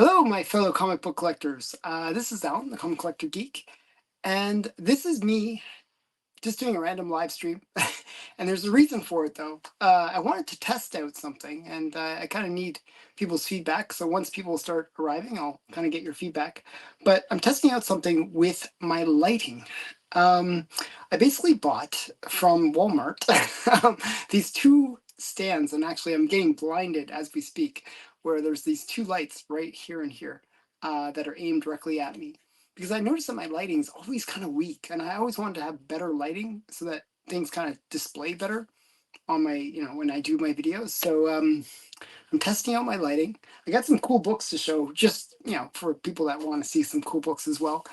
Hello, my fellow comic book collectors. This is Alan, the Comic Collector Geek, and this is me just doing a random live stream. And there's a reason for it, though. I wanted to test out something, and I kind of need people's feedback. So once people start arriving, I'll kind of get your feedback. But I'm testing out something with my lighting. I basically bought from Walmart these two stands, and actually, I'm getting blinded as we speak, where there's these two lights right here and here that are aimed directly at me. Because I noticed that my lighting is always kind of weak, and I always wanted to have better lighting so that things kind of display better on my, when I do my videos. So I'm testing out my lighting. I got some cool books to show, just for people that want to see some cool books as well.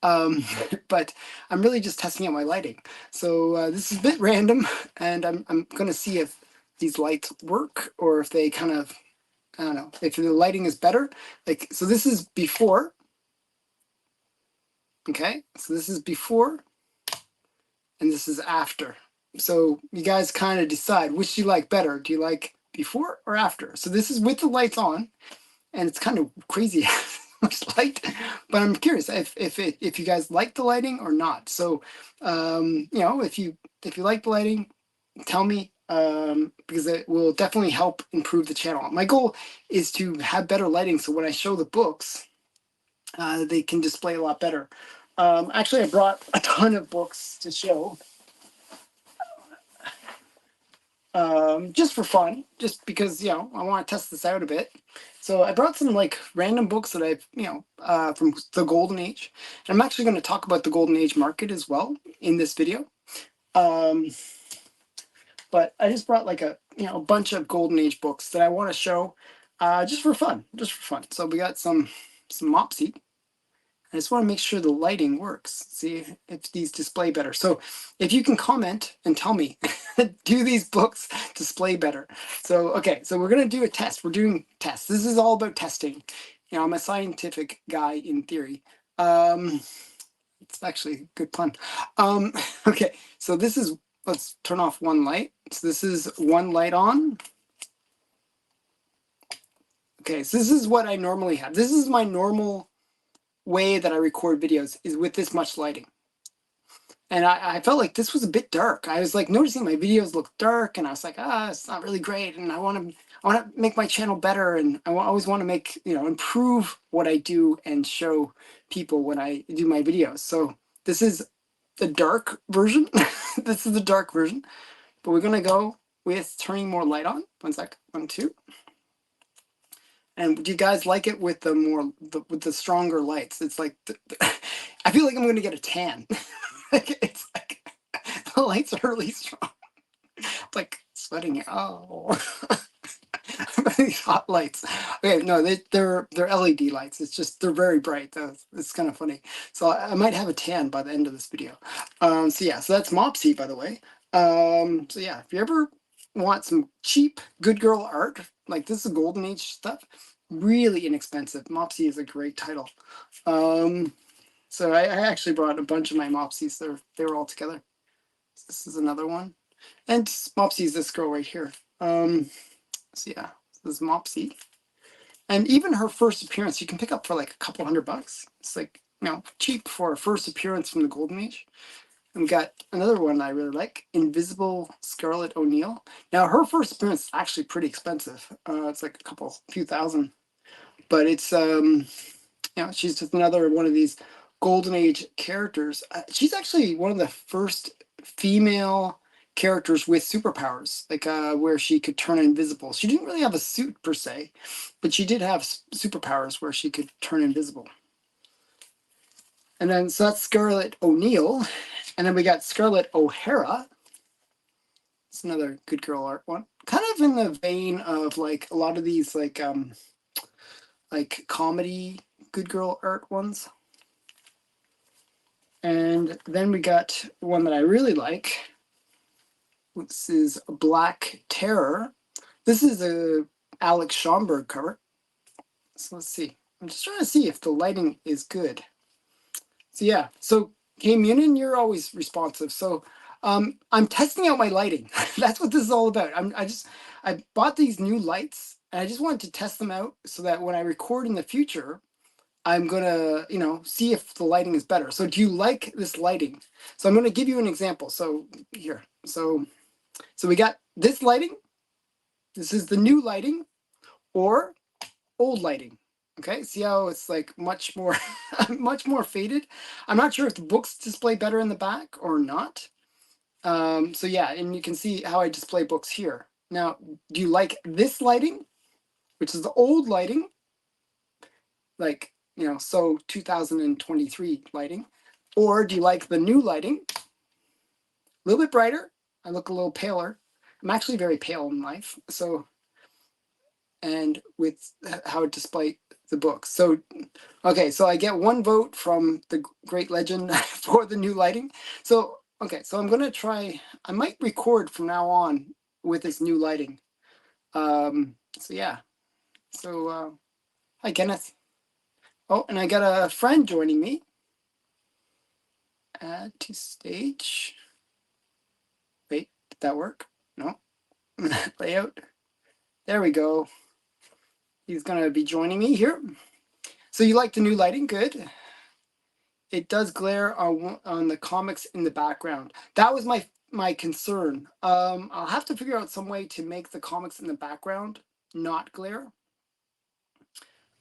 But I'm really just testing out my lighting. So this is a bit random, and I'm going to see if these lights work or if they kind of, I don't know, if the lighting is better. Like, so this is before. Okay, so this is before, and this is after. So you guys kind of decide which you like better. Do you like before or after? So this is with the lights on, and it's kind of crazy how much light, but I'm curious if you guys like the lighting or not. So if you like the lighting, tell me, because it will definitely help improve the channel. My goal is to have better lighting, so when I show the books, they can display a lot better. Actually, I brought a ton of books to show, just for fun, just because, I want to test this out a bit. So I brought some like random books that I've, from the Golden Age. And I'm actually going to talk about the Golden Age market as well in this video. But I just brought like a bunch of Golden Age books that I want to show, just for fun. So we got some Mopsy. I just want to make sure the lighting works, see if these display better. So if you can comment and tell me, do these books display better? So, okay, so we're going to do a test. We're doing tests. This is all about testing. I'm a scientific guy in theory. It's actually a good pun. Okay, so this is, let's turn off one light. So this is one light on. Okay, so this is what I normally have. This is my normal way that I record videos, is with this much lighting. And I felt like this was a bit dark. I was like noticing my videos look dark, and I was like, it's not really great. And I want to make my channel better, and I always want to make, improve what I do and show people when I do my videos. So this is the dark version. This is the dark version, but we're gonna go with turning more light on. One sec, 1, 2. And do you guys like it with with the stronger lights? It's like, I feel like I'm going to get a tan. It's like, the lights are really strong. It's like sweating. Oh, these hot lights. Okay, no, they're LED lights. It's just, they're very bright. Though. It's kind of funny. So I might have a tan by the end of this video. So yeah, so that's Mopsy, by the way. So yeah, if you ever want some cheap good girl art, like this is Golden Age stuff, really inexpensive. Mopsy is a great title. So I actually brought a bunch of my Mopsies. They were all together. This is another one, and Mopsy is this girl right here. So yeah, this is Mopsy, and even her first appearance you can pick up for like a couple $100. It's like, cheap for a first appearance from the Golden Age. And we got another one I really like, Invisible Scarlett O'Neill. Now, her first appearance is actually pretty expensive. It's like a few thousand. But it's, she's just another one of these Golden Age characters. She's actually one of the first female characters with superpowers, like where she could turn invisible. She didn't really have a suit per se, but she did have superpowers where she could turn invisible. And then, so that's Scarlett O'Neill. And then we got Scarlett O'Hara. It's another good girl art one. Kind of in the vein of like a lot of these like comedy good girl art ones. And then we got one that I really like. This is Black Terror. This is a Alex Schomburg cover. So let's see. I'm just trying to see if the lighting is good. So yeah, so Game Munin, you're always responsive. So I'm testing out my lighting. That's what this is all about. I bought these new lights and I just wanted to test them out so that when I record in the future, I'm gonna, see if the lighting is better. So do you like this lighting? So I'm gonna give you an example. So here, so we got this lighting. This is the new lighting or old lighting. Okay, see how it's like much more, much more faded. I'm not sure if the books display better in the back or not. So yeah, and you can see how I display books here. Now, do you like this lighting, which is the old lighting, like, so 2023 lighting, or do you like the new lighting, a little bit brighter? I look a little paler. I'm actually very pale in life, so, and with how it display the books. So, okay, so I get one vote from the great legend for the new lighting. So, okay, so I'm gonna try, I might record from now on with this new lighting. So yeah, so hi Kenneth. Oh, and I got a friend joining me. Add to stage. Wait, did that work? No. Layout. There we go. He's gonna be joining me here. So you like the new lighting? Good. It does glare on the comics in the background. That was my concern. I'll have to figure out some way to make the comics in the background not glare.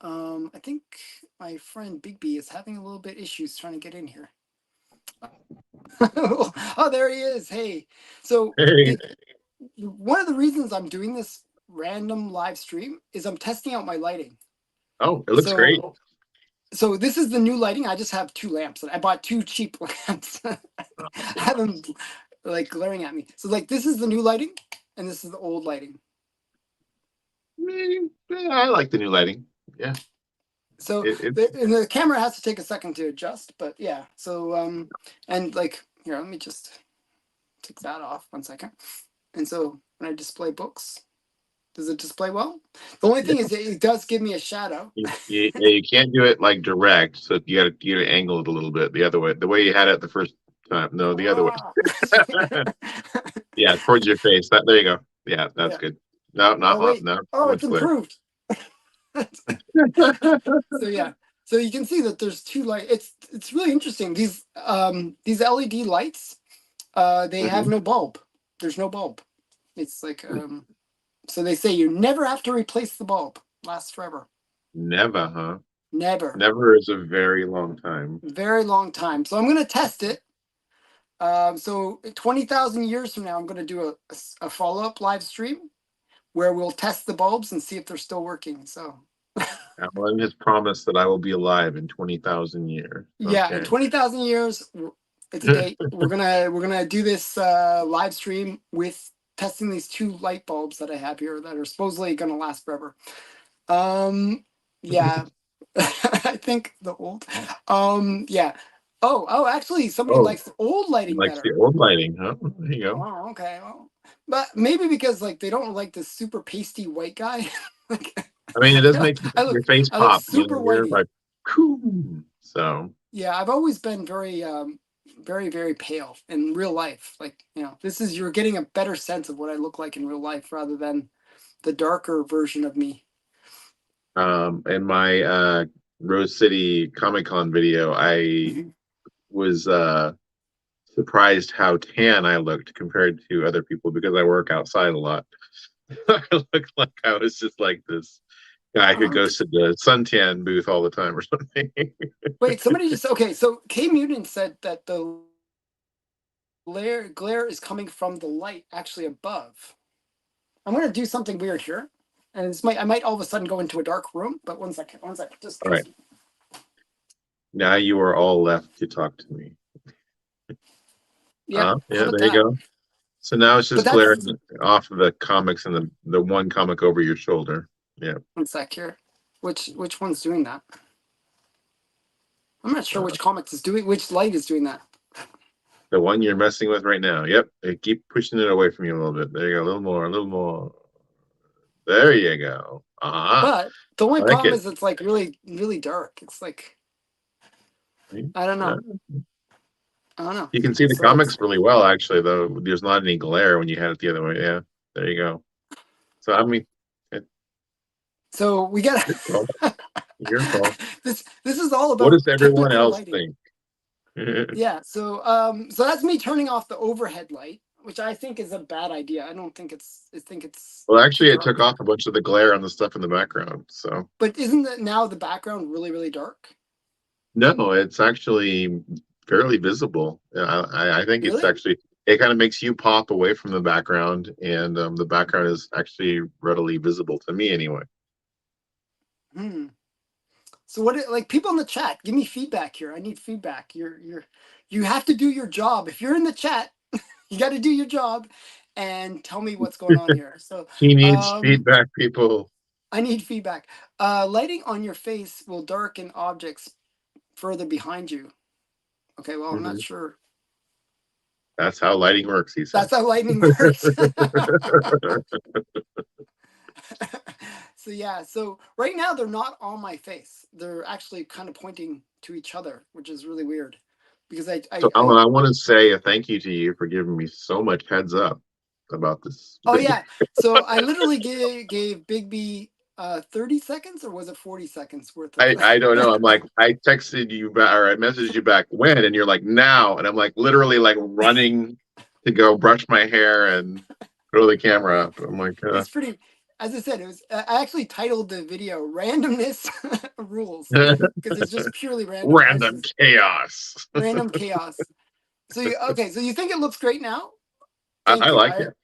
I think my friend Big B is having a little bit issues trying to get in here. Oh, there he is. Hey, so Hey. one of the reasons I'm doing this random live stream is I'm testing out my lighting. Oh, it looks great. So this is the new lighting. I just have two lamps. I bought two cheap lamps. I have them like glaring at me. So like this is the new lighting, and this is the old lighting. I like the new lighting. Yeah. So It and the camera has to take a second to adjust, but yeah. So and like here, let me just take that off 1 second. And so when I display books, does it display well? The only yeah. thing is it does give me a shadow. You can't do it like direct, so you gotta angle it a little bit the other way. The way you had it the first time. No, the other way. Ah. Yeah, towards your face. There you go. Yeah, that's Yeah. good. No, Oh not wait. no, Oh, too it's much glare. improved. So yeah. So you can see that there's two light. It's really interesting. These LED lights, they have Mhm. no bulb. There's no bulb. It's like so they say you never have to replace the bulb. Lasts forever. Never, huh? Never. Never is a very long time. Very long time. So I'm gonna test it. So 20,000 years from now, I'm gonna do a follow-up live stream where we'll test the bulbs and see if they're still working. So Alan has promised that I will be alive in 20,000 years. yeah, in Okay. 20,000 years, it's a date. We're gonna do this live stream with testing these two light bulbs that I have here that are supposedly gonna last forever. Yeah, I think the old. Yeah. Oh, actually, somebody Oh, likes the old he lighting likes the better. old lighting, huh? There you go. Oh, okay. Well, but maybe because like they don't like this super pasty white guy. Like, I mean, it does make I your look, face I look pop. super You're whitey. like, cool. So, Yeah, I've always been very, very, very pale in real life. Like, this is you're getting a better sense of what I look like in real life rather than the darker version of me. in my Rose City Comic Con video, I Mhm. was surprised how tan I looked compared to other people because I work outside a lot. I looked like I was just like this guy who goes to the suntan booth all the time or something. Wait, somebody just okay. So K Mutant said that the glare is coming from the light actually above. I'm gonna do something weird here, and I might all of a sudden go into a dark room. But 1 second, 1 second, All right. Now you are all left to talk to me. Yeah. How Yeah, about there you that? go. So now it's But just glaring that's off of the comics and the one comic over your shoulder. Yeah. 1 sec here. Which one's doing that? I'm not sure Uh, which comics is doing which light is doing that. the one you're messing with right now. Yep. Keep pushing it away from you a little bit. There you go. A little more, a little more. There you go. But the I only like problem it. is it's like really, really dark. It's like I don't Uh, know. I don't know. you can see the So it's comics really well, actually, though. There's not any glare when you had it the other way. Yeah. There you go. So, I mean, So we got Your call. Your call. this is all What about does everyone technical else lighting. think? Yeah, so that's me turning off the overhead light, which I think is a bad idea. I don't think I think it's Well, too actually, it took dark. off a bunch of the glare on the stuff in the background. So But isn't that now the background really, really dark? no, it's actually fairly visible. I think it's Really? actually it kind of makes you pop away from the background, and the background is actually readily visible to me anyway. Hmm. So like people in the chat, give me feedback here. I need feedback. You have to do your job. If you're in the chat, you got to do your job and tell me what's going on here. So, He needs um, feedback, people. I need feedback. Lighting on your face will darken objects further behind you. Okay, well, I'm not Mhm. sure. That's how lighting works, he said. That's how lightning works. So yeah, so right now they're not on my face. They're actually kind of pointing to each other, which is really weird. Because So, Alan, I want to say a thank you to you for giving me so much heads up about this oh video. yeah, so I literally gave Big B 30 seconds or was it 40 seconds worth of I don't know. I'm like, I texted you back or I messaged you back when, and you're like, now. And I'm like, literally, like running to go brush my hair and throw the camera up. I'm like, it's pretty, as I said, it was I actually titled the video Randomness Rules because it's just purely random. I was random just chaos. random chaos. So okay, so you think it looks great now? I Thank you. like I it.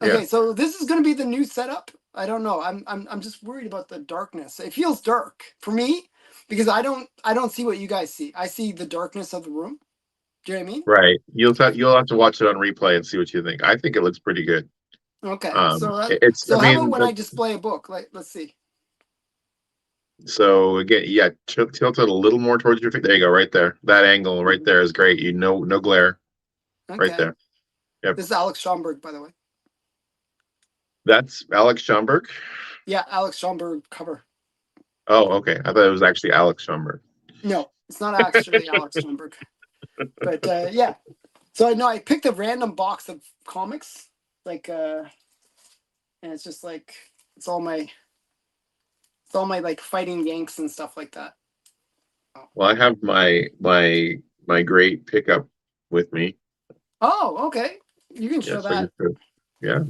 Yeah. Okay, so this is going to be the new setup. I don't know. I'm just worried about the darkness. It feels dark for me because I don't see what you guys see. I see the darkness of the room. Do you know what I mean? Right. You'll have to watch it on replay and see what you think. I think it looks pretty good. Okay. So It's I so how about mean, when I display a book? Like, let's see. so again, yeah, tilt it a little more towards your face. There you go, right there. That angle right there is great. You know, no glare right Okay. there. Yep. This is Alex Schomburg, by the way. That's Alex Schomburg. Yeah, Alex Schomburg cover. Oh, okay. I thought it was actually Alex Schomburg. No, it's not actually Alex Schomburg. But yeah. So I know I picked a random box of comics, like and it's just like it's all my like fighting Yanks and stuff like that. Well, I have my great pickup with me. Oh, okay. You can Yeah, show so you that. could, yeah.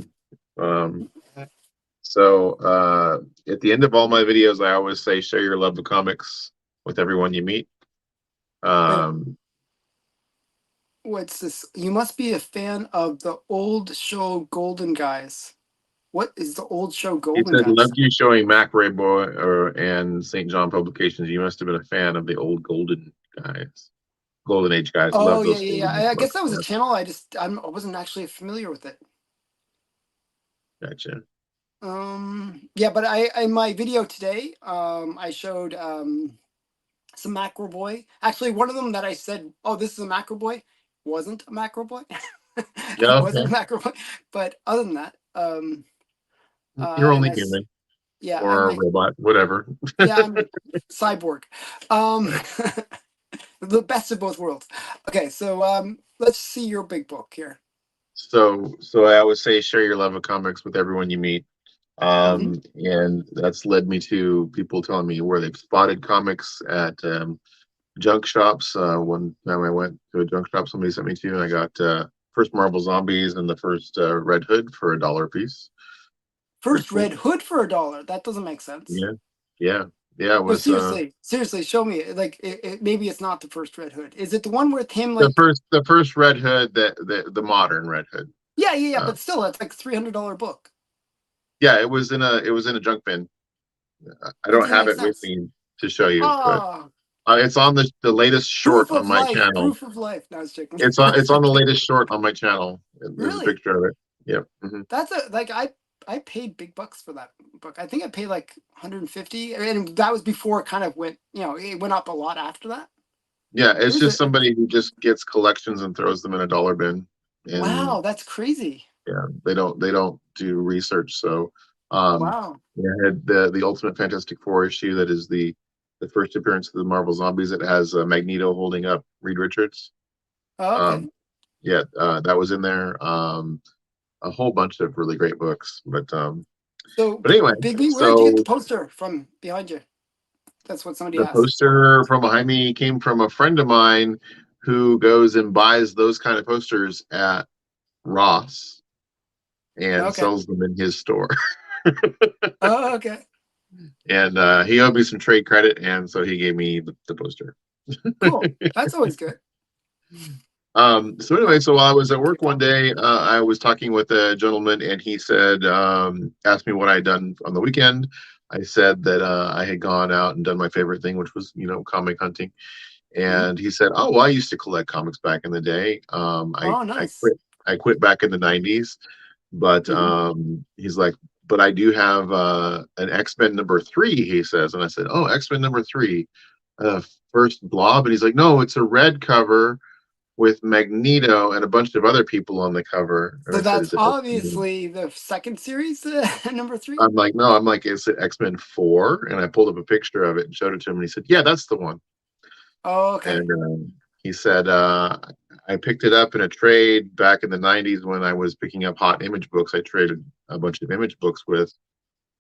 Um, so at the end of all my videos, I always say share your love of comics with everyone you meet. Wait, Um, what's this? You must be a fan of the old show Golden Guys. What is the old show he Golden said, Guys? "Loved you showing Mac Rayboy and St. John Publications. You must have been a fan of the old Golden guys, Golden Age guys. Oh Love yeah, those yeah, Golden yeah. Age I guess books." that was a Yeah, channel. I wasn't actually familiar with it. gotcha. Yeah, but I in my video today, I showed some Macro Boy. Actually, one of them that I said, "Oh, this is a Macro Boy," wasn't a Macro Boy. Yeah, Wasn't a okay. Macro Boy. But other than that, You're and only human yeah, or a robot, whatever. yeah, I'm cyborg. Um, Right. the best of both worlds. Okay, so let's see your big book here. So I always say share your love of comics with everyone you meet. Hmm. And that's led me to people telling me where they've spotted comics at junk shops. One time I went to a junk shop somebody sent me to, and I got first Marvel Zombies and the first Red Hood for $1 a piece. Pretty First cool. Red Hood for $1. That doesn't make sense. Yeah, yeah, yeah. It No, was seriously, show me. Like, maybe it's not the first Red Hood. Is it the one with him? Like, the first Red Hood, the modern Red Hood. yeah, yeah, yeah. Uh, But still, it's like $300 book. yeah, it was in a junk bin. I That don't doesn't have make it with sense. me to show you, but Ah, it's on the latest short proof on of my life. channel. Proof of life. No, I was joking. It's on the latest short on my channel. There's a Really? picture of it. Yep. That's a like I paid big bucks for that book. I think I paid like 150, and that was before it kind of went. It went up a lot after that. Yeah, There it's was just somebody who just gets collections and throws them in a dollar bin, and wow, that's crazy. yeah, they don't do research. So, Wow. yeah, I had the Ultimate Fantastic Four issue that is the first appearance of the Marvel Zombies. It has Magneto holding up Reed Richards. Oh, Um, okay. yeah, that was in there. A whole bunch of really great books, but So, But anyway, Bigby, where did you get the so poster from behind you? That's what somebody the asked. poster from behind me came from a friend of mine who goes and buys those kind of posters at Ross and Okay. sells them in his store. Oh, okay. And he owed me some trade credit, and so he gave me the poster. Cool. That's always good. So anyway, so while I was at Get a work one copy. day, I was talking with a gentleman, and he said, asked me what I had done on the weekend. I said that I had gone out and done my favorite thing, which was, comic hunting. Mhm. And he said, "Oh, well, I used to collect comics back in the day. Oh, I nice. quit. I quit back in the '90s, but Hmm. he's like, but I do have an X-Men #3." He says, and I said, "Oh, X-Men #3, first Blob." And he's like, "No, it's a red cover with Magneto and a bunch of other people on the cover." And So I said, that's "Is it X-Men?" obviously the second series, number three. I'm like, "No." I'm like, "Is it X-Men 4?" And I pulled up a picture of it and showed it to him, and he said, "Yeah, that's the one." Oh, okay. And he said, I picked it up in a trade back in the '90s when I was picking up hot image books. I traded a bunch of image books with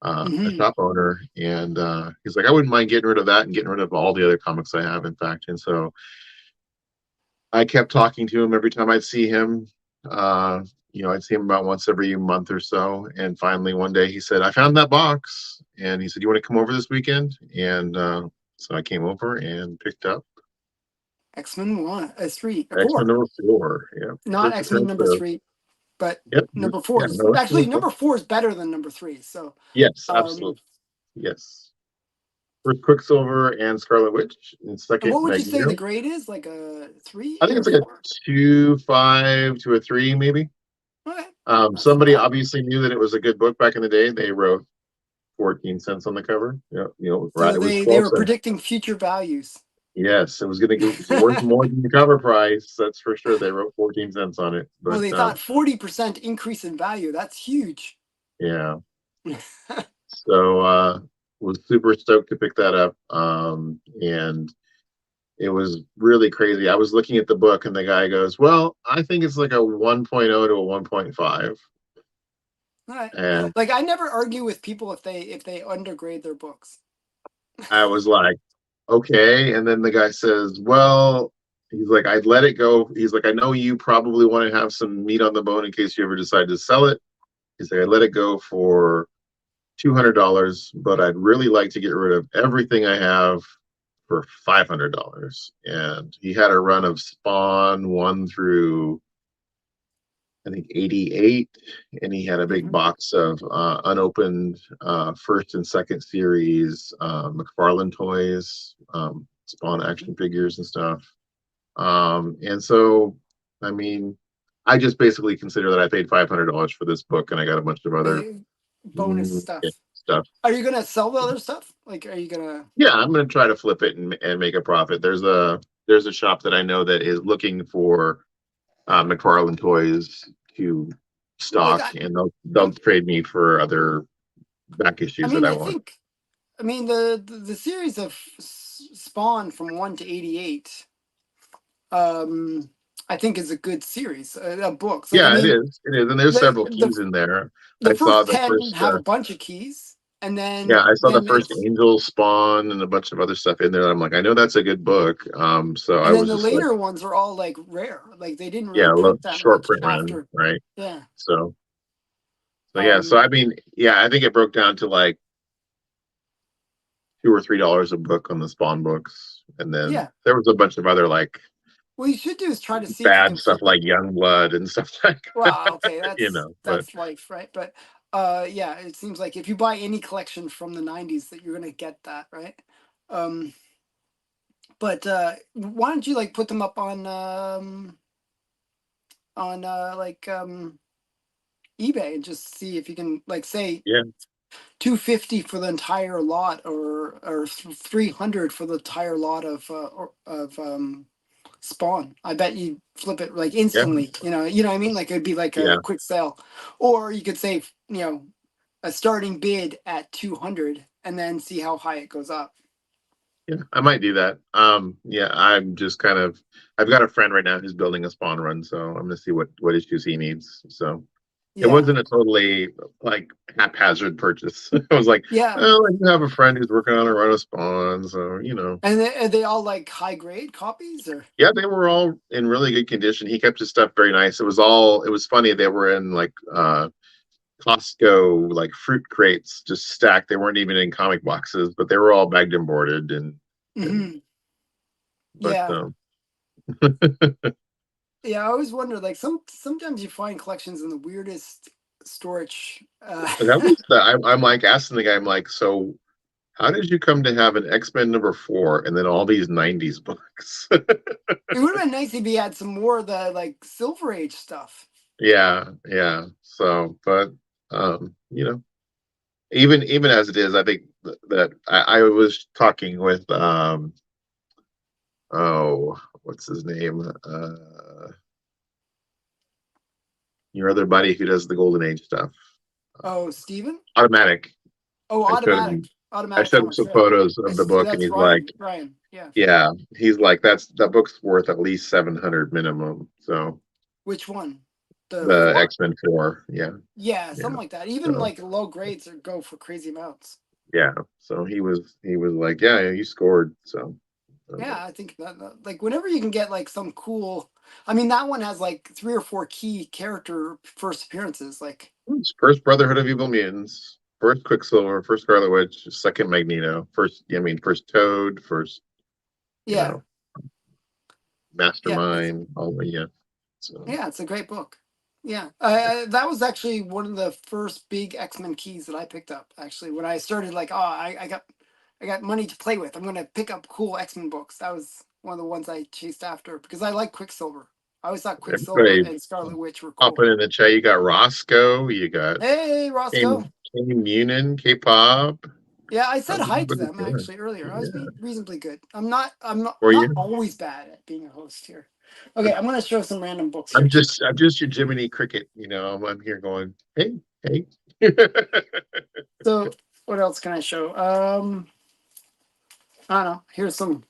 a Hmm. shop owner, and he's like, "I wouldn't mind getting rid of that and getting rid of all the other comics I have, in fact." And so I kept talking to him every time I'd see him. Uh, I'd see him about once every month or so. And finally, one day he said, "I found that box." And he said, "You want to come over this weekend?" And so I came over and picked up X-Men one, three, X-Men four. #4. Yeah. Not First X-Men appearance number of, three, but yep. number four Yeah, is no, actually X-Men 4. number four is better than number three. So, Yes, um, absolutely. Yes. First Quicksilver and Scarlet Witch. And and second what would you say the Magneto. grade is? Like a I three think or it's like a four? 2.5 to a 3, maybe. Okay, that's not Somebody bad. obviously knew that it was a good book back in the day. They wrote 14 cents on the cover. Yeah, right. So It was they 12 were cents. predicting future values. Yes, it was worth more than the cover price. That's for sure. They wrote 14 cents on it. Well, But they thought 40% increase in value. That's huge. yeah. So was super stoked to pick that up. And it was really crazy. I was looking at the book and the guy goes, "Well, I think it's like a 1.0 to a 1.5." All right. And Like I never argue with people if they undergrade their books. I was like, "Okay." And then the guy says, "Well," he's like, "I'd let it go." He's like, "I know you probably want to have some meat on the bone in case you ever decide to sell it." He's like, "I let it go for $200, but I'd really like to get rid of everything I have for $500." And he had a run of Spawn 1 through, I think, 88, and he had a big Hmm. box of unopened first and second series McFarlane toys, Spawn action figures and stuff. And so, I mean, I just basically consider that I paid $500 for this book, and I got a bunch of other Bonus stuff. stuff. Are you gonna sell the other stuff? Like, are you gonna? Yeah, I'm gonna try to flip it and make a profit. There's a shop that I know that is looking for McFarlane toys to Like, stock, and they'll I'm. trade me for other back I issues that mean, I I want. think. I mean, the series of Spawn from 1 to 88. Um, I think is a good series of books. Like, I Yeah, it mean, is. It is, and there's the several the keys in there. the I saw first the 10 first. have a bunch of keys, and Yeah, I saw the then first it's Angel Spawn and a bunch of other stuff in there. I'm like, I know that's a good book. So I and then was the just like, later ones are all like rare. Like they didn't yeah, really print that short much print run, after. right? Yeah. So, yeah. So Um. I mean, yeah, I think it broke down to like $2 or $3 a book on the Spawn books, and then Yeah. there was a bunch of other like What you should do is try to see if you bad can stuff flip it. like Youngblood and stuff like that, Well, okay, but that's life, right? But yeah, it seems like if you buy any collection from the 90s that you're gonna get that, right? Um but why don't you like put them up on like eBay and just see if you can like say yeah, 250 for the entire lot or 300 for the entire lot of Spawn. I bet you flip it like yeah, instantly. You know what I mean? Like it'd be like a yeah, quick sale, or you could say a starting bid at 200 and then see how high it goes up. yeah. I might do that. Yeah, I'm just kind of. I've got a friend right now who's building a Spawn run, so I'm gonna see what issues he needs. So It Yeah. wasn't a totally like haphazard purchase. I was like, Yeah. oh, I have a friend who's working on a run of Spawn, so And are they all like high grade copies or? yeah, they were all in really good condition. He kept his stuff very nice. It was funny. They were in like Costco like fruit crates just stacked. They weren't even in comic boxes, but they were all bagged and boarded and Hmm. but Yeah. Yeah. I always wonder, like sometimes you find collections in the weirdest storage. that was I'm like asking the guy, I'm like, so how did you come to have an X-Men #4 and then all these 90s books? It would have been nice if he had some more of the like Silver Age stuff. Yeah, yeah. So, but even as it is, I think that I was talking with oh, what's his name? Your other buddy who does the Golden Age stuff. Oh, Steven? Automatic. Oh, I showed him I Automatic showed him Comics. some Yeah. photos of the book and That's he's like, Ryan. Ryan. Yeah. yeah, that book's worth at least 700 minimum. So Which one? The the four? X-Men 4, yeah. Yeah, Yeah. something like that. Even So like low grades or go for crazy amounts. yeah. So he was like, yeah, you scored. So Yeah, I think like whenever you can get like some cool. I mean, that one has like 3 or 4 key character first appearances. Like, it's first Brotherhood of Evil Mutants, first Quicksilver, first Scarlet Witch, second Magneto, first Toad, first, you yeah, know, yeah, Mastermind, all the yeah. So it's a great book. Yeah, that was actually one of the first big X-Men keys that I picked up. Actually, when I started, like, oh, I got money to play with. I'm gonna pick up cool X-Men books. That was one of the ones I chased after because I like Quicksilver. I always thought Quicksilver everybody and Scarlet Witch were cool. popping in the chat. You got Roscoe, you got Hey, Roscoe. K Munin, K-pop. Yeah, I said How's hi to everybody them doing? actually earlier. I was Yeah. being reasonably good. I'm Were not you? always bad at being a host here. Okay, I'm gonna show some random books here too. I'm just your Jiminy Cricket, I'm here going, hey, hey. So what else can I show? I don't know. Here's some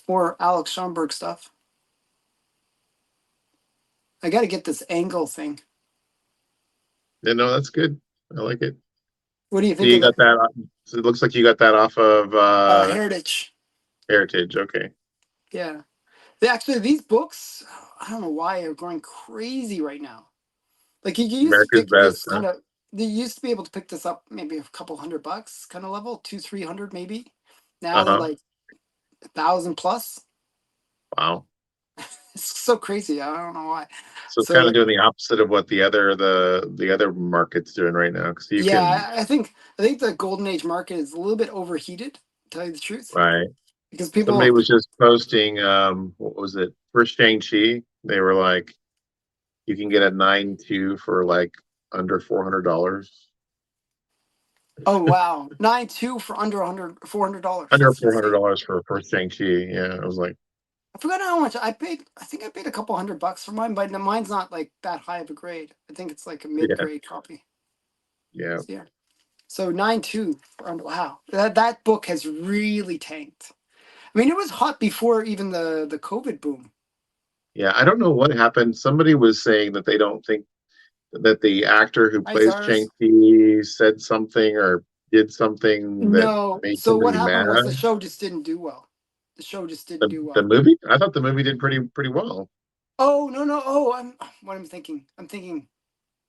more Alex Schomburg stuff. I got to get this angle thing. Yeah, no, that's good. I like it. What do you So think you of got the that. So it looks like you got that off of Heritage? Heritage. Okay. Yeah. Actually, these books, I don't know why are going crazy right now. Like you used to America's pick this Best. Huh? kind of. They used to be able to pick this up maybe a couple $100 kind of level, 200-300 maybe. Now they're Uh-huh. like 1,000 plus. Wow. It's so crazy. I don't know why. So it's So kind of like, doing the opposite of what the other market's doing right now. Because you yeah, can, I think the golden age market is a little bit overheated, to tell you the truth, right. because Somebody people. was just posting, what was it? For Shang-Chi, they were like, you can get a 9.2 for like under $400. Oh wow, 9.2 for under 100 $400. Under That's four hundred insane. dollars for Shang-Chi. Yeah, I was like, I forgot how much I paid. I think I paid a couple $100 for mine, but mine's not like that high of a grade. I think it's like a mid yeah, grade copy. yeah, So, yeah. So 9.2 for under. Wow, that book has really tanked. I mean, it was hot before even the COVID boom. yeah. I don't know what happened. Somebody was saying that they don't think that the actor who Hi, plays Zars. Shang-Chi said something or did something that No. made So what somebody happened was mad. the show just didn't do well. The show just didn't The do the well. movie? I thought the movie did pretty well. Oh no no oh I'm what I'm thinking. I'm thinking.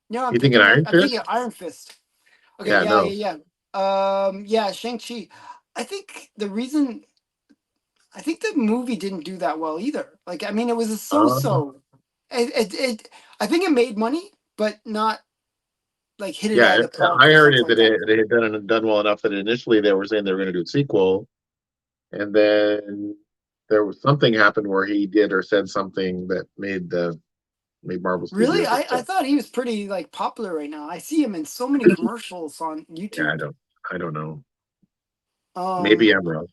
No, You thinking Iron I'm thinking Fist? Iron Fist. Okay, Yeah, yeah, no. yeah, yeah. Yeah, Shang-Chi. I think the reason I think the movie didn't do that well either. Like, I mean, it was a Uh, so-so. I think it made money, but not like hit it yeah, out of the park I or heard something it like that that. it had done well enough that initially they were saying they were going to do a sequel, and then there was something happened where he did or said something that made Marvel Really, Studios I upset. thought he was pretty like popular right now. I see him in so many commercials on Yeah, YouTube. I don't know. Maybe Um, I'm wrong.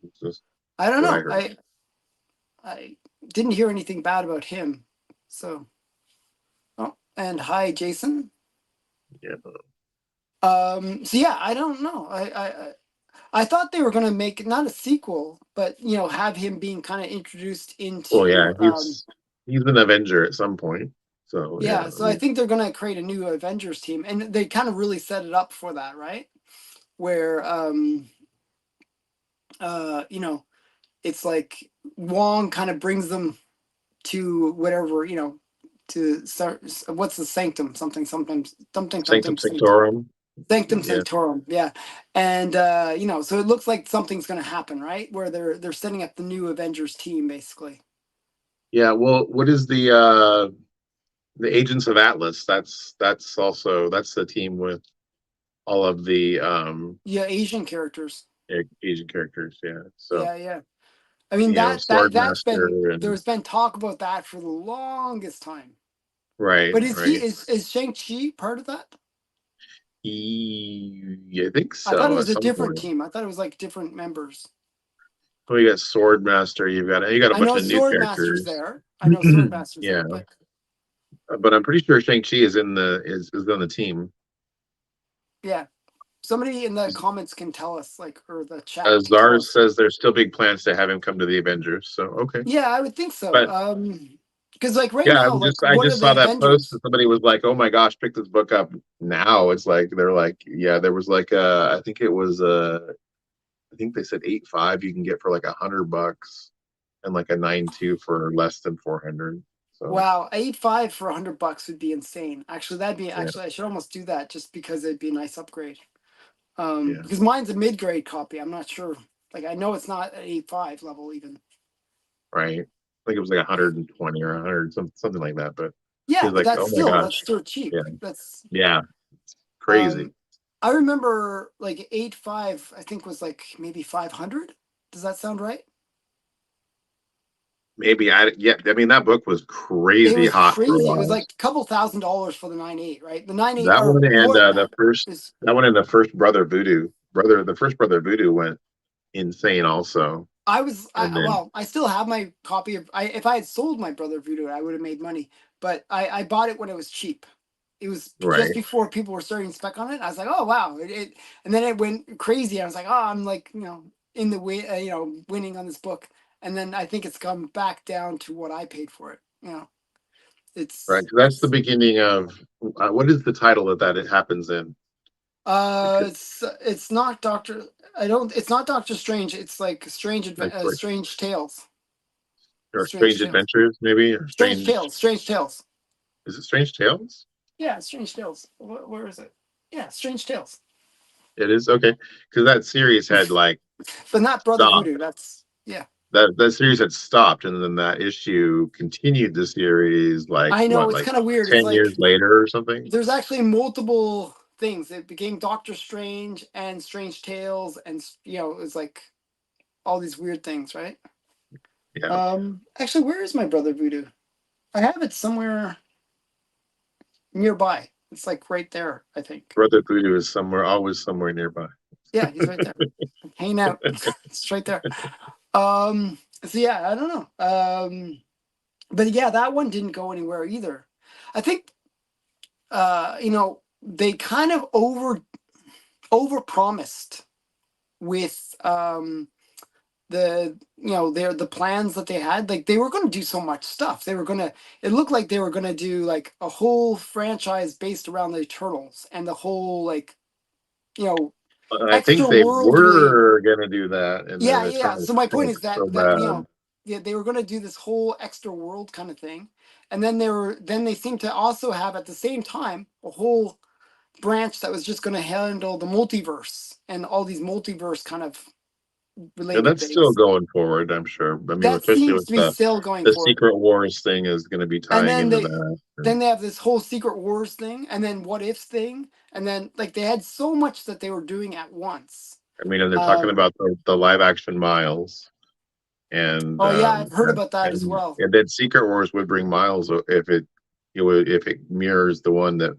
It's just I don't what I know. heard. I didn't hear anything bad about him. So, oh, and hi, Jason. Yeah. So yeah, I don't know. I thought they were gonna make not a sequel, but have him being kind of introduced Well, yeah, into he's an Avenger at some point. So yeah, Yeah, so I think they're gonna create a new Avengers team, and they kind of really set it up for that, right? Where you know, it's like Wong kind of brings them to whatever, you know, to start. What's the sanctum? Sanctum Sanctum. Sanctorum. Sanctum Yeah, Sanctorum, yeah, and you know, so it looks like something's going to happen, right? Where they're setting up the new Avengers team, basically. yeah. Well, what is the Agents of Atlas? That's also that's the team with all of the Yeah, Asian characters. Asian characters. Yeah. So Yeah, yeah. I mean that's been Swordmaster and there's been talk about that for the longest time. right, But is he right. is Shang-Chi part of that? I think I thought it so. was At a some different point, team. I thought it was like different members. oh, you got Swordmaster. You got a I bunch know of new Swordmaster's characters. there. I know Swordmaster's Yeah, there, but but I'm pretty sure Shang Chi is in the is on the team. yeah. Somebody in the comments can tell us, like, or the chat can tell Zars us. says there's still big plans to have him come to the Avengers. So okay, Yeah, I would think so. but Because like right yeah, now, like I what are just saw the that post Avengers? and somebody was like, "Oh my gosh, pick this book up now." It's like they're like, yeah, there was like I think it was I think they said 8.5 you can get for like $100 and like a 9.2 for less than 400. So Wow, 8.5 for $100 would be insane. Actually, that'd be yeah, actually I should almost do that just because it'd be a nice upgrade. yeah, Because mine's a mid-grade copy. I'm not sure. Like I know it's not at 8.5 level even. right. I think it was like 120 or 100 something like that. But he Yeah, was but like, "Oh my that's gosh, still cheap. yeah, That's yeah, crazy." um I remember like 8.5, I think was like maybe 500. Does that sound right? Maybe I yeah. I mean, that book was It crazy was hot for a crazy. It was while. like a couple $1,000 for the 9.8, right? The 9.8 That or one and more than that is that one and the first the first Brother Voodoo went insane also. And then well, I still have my copy of if I had sold my Brother Voodoo, I would have made money. But I bought it when it was cheap. It was just right, before people were starting to spec on it. I was like, oh wow, and then it went crazy. I was like, oh, I'm like, you know, in the way, you know, winning on this book. And then I think it's come back down to what I paid for it. You know, right. So that's the it's beginning of what is the title that it happens in? Because it's not Doctor. I don't. It's not Doctor Strange. It's like like, like Strange Tales. or Strange Strange Tales. Adventures, maybe, or Strange Strange. Tales. Strange Tales. Is it Strange Tales? Yeah, Strange Tales. Where is it? Yeah, Strange Tales. It is okay because that series had like But not Brother stopped. Voodoo. That's yeah. That series had stopped, and then that issue continued the series like I know what, it's like kind of weird. It's 10 years like later or something. there's actually multiple things. It became Doctor Strange and Strange Tales, and you know, it was like all these weird things, right? Yeah, Actually, where is my Brother Voodoo? I have it somewhere nearby. It's like right there, I think. Brother Voodoo is somewhere, always somewhere nearby. Yeah, he's right there, hanging out. It's right there. So yeah, I don't know. But yeah, that one didn't go anywhere either. I think you know, they kind of over promised with the you know the plans that they had. Like they were going to do so much stuff. They were going to it looked like they were going to do like a whole franchise based around the Eternals and the whole like, you know, I think extra they worldly. were gonna do that, and then Yeah, yeah, yeah. So Eternals my point is tanked that so you bad. know, yeah, they were going to do this whole extra world kind of thing, and then they seemed to also have at the same time a whole branch that was just going to handle the multiverse and all these multiverse kind of And related that's still things. going forward, I'm sure. I mean, That especially seems with to be still going the forward. Secret Wars thing is going to be And tying into that. then they have this whole Secret Wars thing, and then What If thing, and then like they had so much that they were doing at once. I mean, and they're talking Um, about the live action Miles, and oh yeah, I've heard about that as and well. and then Secret Wars would bring Miles if if it mirrors the one that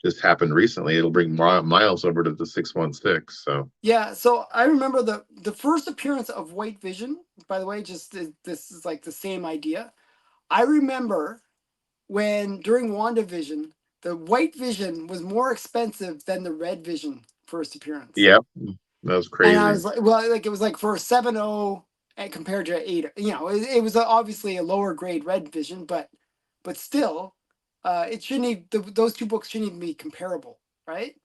just happened recently. It'll bring Miles over to the 616. So Yeah, so I remember the first appearance of White Vision. By the way, just this is like the same idea. I remember when during WandaVision, the White Vision was more expensive than the Red Vision first appearance. yep, that was And I crazy. was like, well, like it was like for a 7.0 and compared to 8, you know, it was obviously a lower grade Red Vision, but still, it shouldn't even, those two books shouldn't even be comparable, right?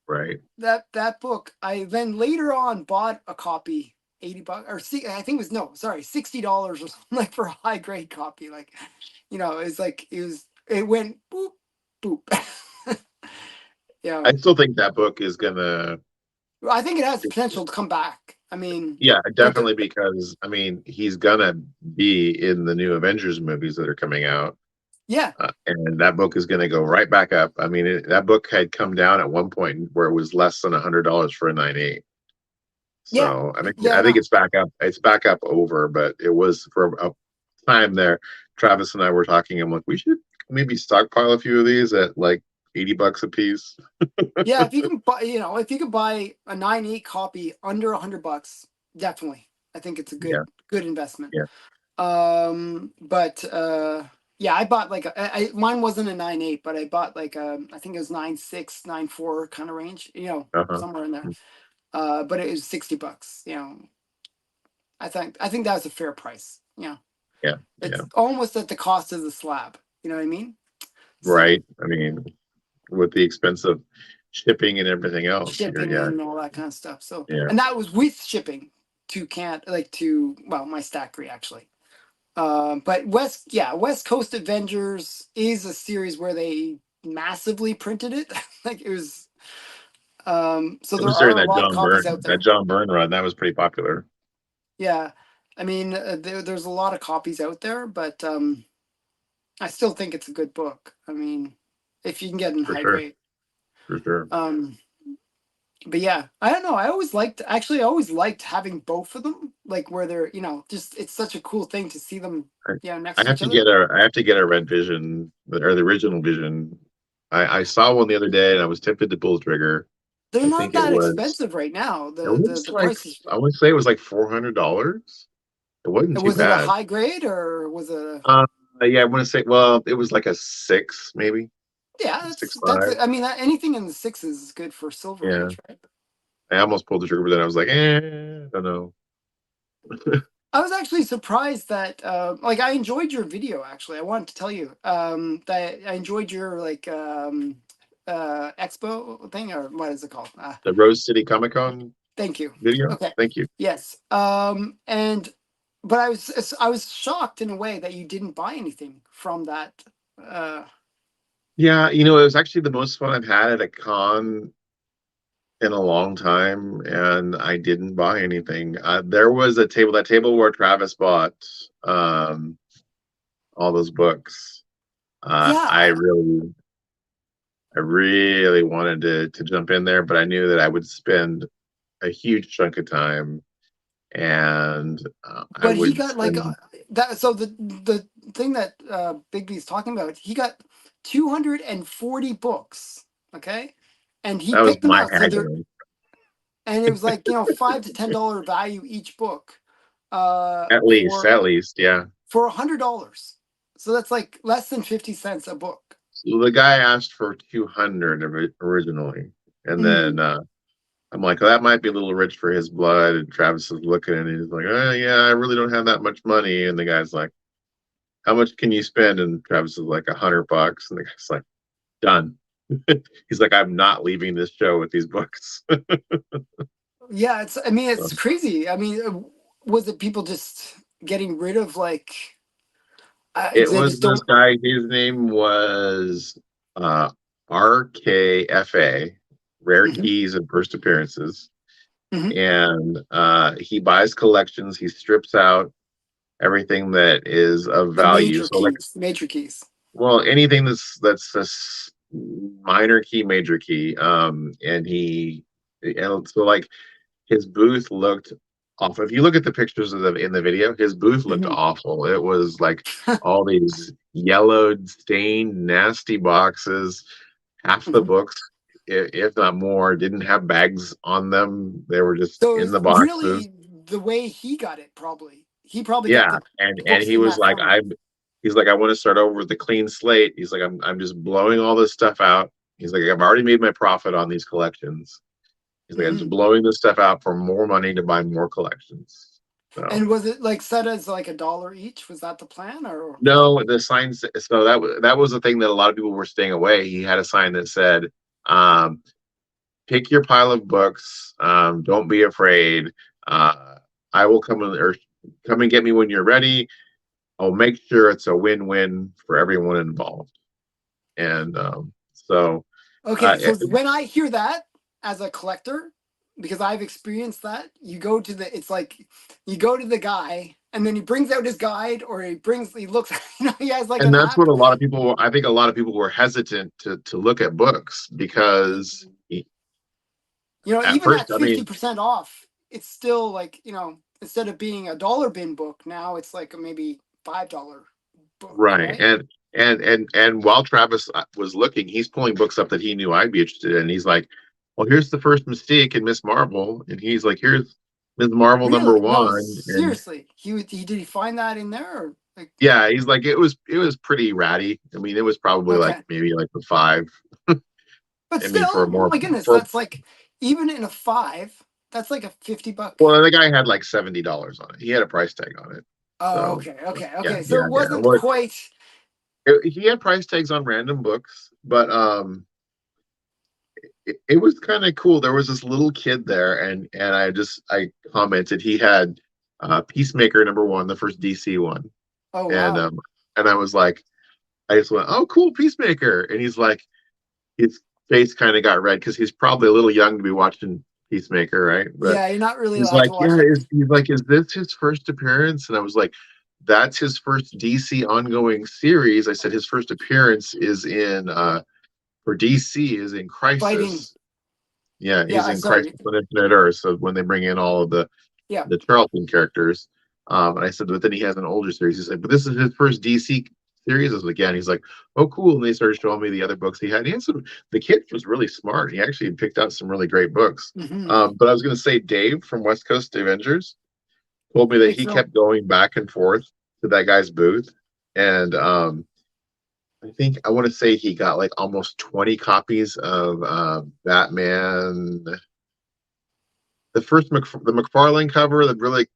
Right. That book, I then later on bought a copy, $80, or I think it was, no, sorry, $60 or something, like, for a high grade copy. Like, it's like it went boop boop. I Yeah, still think that book is gonna. I think it has potential to come back. I mean, Yeah, but the definitely, because I mean he's gonna be in the new Avengers movies that are coming out, yeah, and that book is gonna go right back up. I mean, that book had come down at one point where it was less than $100 for a 9.8. yeah, So yeah, I think no, it's back up. It's back up over, but it was for a time there. Travis and I were talking. I'm like, we should maybe stockpile a few of these at like $80 a piece. yeah. If you can buy, if you could buy a 9.8 copy under $100, definitely, I think it's a Yeah, good investment. yeah, But yeah, I bought like mine wasn't a 9.8, but I bought like I think it was 9.6, 9.4 kind of range, uh-huh. somewhere in there. But it was $60. I think that was a fair price. Yeah, yeah, It's almost at the cost of the slab. You know what I mean? So right. I mean, with the expense of shipping and everything else, shipping yeah, and all that kind of stuff. So, yeah. and that was with shipping to well, my Stackery actually. But West Coast Avengers is a series where they massively printed it. Like, it was, so It there was during are a lot of copies out That there. John Byrne run. That was pretty popular Yeah, I mean, there's a lot of copies out there, but I still think it's a good book. I mean, if you can get in for high sure, grade. for sure. Um, but yeah, I don't know. I always liked having both of them, like, where they're, just, it's such a cool thing to see them, I, next to each other. I have to get a red vision, or the original vision. I saw one the other day and I was tempted to pull the trigger. They're I not think it that was expensive right now. it The was like price is. I would say it was like $400. It wasn't too Was it a bad. high grade or was it a? Uh, yeah, I want to say, well, it was like a six, maybe Yeah, six that's. five. I mean, anything in the sixes is good for silver Yeah, range, right? I almost pulled the trigger, but then I was like, I don't know. I was actually surprised that, like, I enjoyed your video. Actually, I wanted to tell you, that I enjoyed your, like, expo thing, or what is it called? The Rose City Comic Con Thank you. video. Okay. Thank you. Yes. And but I was shocked in a way that you didn't buy anything from that. Uh, Yeah, it was actually the most fun I've had at a con in a long time, and I didn't buy anything. There was that table where Travis bought um, all those books. yeah, I really wanted to jump in there, but I knew that I would spend a huge chunk of time, and I but he would got like, spend. that. So the thing that Bigby's talking about, he got 240 books. Okay, and he That was picked them my out. So they're haggling, and it was like, $5 to $10 value each book. at least, yeah. For $100. So that's like less than 50 cents a book. So the guy asked for 200 originally, and Mm, then I'm like, well, that might be a little rich for his blood. And Travis is looking and he's like, oh, yeah, I really don't have that much money. And the guy's like, how much can you spend? And Travis is like $100. And the guy's like, done. He's like, I'm not leaving this show with these books. yeah, I mean, it's crazy. I mean, was it people just getting rid of, like, It they was just this don't. guy. His name was uh, RKFA, Rare Hmm. Keys and First Appearances. Hmm. And he buys collections. He strips out everything that is of The value. major So like, keys, major keys. well, anything that's this minor key, major key. And so like his booth looked awful. If you look at the pictures of the in the video, his booth looked Hmm. awful. It was like all these yellowed, stained, nasty boxes. Half the Hmm. books, if not more, didn't have bags on them. They were just So in it's the boxes. really the way he got it. Probably he probably got Yeah, the and books he in was that like, format. he's like, I want to start over with a clean slate. He's like, I'm just blowing all this stuff out. He's like, I've already made my profit on these collections. He's like, I'm just Hmm. blowing this stuff out for more money to buy more collections. So And was it like set as like $1 each? Was that the plan or? no, the signs. So that was the thing that a lot of people were staying away. He had a sign that said, um, "Pick your pile of books. Don't be afraid. Uh, I will come or come and get me when you're ready. I'll make sure it's a win-win for everyone involved." And so Okay, so it, when I hear that as a collector, because I've experienced that, you go to the, it's like you go to the guy and then he brings out his guide or he looks, he has like and an that's app. what a lot of people. I think a lot of people were hesitant to look at books because at Even first, at I mean, 50% off, it's still like, instead of being $1 bin book, now it's like a maybe $5 book, right. right? And while Travis was looking, he's pulling books up that he knew I'd be interested in. He's like, "Well, here's the first Mystique and Miss Marvel," and he's like, "Here's Miss Marvel number Really? No, one." And seriously. He did he find that in there or like yeah, he's like, "It was pretty ratty. I mean, it was probably like okay. maybe like a five. But I mean, still, for a oh more my goodness, for that's like even in a five, that's like a 50 buck. well, the guy had like $70 on it. He had a price tag on it. Oh, So okay, okay, yeah, okay. So yeah, it yeah. wasn't Well, quite. he had price tags on random books, but it was kind of cool. There was this little kid there, and I commented he had Peacemaker number one, the first DC one, Oh and wow. I was like, I just went, "Oh, cool, Peacemaker," and he's like, his face kind of got red because he's probably a little young to be watching Peacemaker, right? But Yeah, you're not really he's allowed like, to "Yeah," watch it. he's like, "Is this his first appearance?" And I was like, "That's his first DC ongoing series." I said his first appearance is in for DC is in Fighting. Crisis. Yeah, Yeah, he's I in Crisis sorry. on Infinite Earth. So when they bring in all of Yeah. the Charlton characters, and I said, but then he has an older series. He said, but this is his first DC series. I was like, yeah. And he's like, oh, cool. And they started showing me the other books he had. And he had some. The kid was really smart. He actually picked out some really great books. Mm-hmm. But I was going to say, Dave from West Coast Avengers told me that Big he film. kept going back and forth to that guy's booth, and I think I want to say he got like almost 20 copies of Batman, the first the McFarlane cover, the really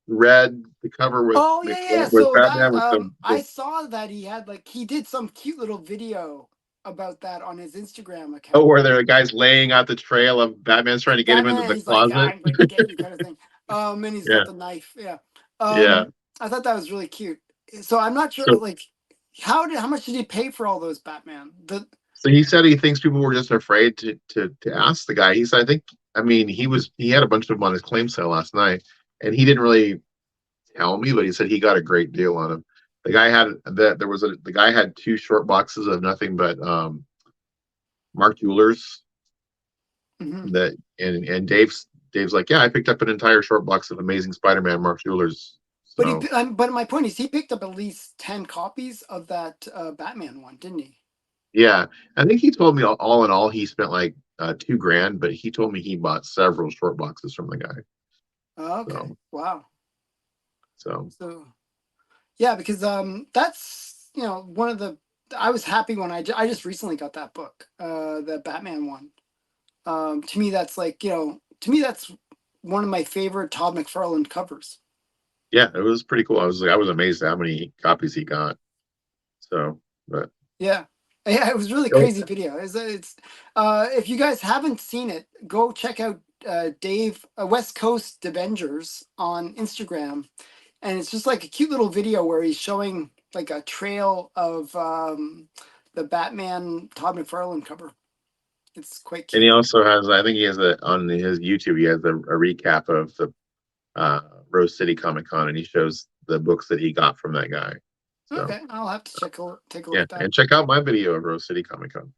red, the cover with Oh yeah, yeah. with So that Batman with I saw that he did some cute little video about that on his Instagram oh, account. where there are guys laying out the trail of Batman's trying to get him into Batman, the he's like, closet. I'm going to get you, kind of thing. And he's Yeah, got the knife. Yeah. yeah. I thought that was really cute. So I'm not sure, So like, how much did he pay for all those Batman? so he said he thinks people were just afraid to ask the guy. He said, I think, I mean, he had a bunch of them on his claim sale last night, and he didn't really tell me, but he said he got a great deal on him. The guy had the guy had two short boxes of nothing but Mark Jewelers Mhm. that and Dave's like, yeah, I picked up an entire short box of Amazing Spider-Man Mark Jewelers. So But my point is, he picked up at least 10 copies of that Batman one, didn't he? yeah, I think he told me all in all he spent like 2 grand, but he told me he bought several short boxes from the guy. Oh, okay. So Wow. so So yeah, because that's one of the I was happy when I just recently got that book, the Batman one. To me, that's like to me that's one of my favorite Todd McFarlane covers. yeah, it was pretty cool. I was amazed at how many copies he got. So but Yeah. Yeah, it was really oh, crazy video. It's if you guys haven't seen it, go check out Dave West Coast Avengers on Instagram, and it's just like a cute little video where he's showing like a trail of the Batman Todd McFarlane cover. It's quite and he cute. also has I think he has a on his YouTube he has a recap of the uh, Rose City Comic Con, and he shows the books that he got from that guy. So Okay, I'll have to take a look yeah, at that. and check out my video of Rose City Comic Con.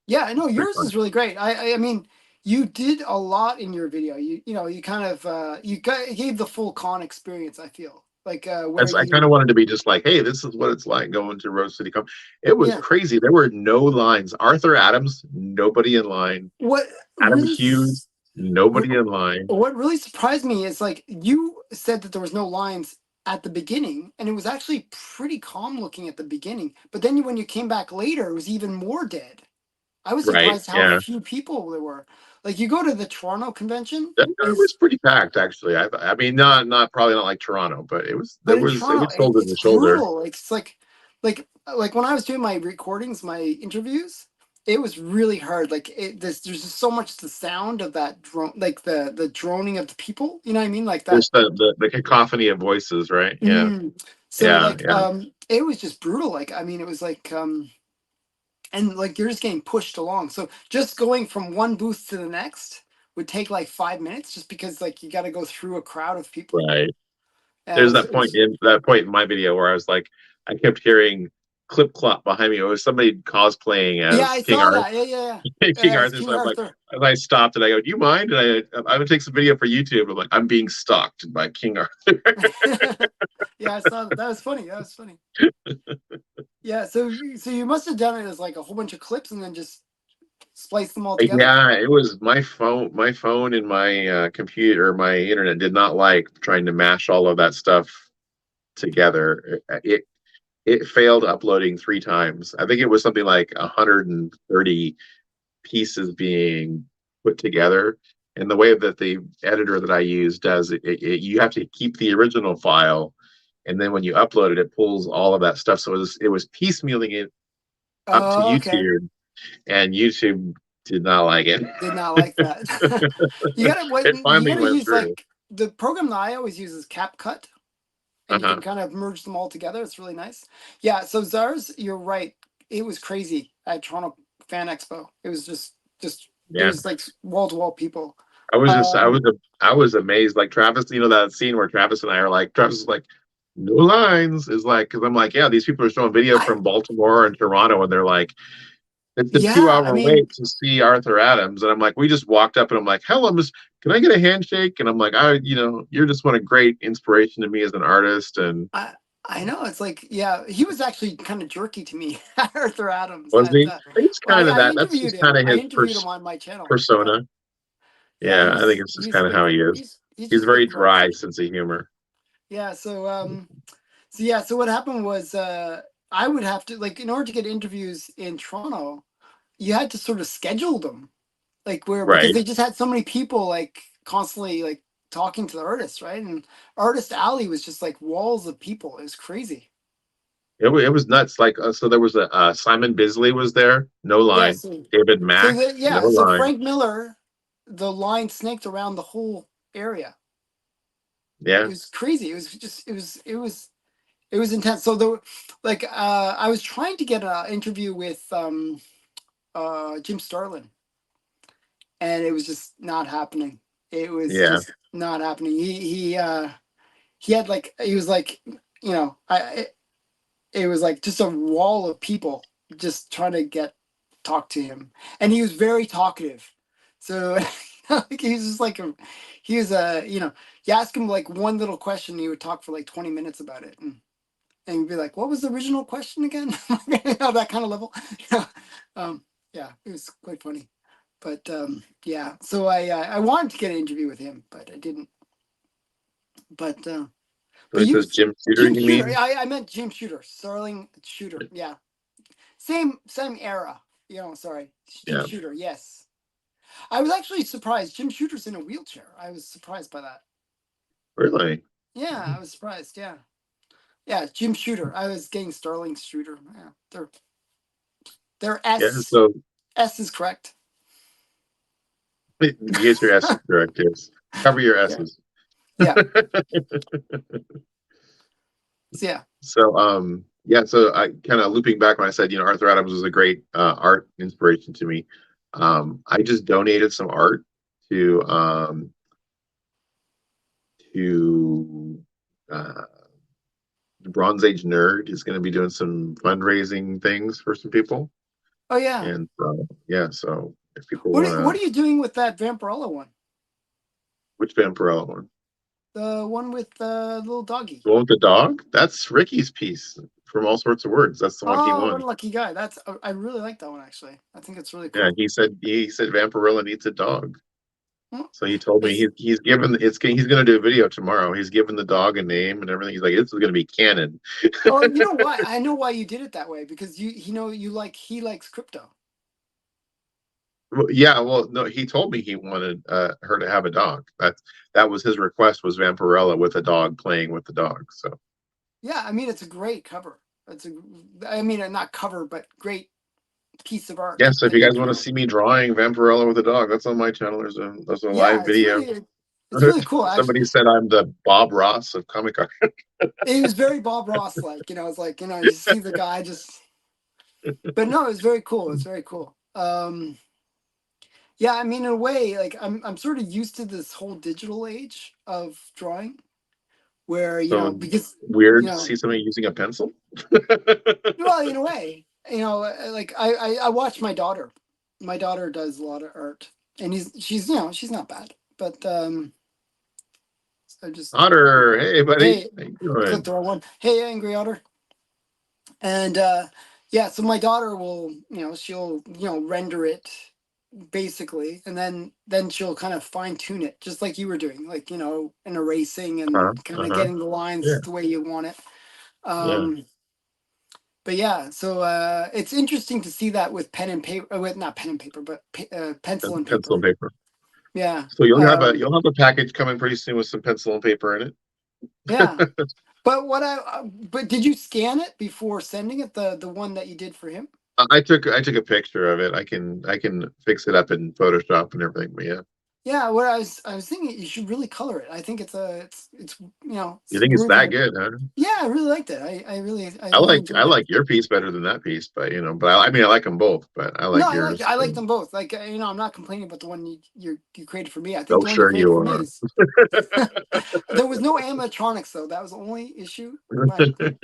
Yeah, I know It's pretty yours fun. is really great. I mean, you did a lot in your video. You kind of gave the full con experience. I feel like where I kind of you wanted to be just like, hey, this is what it's like going to Rose City Comic. It was yeah. crazy. There were no lines. Arthur Adams, nobody in line. What Adam really Hughes, nobody in line. what really surprised me is like you said that there was no lines at the beginning, and it was actually pretty calm looking at the beginning. But then when you came back later, it was even more dead. I was Right? surprised how Yeah. few people there were. Like you go to the Toronto convention, That and was it's pretty packed, actually. I mean, not probably not like Toronto, but but in it Toronto, was shoulder it's to shoulder. brutal. Like it's like when I was doing my recordings, my interviews, it was really hard. Like there's just so much the sound of that drone, like the droning of the people. You know what I mean? Like that. There's the cacophony of voices, right? Yeah, Mm. So yeah, like yeah. it was just brutal. Like I mean, it was like and like you're just getting pushed along. So just going from one booth to the next would take like 5 minutes, just because like you got to go through a crowd of people. Right. Yeah, There's that point in my video where I was like, I kept hearing clip clop behind me. It was somebody cosplaying yeah, as I King saw Arthur. that. Yeah, yeah, yeah. King As Arthur. So King I'm like, Arthur. and I stopped and I go, "Do you mind?" And I'm gonna take some video for YouTube. I'm like, I'm being stalked by King Arthur. Yeah, I saw that. That was funny. That was funny. Yeah, so you must have done it as like a whole bunch of clips and then just splice them all together. Yeah, it was my phone. My phone and my computer, my internet did not like trying to mash all of that stuff together. It failed uploading 3 times. I think it was something like 130 pieces being put together. And the way that the editor that I use does you have to keep the original file, and then when you upload it, it pulls all of that stuff. So it was piecemealing it up to Oh, okay. YouTube, and YouTube did not like it. Did not like that. It You finally gotta went use through. like the program that I always use is CapCut, and you can Uh-huh. kind of merge them all together. It's really nice. Yeah, so Zars, you're right. It was crazy at Toronto Fan Expo. It was just it Yeah. was like wall to wall people. I was just Um, I was amazed. Like Travis, that scene where Travis and I are like, Travis is like, no lines, is like, because I'm like, yeah, these people are showing video I from Baltimore and Toronto, and they're like, it's a two yeah, I hour mean, wait to see Arthur Adams. And I'm like, we just walked up and I'm like, hello, miss, can I get a handshake? And I'm like, you're just one a great inspiration to me as an artist. And I I know it's like yeah, he was actually kind of jerky to me, Arthur Adams. was At he? He's well, kind of I that. That's interviewed just him. kind of I his interviewed him on my channel. Yeah, persona. yeah, Yeah, I think it's just he's kind of really how he cool. is. He's He's just very good vibes. dry sense of humor. Yeah, so yeah, so what happened was I would have to like in order to get interviews in Toronto, you had to sort of schedule them. Like where because Right. they just had so many people like constantly like talking to the artists, right? And Artist Alley was just like walls of people. It was crazy. It was nuts. Like, so there was a Simon Bisley was there, no Yeah, line. so David Mack, no so line. Frank Miller, the line snaked around the whole area. It Yeah, was crazy. It was just it was intense. So the like I was trying to get an interview with Jim Starlin, and it was just not happening. It was yeah. just not happening. He had like he was like it was like just a wall of people just trying to get talk to him, and he was very talkative. So like, he was just like he was a you ask him like one little question, he would talk for like 20 minutes about it, and you'd be like, "What was the original question again?" That kind of level. Yeah, yeah, it was quite funny. But yeah, so I wanted to get an interview with him, but I didn't. But When it you says Jim Shooter, Jim you Shooter, mean? I meant Jim Shooter, Sterling Shooter. Yeah, same era. Sorry, Jim Yeah, Shooter. Yes, I was actually surprised. Jim Shooter's in a wheelchair. I was surprised by that. really. Yeah, I was surprised. Yeah, yeah, Jim Shooter. I was getting Sterling Shooter. Yeah, they're Yeah. S. So S is correct. get your S's correct. Yes. Cover your Yeah, S's. yeah. So yeah. So yeah. So I kind of looping back when I said Arthur Adams was a great art inspiration to me. I just donated some art to to uh, the Bronze Age Nerd is going to be doing some fundraising things for some people, Oh yeah. and yeah, so if people want What are to, you doing with that Vampirella one? which Vampirella one? The one with the little doggy. The one with the dog? That's Ricky's piece from All Sorts of Words. That's the one he Oh, what won. a lucky guy! I really like that one actually. I think it's really Yeah, cool. he said Vampirella needs a dog. Well, So he told me it's he's given he's going to do a video tomorrow. He's given the dog a name and everything. He's like, this is going to be canon. oh, you know why? I know why you did it that way because you like he likes crypto. Yeah, well, no, he told me he wanted her to have a dog. That was his request, was Vampirella with a dog playing with the dog. So Yeah, I mean it's a great cover. It's a, I mean not cover, but great piece of art. yeah, so if you And guys want to see me drawing Vampirella with a dog, that's on my channel. There's a yeah, live video. it's really cool. Somebody Actually, said I'm the Bob Ross of comic art. it was very Bob Ross like. It's like you see the guy just. But no, it's very cool. It's very cool. Yeah, I mean, in a way, like I'm sort of used to this whole digital age of drawing, where So because weird you to know, see somebody using a pencil. well, in a way, like I watch my daughter. My daughter does a lot of art, and she's she's not bad, but I just Otter, hey buddy, hey, how you I clicked doing? the wrong one. Hey, angry otter, and yeah, so my daughter will she'll render it basically, and then she'll kind of fine tune it just like you were doing, like and erasing Uh-huh, and kind of uh-huh. getting the Yeah, lines the way you want it. yeah. But yeah, so it's interesting to see that with pen and paper, with not pen and paper, but pencil and Pencil and paper. paper. Yeah, So you'll have a package coming pretty soon with some pencil and paper in yeah. it. But but did you scan it before sending it, the one that you did for him? I took a picture of it. I can fix it up in Photoshop and everything. But yeah, Yeah, what I was thinking, you should really color it. I think it's you it's think it's worthy that of. good, huh? Yeah, I really liked it. I really I enjoyed it. like your piece better than that piece, but but I mean I like them both, but I No, like yours. I like them both. Like I'm not complaining about the one you created for me. I think Oh, the one you sure created you for me are. is there was no animatronics though. That was the only issue in my opinion.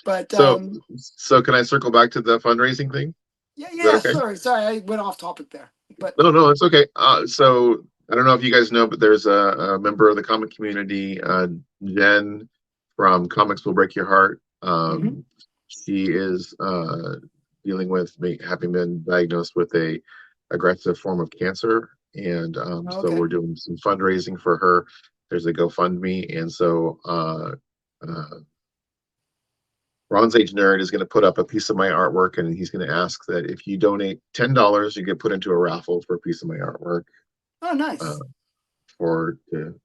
But so so can I circle back to the fundraising thing? yeah, Is that yeah. okay? Sorry, I went off topic there. But No, no, it's okay. So I don't know if you guys know, but there's a member of the comic community, Jen from Comics Will Break Your Heart. hmm She is dealing with having been diagnosed with a aggressive form of cancer, and so okay. we're doing some fundraising for her. There's a GoFundMe, and so uh, Bronze Age Nerd is going to put up a piece of my artwork, and he's going to ask that if you donate $10, you get put into a raffle for a piece of my artwork Oh, uh, nice. for to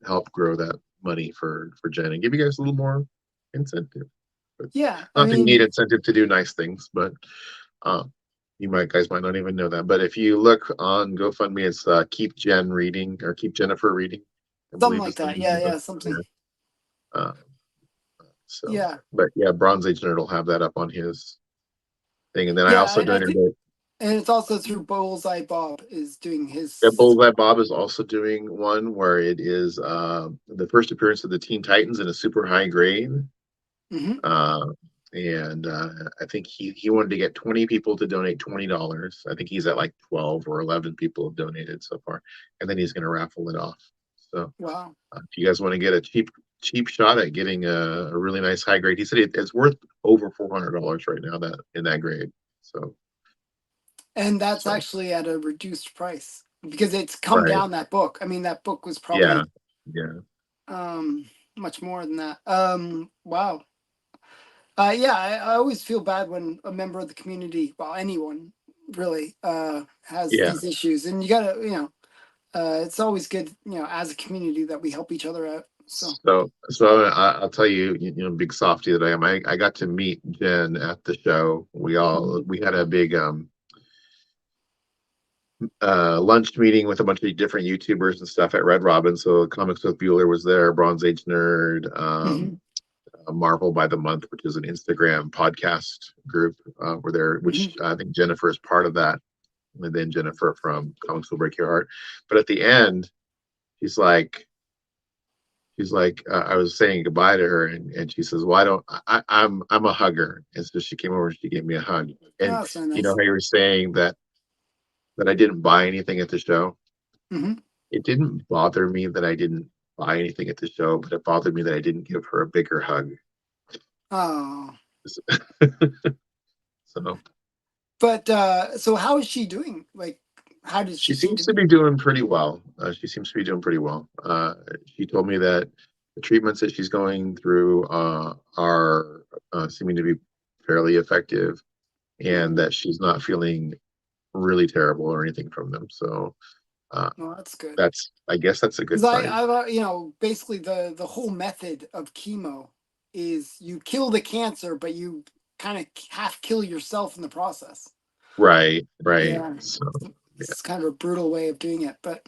help grow that money for Jen and give you guys a little more incentive. But Yeah, I not that you need mean, incentive to do nice things, but you might guys might not even know that. But if you look on GoFundMe, it's Keep Jen Reading or Keep Jennifer Reading, I something believe like is the that. name Yeah, of it. yeah, something. Yeah. So, Yeah, but yeah, Bronze Age Nerd will have that up on his thing, and then I yeah. also I think, donated. and it's also through Bullseye Bob is doing Yeah, his. Bullseye Bob is also doing one where it is the first appearance of the Teen Titans in a super high grade. hmm Uh, and I think he wanted to get 20 people to donate $20. I think he's at like 12 or 11 people have donated so far, and then he's going to raffle it off. So Wow. if you guys want to get a cheap shot at getting a really nice high grade, he said it's worth over $400 right now that in that grade. So And that's so actually at a reduced price because it's come right, down that book. I mean, that book was yeah, probably yeah, much more than that. Wow. Yeah, I always feel bad when a member of the community, well, anyone really, has yeah. these issues, and you gotta, it's always good, as a community that we help each other out. So, I'll tell you, big softy that I am. I got to meet Jen at the show. mhm, We had a big lunch meeting with a bunch of different YouTubers and stuff at Red Robin. So Comics with Bueller was there, Bronze Age Nerd, mhm, Marvel by the Month, which is an Instagram podcast group, were there, which mhm. I think Jennifer is part of that, and then Jennifer from Comics Will Break Your Heart. But at the end, she's like, I was saying goodbye to her, and she says, "Well, I don't. I'm a hugger," and so she came over and she gave me a hug. Oh, And that's so you know nice. how you were saying that I didn't buy anything at the show. hmm It didn't bother me that I didn't buy anything at the show, but it bothered me that I didn't give her a bigger hug. Oh, So but so how is she doing? Like, how does she she seems do? to be doing pretty well. She seems to be doing pretty well. She told me that the treatments that she's going through are seeming to be fairly effective. and Mhm. that she's not feeling really terrible or anything from them. So uh, Well, that's good. I guess that's a Because good sign. basically the whole method of chemo is you kill the cancer, but you kind of half kill yourself in the process. Right, right. Yeah, So yeah, it's kind of a brutal way of doing it, but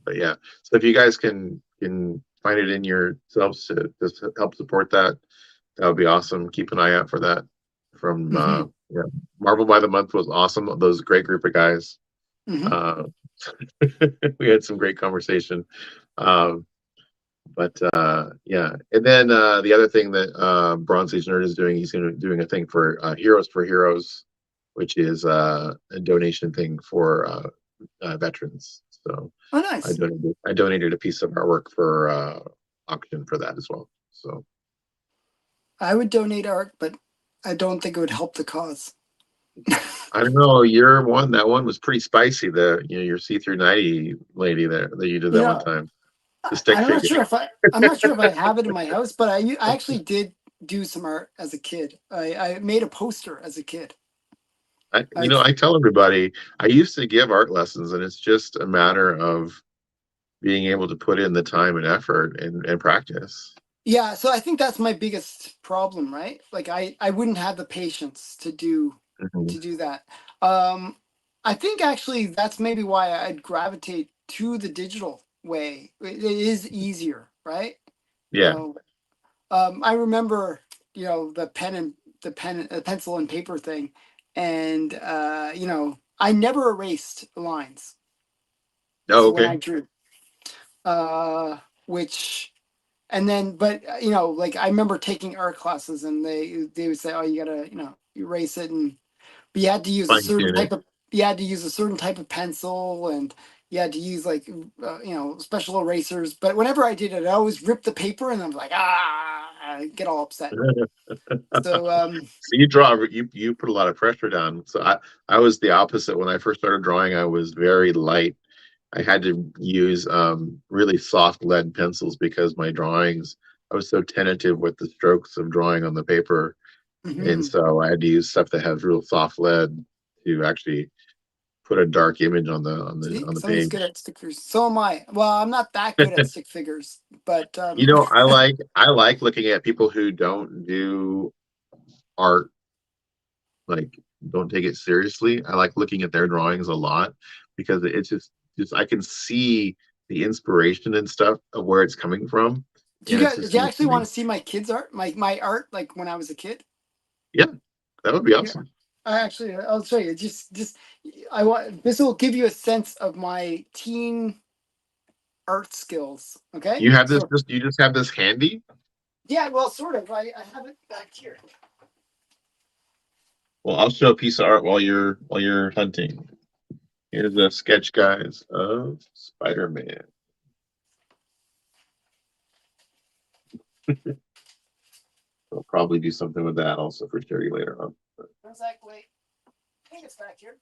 but yeah. So if you guys can find it in yourselves to help support that, that would be awesome. Keep an eye out for that. From hmm yeah, Marvel by the Month was awesome. Those great group of guys. hmm Uh, we had some great conversation. Um, but yeah, and then the other thing that Bronze Age Nerd is doing, he's going to doing a thing for Heroes, which is a donation thing for veterans. So Oh, nice. I donated a piece of artwork for auction for that as well. So I would donate art, but I don't think it would help the cause. I don't know. Your one, that one was pretty spicy. The your see through 90 lady there that you did You that one know, time. The stick I'm not figure. sure if I'm not sure if I have it in my house, but I actually did do some art as a kid. I made a poster as a kid. I I tell everybody I used to give art lessons, and it's just a matter of being able to put in the time and effort and practice. Yeah, so I think that's my biggest problem, right? Like I wouldn't have the patience Mhm. to do that. Um I think actually that's maybe why I'd gravitate to the digital way. It is easier, right? You Yeah. know, I remember, the pencil and paper thing, and I never erased lines. Oh, So when okay. I drew, uh, which and then but like I remember taking art classes and they would say, oh, you gotta erase it, and but Fine tune it. you had to use a certain type of pencil, and you had to use like special erasers, but whenever I did it I always ripped the paper and I'm like, I get all upset. So So you put a lot of pressure down. So I was the opposite. When I first started drawing, I was very light. I had to use really soft lead pencils because my drawings, I was so tentative with the strokes of drawing on the paper. And mhm. so I had to use stuff that has real soft lead to actually put a dark image on See, the somebody's good page. at stick figures. So am I. Well, I'm not that good at stick figures, but I like looking at people who don't do art, like don't take it seriously. I like looking at their drawings a lot because it's just I can see the inspiration and stuff of where it's coming from, and it's do just you neat actually to want me. to see my kids' art, my art, like when I was a kid? Yeah, that would be Yeah, awesome. I'll show you. Just I want this will give you a sense of my teen art skills. Okay, so You just have this handy. yeah, well, sort of. I have it back here. Well, I'll show a piece of art while you're hunting. Here's a sketch, guys, of Spider-Man. We'll probably do something with that also for charity later on. I was like, wait, I think it's back here.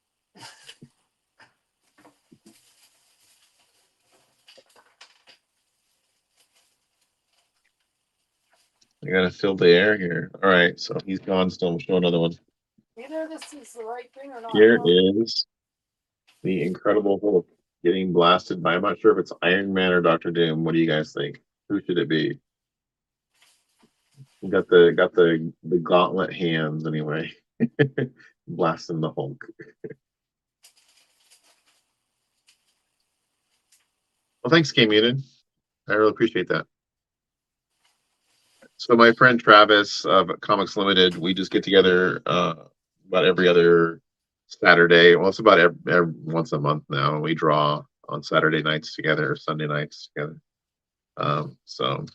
I gotta fill the air here. All right, so he's gone. Still, we'll show another one. Either this is the right thing or not. Here is the Incredible Hulk getting blasted by. I'm not sure if it's Iron Man or Doctor Doom. What do you guys think? Who should it be? You got the gauntlet hands anyway, blasting the Hulk. Well, thanks, K Muted. I really appreciate that. So my friend Travis of Comics Limited, we just get together about every other Saturday. Well, it's about every once a month now. We draw on Saturday nights together, or Sunday nights together. So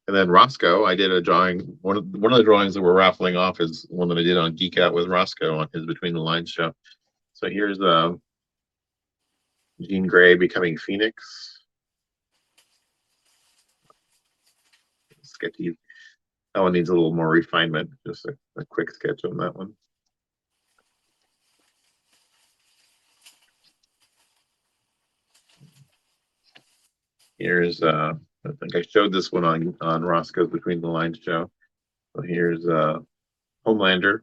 and then Roscoe, I did a drawing. One of the drawings that we're raffling off is one that I did on Geek Out with Roscoe on his Between the Lines show. So here's Jean Grey becoming Phoenix. Sketchy. That one needs a little more refinement. Just a quick sketch on that one. Here's I think I showed this one on Roscoe's Between the Lines show. So here's Homelander.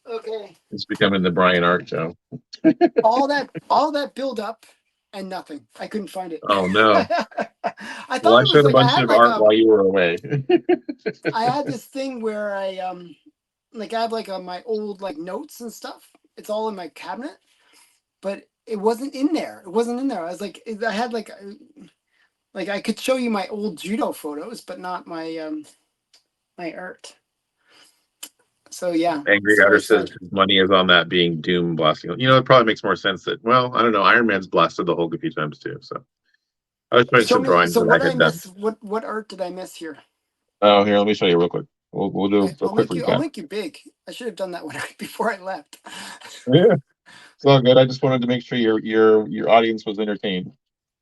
Okay. It's becoming the Brian Art show. All that build up and nothing. I couldn't find it. Oh no. I Well, thought I it was showed a like I bunch had of like art a while you were away. I had this thing where I have like my old like notes and stuff. It's all in my cabinet, but it wasn't in there. It wasn't in there. I was like I had like I could show you my old judo photos, but not my art. So yeah, Angry so I Outer says said. his money is on that being Doom blasting. You know, it probably makes more sense that, well, I don't know, Iron Man's blasted the Hulk a few times too. So I was putting Show some me. drawings So that what I did I had done. miss? What art did I miss here? Oh, here, let me show you real quick. We'll do a I'll quick make you. I'll recap. make you big. I should have done that when before I left. Yeah, it's all good. I just wanted to make sure your audience was entertained.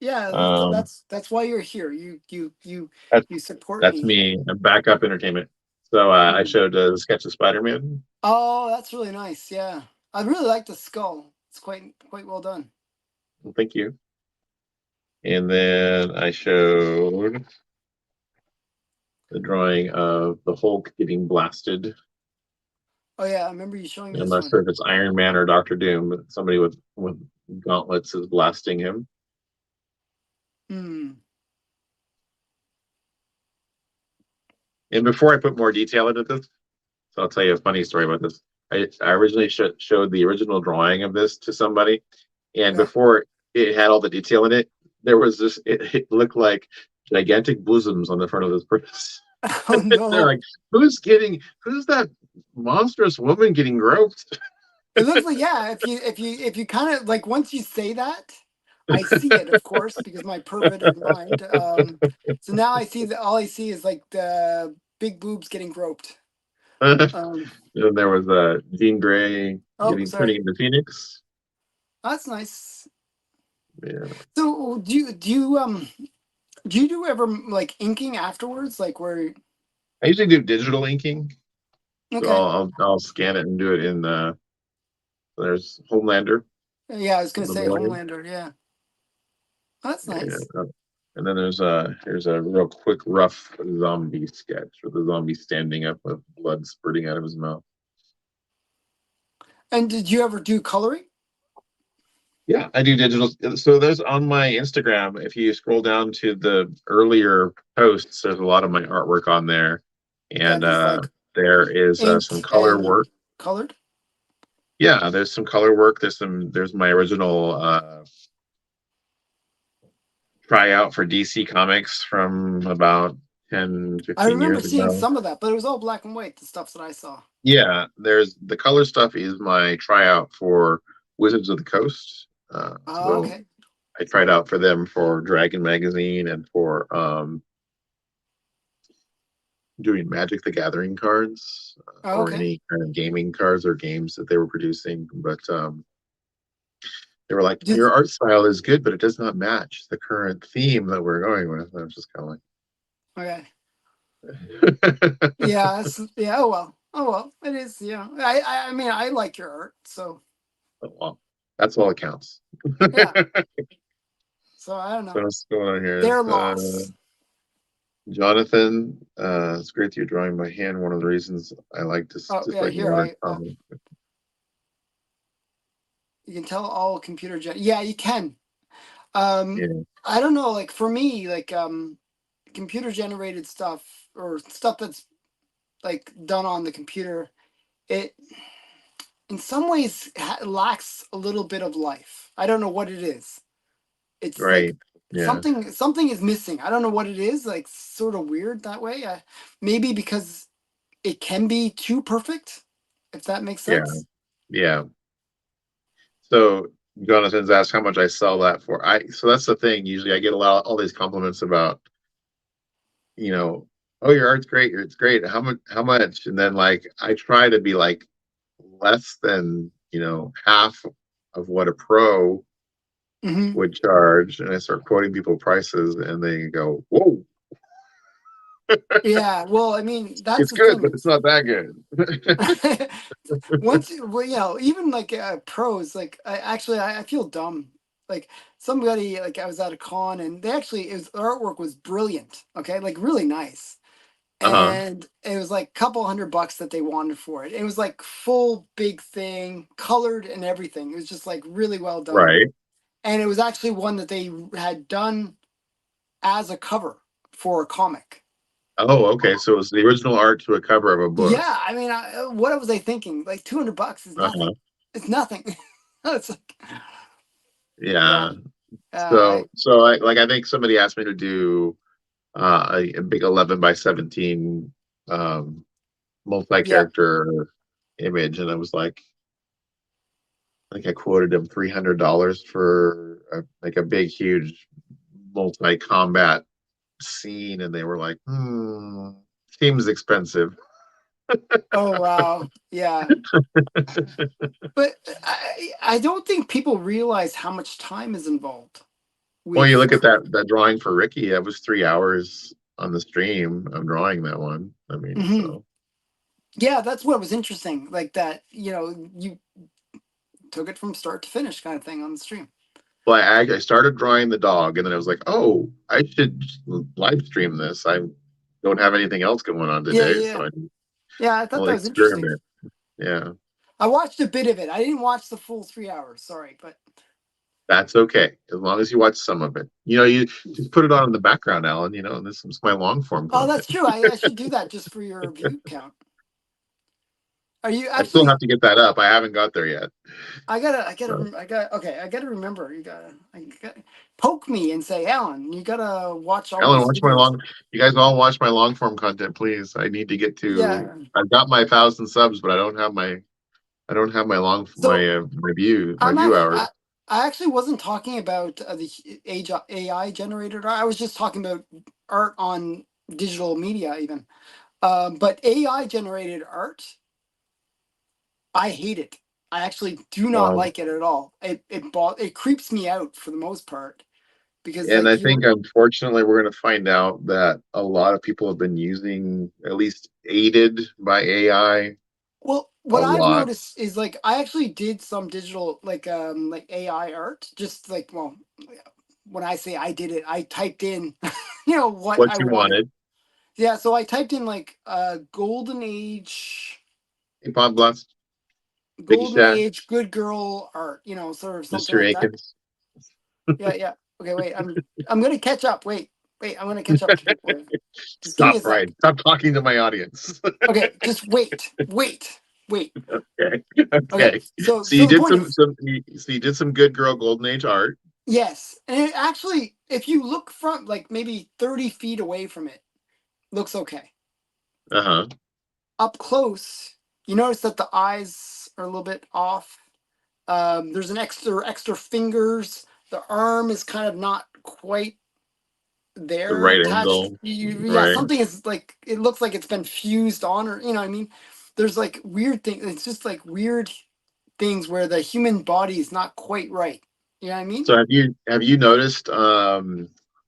Yeah, Um, that's why you're here. that's You support that's me. me. I'm backup entertainment. So I Mhm. showed the sketch of Spider-Man. Oh, that's really nice. Yeah, I really like the skull. It's quite well done. Well, thank you. And then I showed the drawing of the Hulk getting blasted. Oh yeah, I remember you showing me I'm this not one. sure if it's Iron Man or Doctor Doom, but somebody with gauntlets is blasting him. Hmm. And before I put more detail into this, so I'll tell you a funny story about this. I originally showed the original drawing of this to somebody, and Okay. before it had all the detail in it, there was this. It looked like gigantic bosoms on the front of this person. Oh They're no. like, who's that monstrous woman getting groped? It looks like yeah. If you kind of like once you say that, I see it of course because my perverted mind. So now I see that all I see is like the big boobs getting groped. And Um. there was Jean Grey Oh, getting turning sorry. into Phoenix. That's nice. Yeah, So do you do ever like inking afterwards? Like where? I usually do digital inking, so Okay. I'll scan it and do it in. There's Homelander, Yeah, I was gonna the say Millennium. Homelander. Yeah, oh, that's Yeah. nice. And then here's a real quick rough zombie sketch with a zombie standing up with blood spurting out of his mouth. And did you ever do coloring? Yeah, I do digital. So there's on my Instagram, if you scroll down to the earlier posts, there's a lot of my artwork on there. Yeah, And just like there is some inked color and work. colored. Yeah, there's some color work. There's my original tryout for DC Comics from about 10, I 15 remember years seeing ago. some of that, but it was all black and white. The stuff that I saw. Yeah, there's the color stuff is my tryout for Wizards of the Coast. Oh, So okay. I tried out for them for Dragon Magazine and for doing Magic the Gathering cards Oh, or okay. any kind of gaming cards or games that they were producing. But they were like, Did your art style is good, but it does not match the current theme that we're going with. And I was just kind okay. of like, Yeah. Yeah. Oh well. Oh well. It is. Yeah. I mean I like your art, so oh, well, that's all that counts. yeah. So I don't So know. what's going on here Their is loss. Jonathan. It's great that you're drawing by hand. One of the reasons I like to Oh just yeah. like Here modern comics. you can tell all Yeah, you can. Um, Yeah, I don't know. Like for me, like computer generated stuff or stuff that's like done on the computer, it in some ways lacks a little bit of life. I don't know what it is. It's like right. Yeah, something is missing. I don't know what it is. Like sort of weird that way. Maybe because it can be too perfect, if that makes yeah, sense. yeah. So Jonathan's asked how much I sell that for. So that's the thing. Usually I get a lot all these compliments about, you know, oh, your art's great, it's great. How much? And then like I try to be like less than, half of what a pro Hmm. would charge. And I start quoting people prices and they go, whoa, Yeah. Well, I mean, that's it's the good, thing. but it's not that good. Once well, even like pros, like I feel dumb. Like somebody, like I was at a con and they actually, his artwork was brilliant. Okay, like really nice. Uh-huh. and it was like a couple $100 that they wanted for it. It was like full big thing, colored and everything. It was just like really well done, Right. and it was actually one that they had done as a cover for a comic. Oh, okay. So it was the original art to a cover of a book. Yeah, I mean, what was I thinking? Like $200 is Uh-huh. nothing. It's nothing. It's like, yeah, Yeah. I I think somebody asked me to do a big 11 by 17 um yeah. multi-character image, and I was like, I think I quoted him $300 for like a big, huge multi-combat scene, and they were like, seems expensive. Oh wow, yeah. But I don't think people realize how much time is involved Well, you with. look at that drawing for Ricky. That was 3 hours on the stream of drawing that one. I mean, Mhm. so. Yeah, that's what was interesting. Like that, you took it from start to finish, kind of thing on the stream. Well, I started drawing the dog, and then I was like, oh, I should live stream this. I don't have anything else going on Yeah, today, yeah, so I yeah. I thought will that was interesting. experiment. Yeah, I watched a bit of it. I didn't watch the full 3 hours. Sorry, but that's okay as long as you watch some of it. You just put it on in the background, Alan. This is my long form oh, that's content. true. I should do that just for your view count. Are you I still have actually? to get that up. I haven't got there yet. So, Okay, I gotta remember. Poke me and say, Alan, you gotta watch all Alan, these watch my videos. long. You guys all watch my long form content, please. I need to get to. Yeah. I've got my 1,000 subs, but I don't have my my I'm view I, hours. I, I actually wasn't talking about the AI generated art. I was just talking about art on digital media, even. But AI generated art, I hate it. I actually do not Well, like it at all. It creeps me out for the most part because and I like think unfortunately we're going to find out that a lot of people have been using, at least aided by AI, well, a what I've lot. noticed is like I actually did some digital like AI art, just like, well, when I say I did it, I typed in what What I you wanted. wanted, Yeah, so I typed in like golden age, Pod Blast, Biggie golden Stat, age good girl art, sort of something Mr. like that. Akins. Yeah, yeah. Okay, wait. I'm gonna catch up. Wait. I'm gonna catch up to people. Wait. Just give me Stop, a Brian. sec. Stop talking to my audience. Okay, just wait. Okay. Okay, Okay. so So so you the did point some is, some good girl golden age art. yes, and it actually, if you look from like maybe 30 feet away from it, looks okay. Uh-huh. Up close, you notice that the eyes are a little bit off. There's an extra fingers. The arm is kind of not quite The there right attached. angle. Yeah, Right. something is like, it looks like it's been fused on, or what I mean. There's like weird things. It's just like weird things where the human body is not quite right. You know what I mean? So have you noticed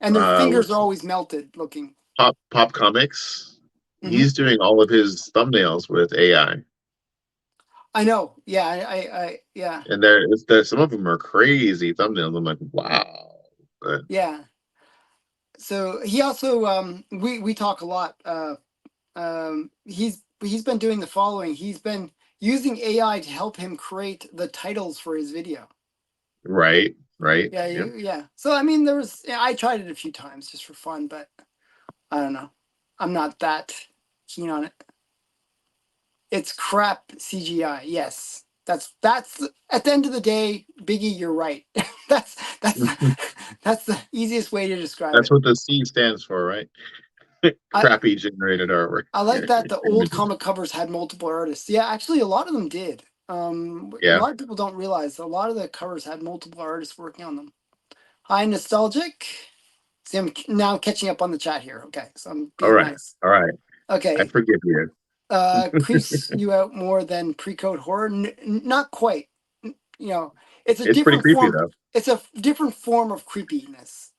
And their fingers are what's always melted looking. Pop Comics? Hmm. He's doing all of his thumbnails with AI. I know. Yeah, yeah, And there some of them are crazy thumbnails. I'm like, wow. But yeah. So he also we talk a lot. He's been doing the following. He's been using AI to help him create the titles for his video. right, right. Yeah, Yep. yeah. So I mean, I tried it a few times just for fun, but I don't know. I'm not that keen on it. It's crap CGI. Yes, that's at the end of the day, Biggie, you're right. that's that's that's the easiest way to describe That's it. what the C stands for, right? I Crappy generated artwork. I like that the old Images. comic covers had multiple artists. Yeah, actually, a lot of them did. A Yeah. lot of people don't realize a lot of the covers had multiple artists working on them. Hi, nostalgic. See, I'm now catching up on the chat here. Okay, so I'm All being right. nice. All right. I Okay, forgive you. creeps you out more than pre-code horror? Not quite. You know, it's a It's pretty different creepy form. though. It's a different form of creepiness.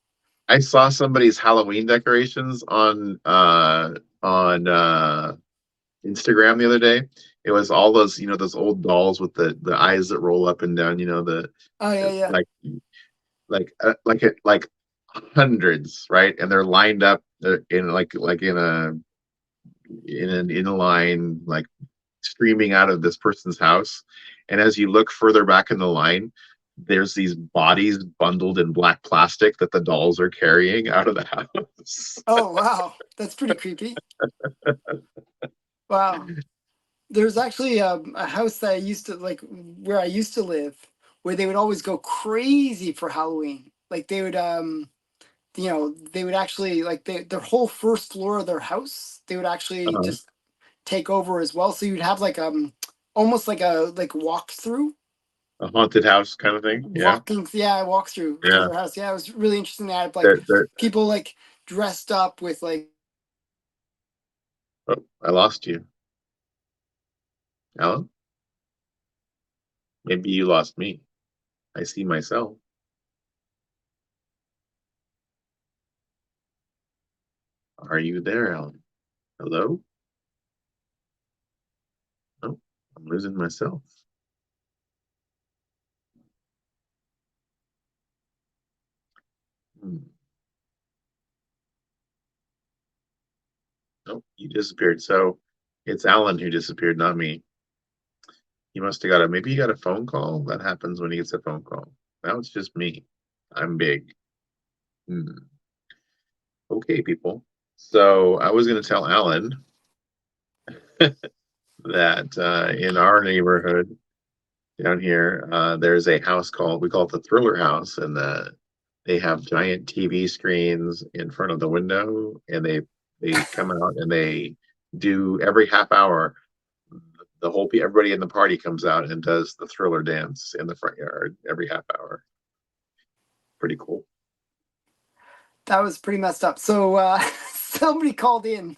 I saw somebody's Halloween decorations on Instagram the other day. It was all those old dolls with the eyes that roll up and down. Oh yeah, yeah, Like hundreds, right? And they're lined up in like in a in an in line, like streaming out of this person's house. And as you look further back in the line, there's these bodies bundled in black plastic that the dolls are carrying out of the house. Oh wow, that's pretty creepy. Wow. There's actually a house that I used to like where I used to live, where they would always go crazy for Halloween. Like they would they would actually like their whole first floor of their house, they would actually Uh, just take over as well. So you'd have like almost like a like walk through a haunted house kind of thing. Yeah, walking yeah walk through to yeah. their house. Yeah, it was really interesting. They had like They're, people like dressed up with like oh, I lost you, Alan. Maybe you lost me. I see myself. Are you there, Alan? Hello? Oh, I'm losing myself. Hmm. Oh, you disappeared. So it's Alan who disappeared, not me. He must have got a maybe he got a phone call. That happens when he gets a phone call. Now it's just me. I'm big. Hmm. Okay, people. So I was going to tell Alan that in our neighborhood down here, there's a house called we call it the Thriller House, and they have giant TV screens in front of the window, and they come out and they do every half hour. The whole everybody in the party comes out and does the Thriller dance in the front yard every half hour. Pretty cool. that was pretty messed up. So somebody called in,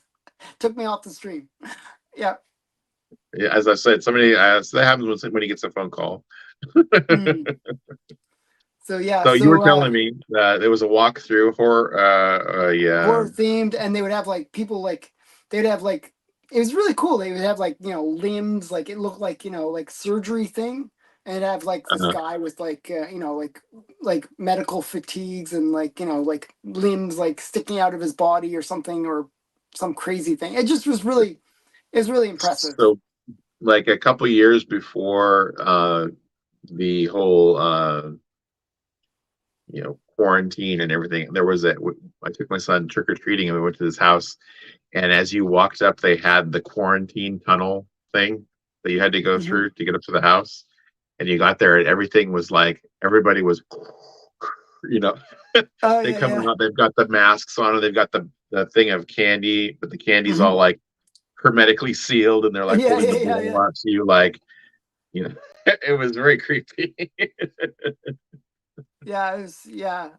took me off the stream. Yeah. Yeah, as I said, somebody so that happens when he gets a phone call. Mm. So yeah, So you were so telling me that there was a walkthrough horror, yeah, horror themed, and they would have like people like they'd have like it was really cool. They would have like limbs, like it looked like like surgery thing, and it'd have like this uh, guy with like like medical fatigues and like like limbs like sticking out of his body or something or some crazy thing. It just was really it was really impressive. so like a couple years before the whole quarantine and everything, there was a I took my son trick or treating and we went to this house, and as you walked up, they had the quarantine tunnel thing that you had to go Hmm. through to get up to the house, and you got there and everything was like everybody was you know Oh they yeah, come yeah. out, they've got the masks on, and they've got the thing of candy, but the candy's Hmm. all like hermetically sealed, and they're like Yeah, holding yeah, the yeah, blow yeah. out to you, like you know, it was very creepy. Yeah, it was. Yeah,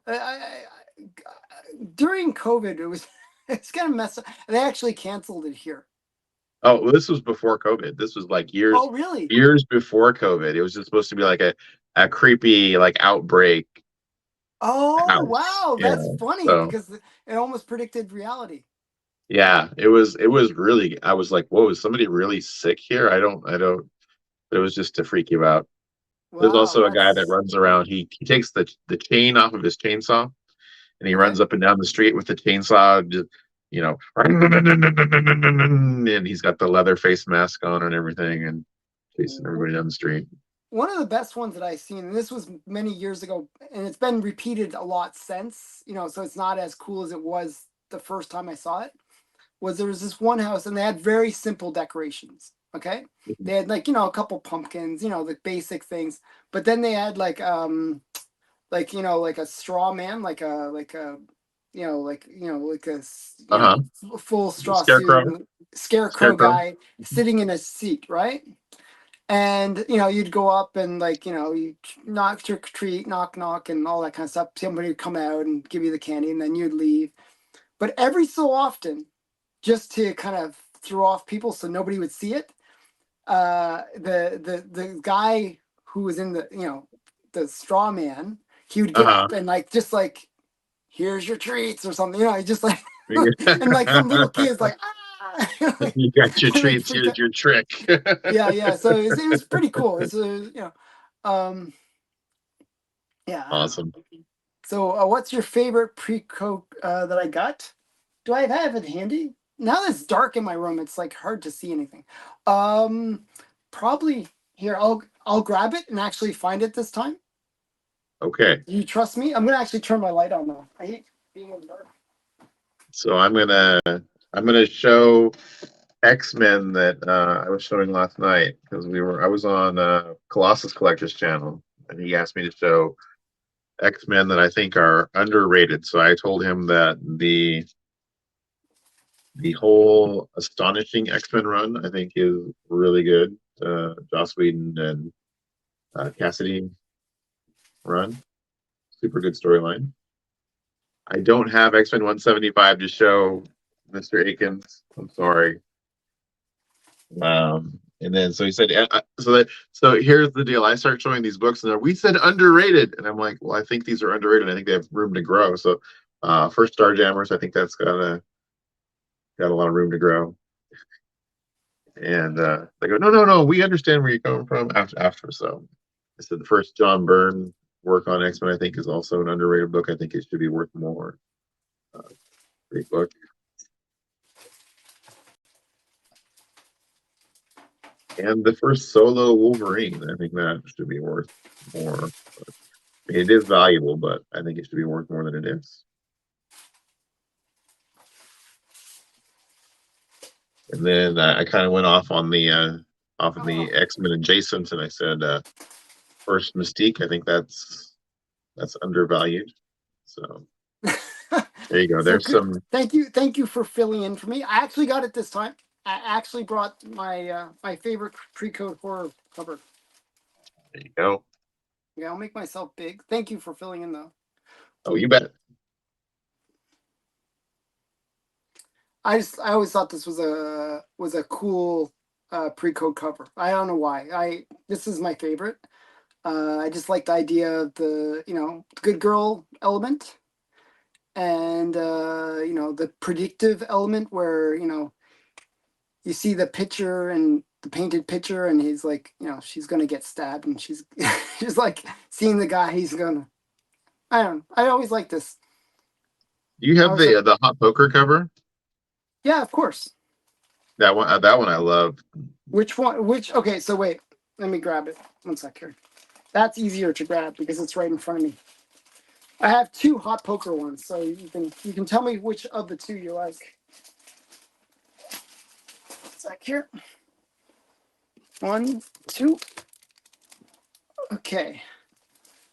during COVID, it was it's kind of messed up. They actually canceled it here. Oh, well, this was before COVID. This was like Oh, really? years before COVID. It was just supposed to be like a creepy like outbreak Oh, house. wow, Yeah. that's funny So because it almost predicted reality. yeah, it was really I was like, whoa, is somebody really sick here? I don't it was just to freak you out. There's Wow, also a guy that that's runs around. funny. He takes the chain off of his chainsaw and he Okay. runs up and down the street with the chainsaw, just, and he's got the leather face mask on and everything and chasing W- everybody down the street. One of the best ones that I've seen, and this was many years ago, and it's been repeated a lot since, so it's not as cool as it was the first time I saw it. Was there was this one house and they had very simple decorations. Okay. They had like, a couple pumpkins, the basic things. But then they had like, like a straw man, like a, like a, Uh-huh. full The straw suit, scarecrow. and scarecrow Scarecrow. guy sitting in a seat, right? And you'd go up and like you knock trick or treat, knock knock, and all that kind of stuff. Somebody would come out and give you the candy, and then you'd leave. But every so often, just to kind of throw off people so nobody would see it. The guy who was in the straw man, he would get Uh-huh. up and like just like here's your treats or something, he just like and like some little kids like like, You got your like treats. freaked Here's out. your trick. Yeah, yeah. So it was pretty cool. It's um yeah, I don't know. Awesome. So what's your favorite pre-coke that I got? Do I have it handy? Now that it's dark in my room, it's like hard to see anything. Um, Probably here. I'll grab it and actually find it this time. Okay. Do you trust me? I'm gonna actually turn my light on though. I hate being in the dark. So I'm gonna show X-Men that I was showing last night because I was on Colossus Collector's channel and he asked me to show X-Men that I think are underrated. So I told him that the whole astonishing X-Men run I think is really good. Joss Whedon and Cassidy run, super good storyline. I don't have X-Men 175 to show Mr. Akins. I'm sorry. And then so he said, so here's the deal. I start showing these books, and we said underrated, and I'm like, well, I think these are underrated. I think they have room to grow. So, first Starjammers, I think that's got a lot of room to grow. And they go, no, no, no, we understand where you're coming from after. So, I said the first John Byrne work on X Men, I think, is also an underrated book. I think it should be worth more. Uh, Great book. And the first solo Wolverine, I think that should be worth more. It is valuable, but I think it should be worth more than it is. And then I kind of went off on the X-Men adjacent, and I said first Mystique. I think that's undervalued. So there you go. So There's good. some. Thank you for filling in for me. I actually got it this time. I actually brought my favorite pre-code horror cover. There you go. Yeah, I'll make myself big. Thank you for filling in though. Oh, you bet. I always thought this was a cool pre-code cover. I don't know why. This is my favorite. I just like the idea of the good girl element and the predictive element where you see the picture and the painted picture and he's like she's gonna get stabbed and she's she's like seeing the guy he's gonna. I don't know. I always like this. You I have was like, the hot poker cover. yeah, of course. That one I love. Which one? Okay, so wait, let me grab it. One sec here. That's easier to grab because it's right in front of me. I have two hot poker ones, so you can tell me which of the two you like. One sec here. 1, 2. Okay.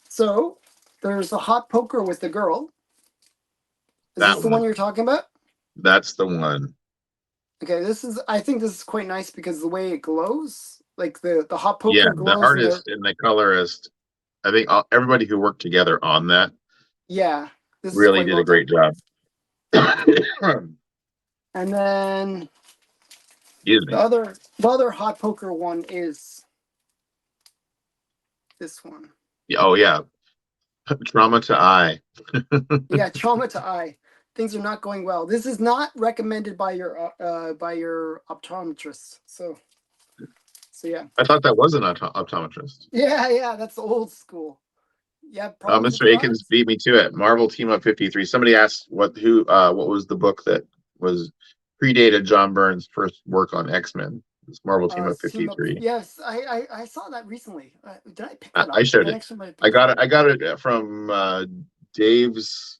So there's the hot poker with the girl. Is this That the one one. you're talking about? That's the one. Okay, I think this is quite nice because the way it glows, like the hot Yeah, poker the glows and artist and the colorist. I think everybody who worked together on that yeah, this is really quite did well a done. great job. And then Excuse the me. other hot poker one is this one. Oh yeah, trauma to eye. Yeah, trauma to eye. Things are not going well. This is not recommended by your optometrist. So yeah. I thought that was an optometrist. Yeah, that's old school. You have problems with Mr. your Akins eyes? beat me to it. Marvel Team Up 53. Somebody asked what was the book that was predated John Byrne's first work on X-Men. It's Marvel Team Up Team up. 53. Yes, I saw that recently. Did I pick I, that I up? showed I it. actually might have I picked that got up. it. I got it from Dave's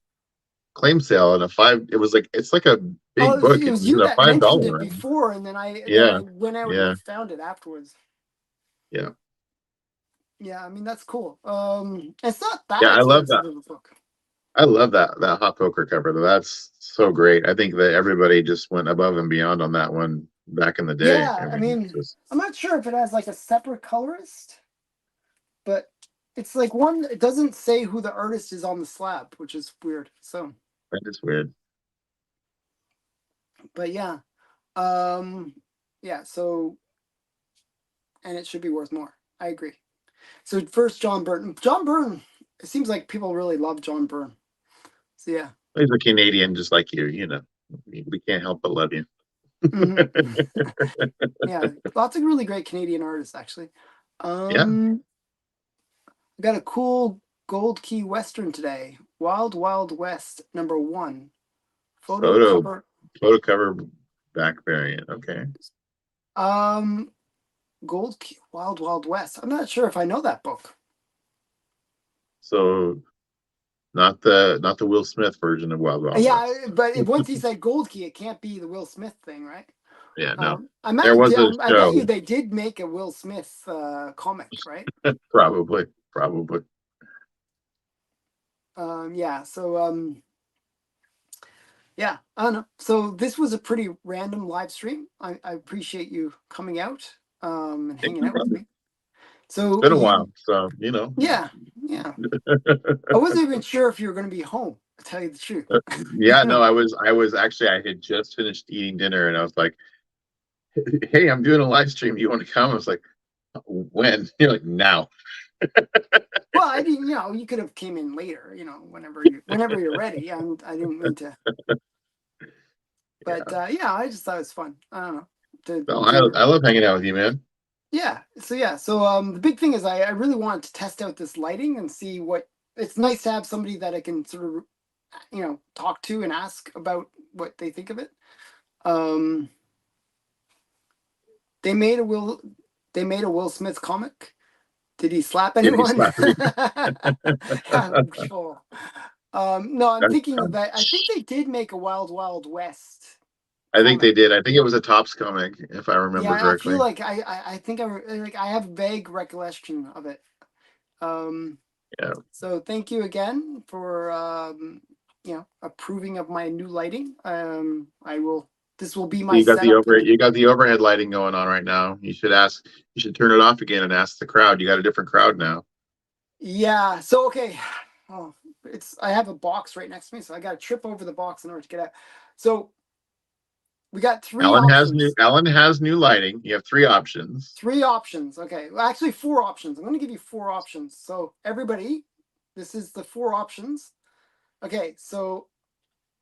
claim sale and a five. It was like it's like a Oh, big book. it It was was you in a that five mentioned dollar it one. before, and then I Yeah, went out and yeah, found it afterwards. yeah, Yeah, I mean that's cool. It's not that yeah. I love expensive that. of a book. I love that hot poker cover. That's so great. I think that everybody just went above and beyond on that one back in the day. I Yeah, I mean, it's mean, just I'm not sure if it has like a separate colorist, but it's like one. It doesn't say who the artist is on the slab, which is weird. So, that is weird. but yeah, um, yeah. So, and it should be worth more. I agree. So first, John Byrne. John Byrne. It seems like people really love John Byrne. So yeah. He's a Canadian, just like you. You know, we can't help but love you. Hmm. Yeah, lots of really great Canadian artists actually. Yeah, I got a cool Gold Key Western today. Wild Wild West #1. Photo photo cover. photo cover. back variant. Okay. Gold Key, Wild Wild West. I'm not sure if I know that book. So not the Will Smith version of Wild Wild Yeah, West. but once he said Gold Key, it can't be the Will Smith thing, right? Yeah, no. I There was a bet you show. they did make a Will Smith comic, right? Probably, probably. Yeah. So yeah, I don't know. So this was a pretty random live stream. I appreciate you coming out and Thank hanging you, out with brother. me. It's So been a while, so you know. yeah, yeah. I wasn't even sure if you were going to be home. To tell you the truth. Yeah, no, I was actually I had just finished eating dinner and I was like, "Hey, I'm doing a live stream. Do you want to come?" I was like, "When?" You're like, "Now." Well, I didn't. You could have came in later. Whenever you're ready. I didn't mean to. But Yeah. yeah, I just thought it was fun. I don't know to No, do. I love hanging out with you, man. Yeah. So the big thing is I really wanted to test out this lighting and see what. It's nice to have somebody that I can sort of talk to and ask about what they think of it. Um, they made a Will they made a Will Smith comic. Did he slap Did he anyone? slap me? I'm sure. No, I'm That's thinking fun. that I think they did make a Wild Wild West I think they comic. did. I think it was a Tops comic, if I remember Yeah, I feel correctly. like I think I have vague recollection of it. Um, Yeah. so thank you again for approving of my new lighting. I will. This will be So my setup. you got the overhead lighting going on right now. You should turn it off again and ask the crowd. You got a different crowd now. Yeah. So okay. Oh, I have a box right next to me, so I got to trip over the box in order to get out. So we got three options. Alan has new lighting. You have three options. Three options. Okay. Well, actually, four options. I'm going to give you four options. So everybody, this is the four options. Okay. So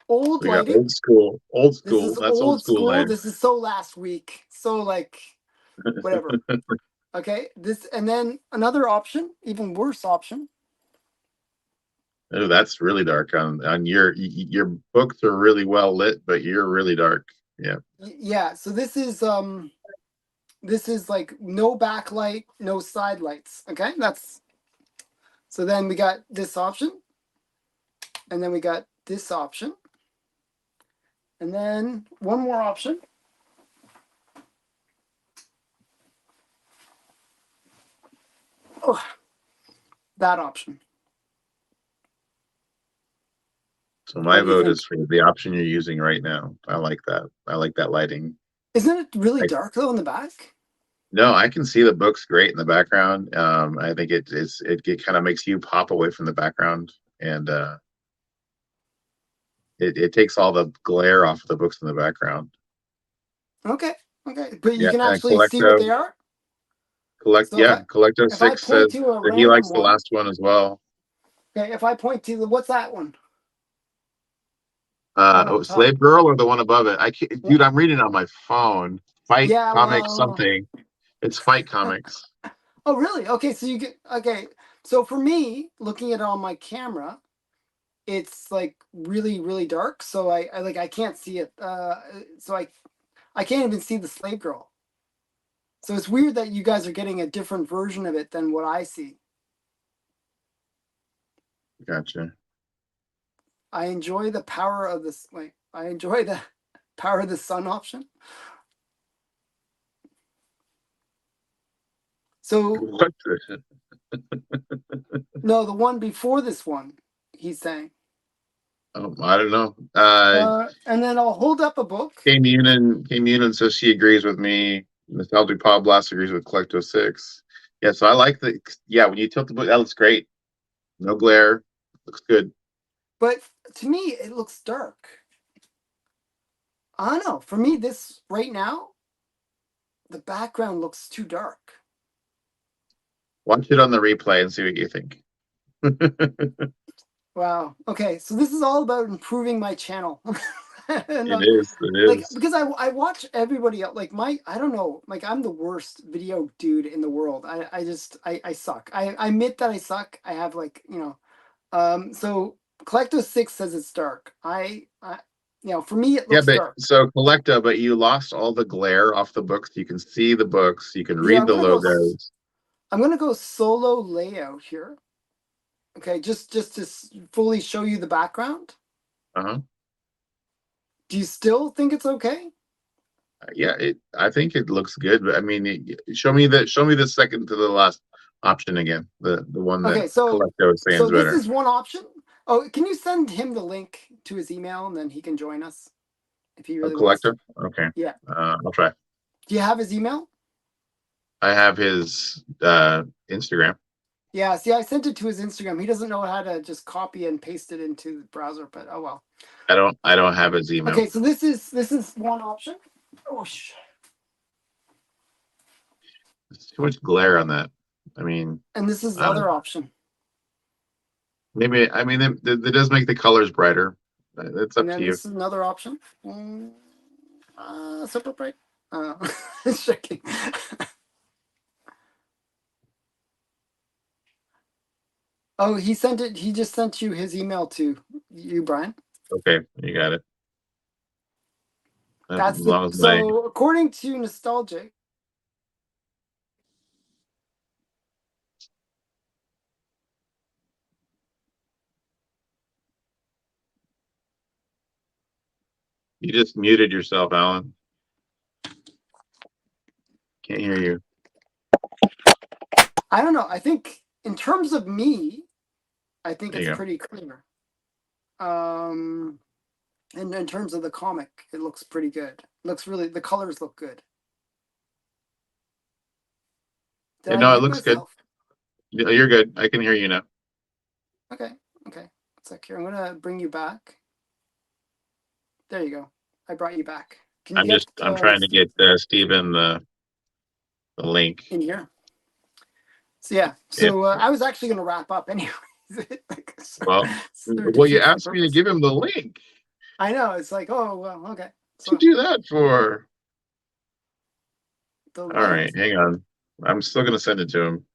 old We got lighting. old This school. is That's old old school school. lighting. This is so last week. So like whatever. Okay. This and then another option, even worse option. Oh, that's really dark. On your books are really well lit, but you're really dark. Yeah. Yeah. So this is like no backlight, no side lights. Okay. So then we got this option, and then we got this option, and then one more option. Oh, that option. So What my do you vote think? is for the option you're using right now. I like that. I like that lighting. Isn't it really I, dark though in the back? no, I can see the books great in the background. I think it kind of makes you pop away from the background, and it takes all the glare off the books in the background. Okay, okay, but you Yeah, can and actually see what they are. So Collecto if I Six point says to a that he random likes the one, last one as well. okay, if I point to what's that one? One up top. Slave Girl or the one above it? I can't, dude. I'm reading on my phone. Fight Yeah, Comics well, something. It's Fight Comics. oh really? Okay, so you get okay. So for me, looking at it on my camera, it's like really, really dark. So I can't see it. So I can't even see the slave girl. So it's weird that you guys are getting a different version of it than what I see. Gotcha. I enjoy the power of this. Like I enjoy the power of the sun option. So What? no, the one before this one, he's saying. I don't know. And then I'll hold up a book. Came Munin says she agrees with me. Nostalgic Pod Blast agrees with Collecto Six. Yeah, so I like the yeah, when you tilt the book, that looks great. No glare. Looks good. But to me, it looks dark. I don't know. For me, this right now, the background looks too dark. Watch it on the replay and see what you think. Wow. Okay, so this is all about improving my channel. And It is. It like is. because I watch everybody else like I don't know, like I'm the worst video dude in the world. I suck. I admit that I suck. I have so Collecto 6 says it's dark. For me, it Yeah, looks but dark. so Collecta, but you lost all the glare off the books. You can see the books. You can Yeah, read the logos. I'm gonna go solo layout here. Okay, just to fully show you the background. Uh-huh. Do you still think it's okay? Yeah, I think it looks good. But I mean, show me the second to the last option again. The one that Okay, so Collecto stands this better. is one option. Oh, can you send him the link to his email and then he can join us if he A really wants to? Collector. Okay. Yeah. I'll try. Do you have his email? I have his Instagram. Yeah, see, I sent it to his Instagram. He doesn't know how to just copy and paste it into the browser, but oh well. I don't have his email. Okay, so this is one option. Oh, There's too much glare on that. I mean, and this is the I don't other know. option. Maybe I mean it does make the colors brighter. It's And up to then you. this is another option. Super bright. It's checking. Oh, he sent it. He just sent you his email to you, Brian. Okay, you got it. As That's long as my so according to Nostalgic. you just muted yourself, Alan. Can't hear you. I don't know. I think in terms of me, I think There it's you go. pretty clear. And in terms of the comic, it looks pretty good. Looks really, the colors look good. Did I No, it mute looks good. myself? You're good. I can hear you now. Okay. It's like here. I'm gonna bring you back. There you go. I brought you back. Can you get I'm trying to get Steven the link. in here? So yeah. If So I was actually gonna wrap up anyways. Like, well, sort of well, you defeats the asked me to purpose. give him the link. I know. It's like, oh well, okay. What you So do that for? the All right, light. hang on. I'm still gonna send it to him.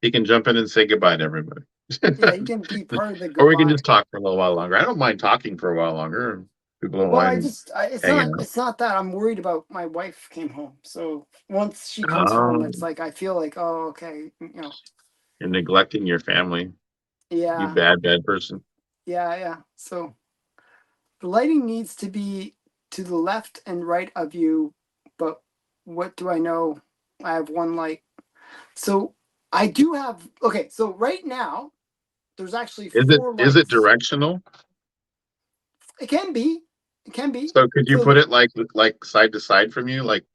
He can jump in and say goodbye to everybody. Yeah, you can be part of the Or we can goodbye. just talk for a little while longer. I don't mind talking for a while longer. People don't Well, mind it's hanging not out. that I'm worried about my wife came home. So once she comes home, it's Um, like I feel like, oh, okay, you're neglecting your family. You yeah, bad person. yeah. So the lighting needs to be to the left and right of you, but what do I know? I have one light. So I do have okay, so right now there's actually four Is it lights. directional? It can be. It can be. So could you So put it like side to side from you, like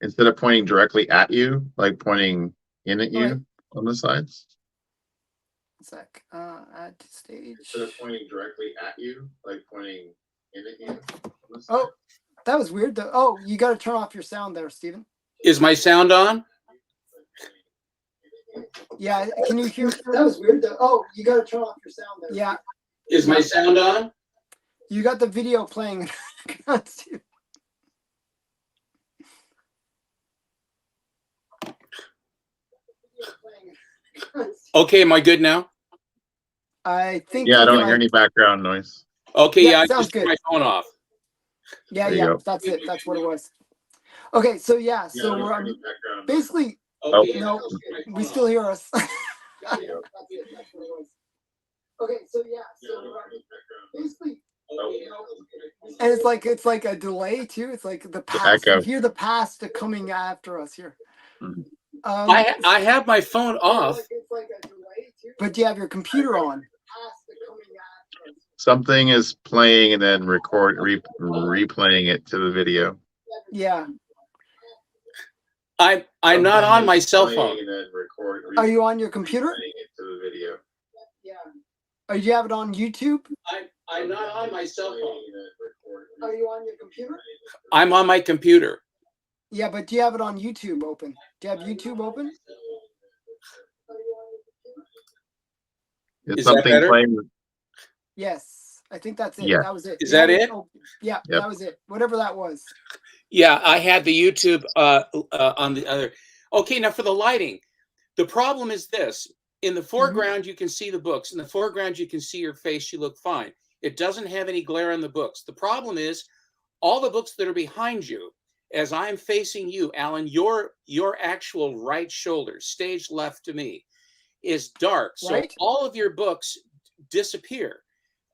instead of pointing directly at you, like pointing in at all right, you on the sides? sec. Add to stage. Instead of pointing directly at you, like pointing in at you on the side. Oh, that was weird. Oh, you got to turn off your sound there, Steven. Is my sound on? Yeah, can you hear? That was weird. Oh, you got to turn off your sound there. Yeah. Is my sound on? You got the video playing. Okay, am I good now? I think. Yeah, I don't hear any background noise. Okay, Yeah, yeah, I sounds just turned good. my phone off. Yeah, There you go. that's it. That's what it was. Okay, so yeah, Yeah, I so don't we're hear any background noise. basically. Okay, Oh. No, we still hear us. That's it. That's what it was. Okay, so yeah, so basically. And it's like a delay too. It's like the past. You Echo. hear the past coming after us here. Mhm. I have my phone off. But do you have your computer on? Something is playing and then replaying it to the video. Yeah. I'm not on my cell phone. Are you on your computer? Yeah. Or do you have it on YouTube? I'm not on my cell phone. Are you on your computer? I'm on my computer. Yeah, but do you have it on YouTube open? Do you have YouTube open? Is Is that something better? playing? Yes. I think that's it. Yeah. That was it. Is that it? Yeah, Yep. that was it. Whatever that was. Yeah, I had the YouTube on the other. Okay, now for the lighting. The problem is this. In the foreground, you can see the books. In the foreground, you can see your face. You look fine. It doesn't have any glare on the books. The problem is all the books that are behind you, as I'm facing you, Alan, your actual right shoulder, stage left to me, is dark. So Right. all of your books disappear.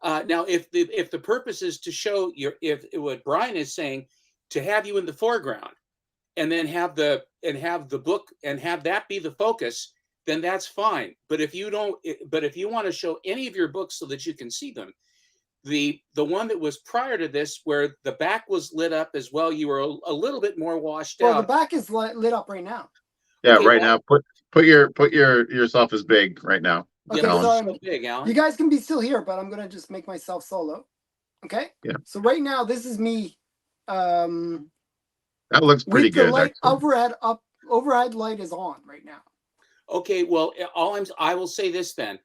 Now, if the purpose is to show if what Brian is saying, to have you in the foreground, and then have the book and have that be the focus, then that's fine. But if you want to show any of your books so that you can see them, the one that was prior to this, where the back was lit up as well, you were a little bit more washed out. Well, the back is lit up right now. Yeah, Okay, right now. Put yourself as big right now. Okay, yeah, so so big, Alan. you guys can be still here, but I'm gonna just make myself solo. Okay. Yeah. So right now, this is me. That looks pretty With the good. light Actually. overhead light is on right now. Okay, well, I will say this then.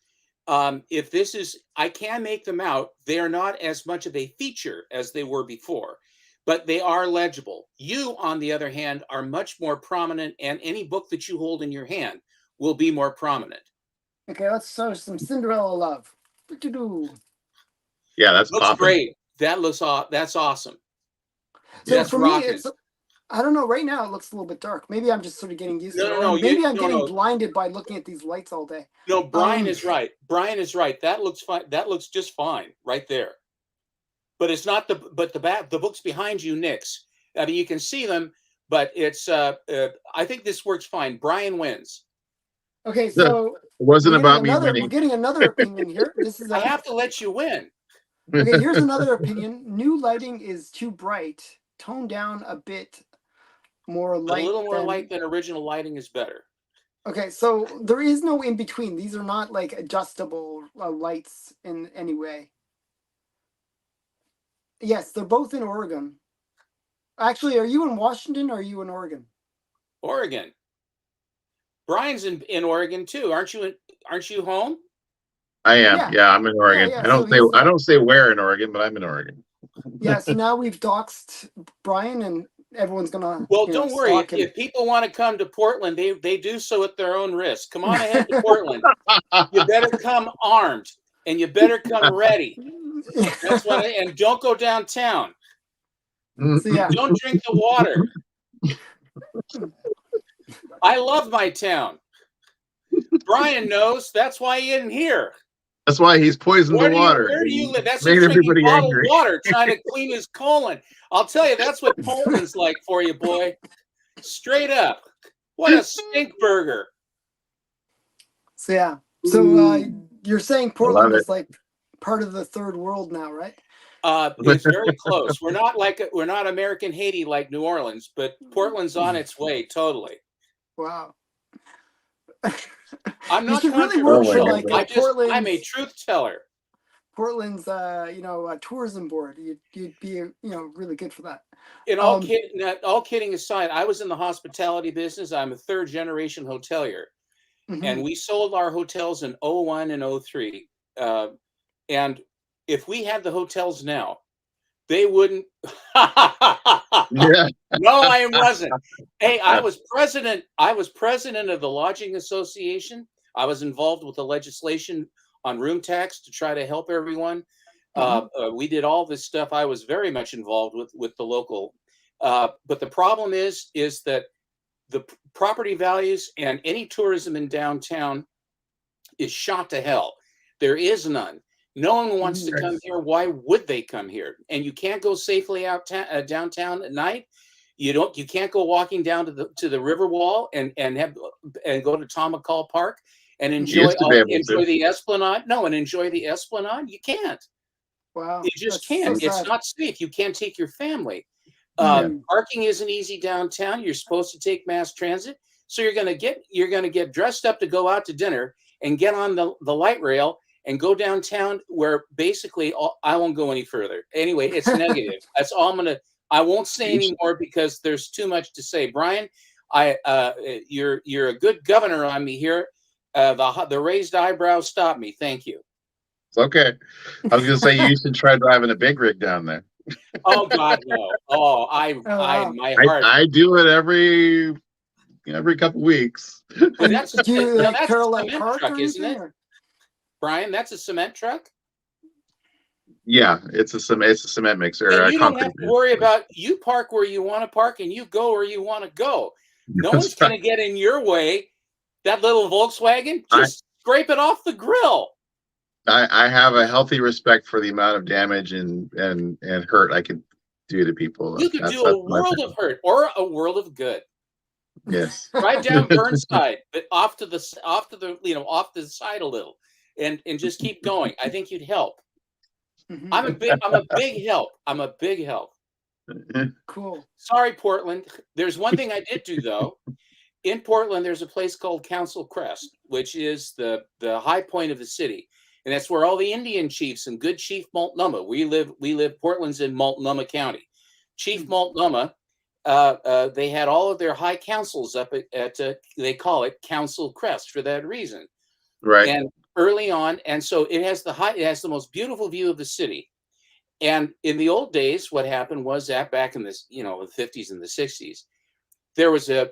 If this is, I can make them out. They are not as much of a feature as they were before, but they are legible. You, on the other hand, are much more prominent, and any book that you hold in your hand will be more prominent. Okay, let's show some Cinderella love. Yeah, that's Looks popping. great. That's awesome. So That's for rocking. me, it's, I don't know. Right now, it looks a little bit dark. Maybe I'm just sort of getting used to it. No, Or maybe I'm getting blinded by looking at these lights all day. No, Brian is right. Brian is right. That looks fine. That looks just fine right there. But it's not the books behind you, Nick's. I mean, you can see them, but it's. I think this works fine. Brian wins. Okay, so It wasn't about me We're winning. getting another opinion here. This is I have to let you win. Okay, here's another opinion. New lighting is too bright. Tone down a bit more light. A little more light than original lighting is better. Okay, so there is no in between. These are not like adjustable lights in any way. Yes, they're both in Oregon. Actually, are you in Washington or are you in Oregon? Oregon. Brian's in Oregon too. Aren't you home? I am. Yeah, I'm in Oregon. Yeah, I don't say where in Oregon, but I'm in Oregon. Yeah, so now we've doxed Brian and everyone's gonna don't worry. If people want to come to Portland, they do so at their own risk. Come on ahead to Portland. You better come armed and you better come ready. That's what and don't go downtown. So, yeah. Don't drink the water. I love my town. Brian knows. That's why he isn't here. That's why he's poisoned the water. Where do you live? That's made everybody bottled angry. Water, trying to clean his colon. I'll tell you, that's what Portland's like for you, boy. Straight up. What a stink burger. So yeah. So you're saying Portland is like part of the third world now, right? It's very close. We're not American Haiti like New Orleans, but Portland's on its way totally. Wow. I'm not really work for like I'm a truth teller. Portland's tourism board. You'd be really good for that. And all kidding aside, I was in the hospitality business. I'm a third generation hotelier. Mm-hmm. And we sold our hotels in 01 and 03. And if we had the hotels now, they wouldn't. Yeah. No, I wasn't. Hey, I was president of the Lodging Association. I was involved with the legislation on room tax to try to help everyone. Mm-hmm. We did all this stuff. I was very much involved with the local. But the problem is that the property values and any tourism in downtown is shot to hell. There is none. No one wants to come here. Why would they come here? And you can't go safely out downtown at night. You can't go walking down to the Riverwall and go to Tomahawk Park and enjoy the Esplanade. No, and enjoy the Esplanade. You can't. Wow. You just can't. So it's not safe. You can't take your family. Parking isn't easy downtown. You're supposed to take mass transit. So you're gonna get dressed up to go out to dinner and get on the light rail and go downtown, where basically I won't go any further. Anyway, it's negative. That's all I won't say anymore because there's too much to say. Brian, you're a good governor on me here. The raised eyebrows stop me. Thank you. It's okay. I was gonna say you should try driving a big rig down there. Oh God, no. Oh, my heart. I do it every couple weeks. But that's a cement Caroline truck, isn't it? Brian, that's a cement truck? Yeah, it's a cement mixer, And or a you don't have concrete to worry mixer. about, you park where you want to park and you go where you want to go. No one's That's going right. to get in your way. That little Volkswagen, I, just scrape it off the grill. I have a healthy respect for the amount of damage and hurt I could do to people. You could That's do a my world of hurt or a world of good. yes. Drive down Burnside, but off to the off to the side a little, and just keep going. I think you'd help. Mhm. I'm a big help. I'm a big help. Cool. Sorry, Portland. There's one thing I did do though. In Portland, there's a place called Council Crest, which is the high point of the city, and that's where all the Indian chiefs and good Chief Multnomah. We live. Portland's in Multnomah County. Chief Multnomah. They had all of their high councils up at they call it Council Crest for that reason. Right. And early on, and so it has the most beautiful view of the city. And in the old days, what happened was that back in this, the 50s and the 60s,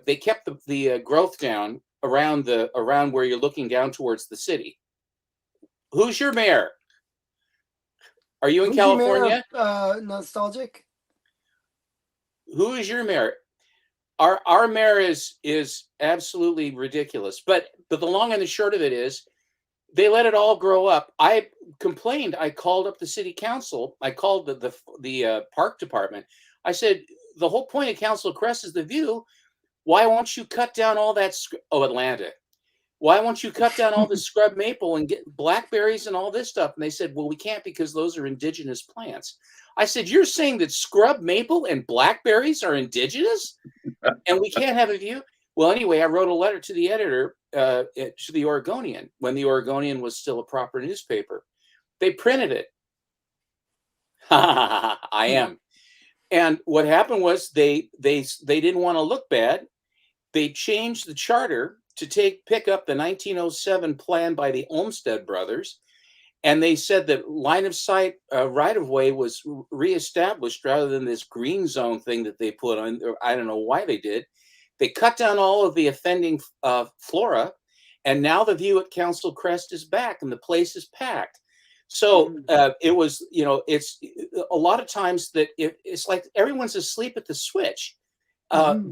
they kept the growth down around where you're looking down towards the city. Who's your mayor? Are you in Who's California? Your mayor, nostalgic? Who is your mayor? Our mayor is absolutely ridiculous. But the long and the short of it is, they let it all grow up. I complained. I called up the city council. I called the park department. I said, the whole point of Council Crest is the view. Why won't you cut down all that? Atlanta. Why won't you cut down all the scrub maple and get blackberries and all this stuff? And they said, well, we can't because those are indigenous plants. I said, you're saying that scrub maple and blackberries are indigenous and we can't have a view? Well, anyway, I wrote a letter to the editor, to the Oregonian, when the Oregonian was still a proper newspaper. They printed it. I am. And what happened was they didn't want to look bad. They changed the charter to pick up the 1907 plan by the Olmsted brothers. And they said that line of sight right of way was reestablished rather than this green zone thing that they put on. I don't know why they did. They cut down all of the offending flora, and now the view at Council Crest is back, and the place is packed. So it was, it's a lot of times that it's like everyone's asleep at the switch.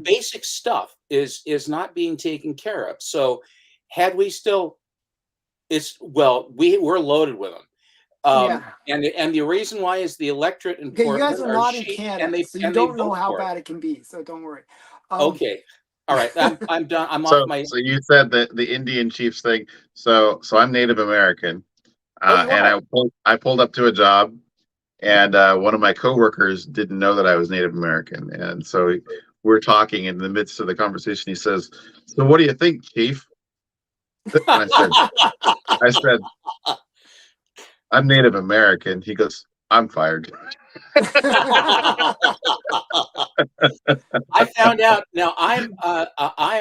Basic stuff is not being taken care of. So had we still, we're loaded with them. And the reason why is the electorate in Portland. You guys are not in Canada, so you don't know how bad it can be. So don't worry. Okay. All right. I'm done. I'm so, off my. So you said that the Indian chiefs thing. So I'm Native American, and I pulled up to a job, and one of my coworkers didn't know that I was Native American, and so we're talking in the midst of the conversation. He says, "So what do you think, Chief?" And I said, I'm Native American. He goes, I'm fired. I found out now. I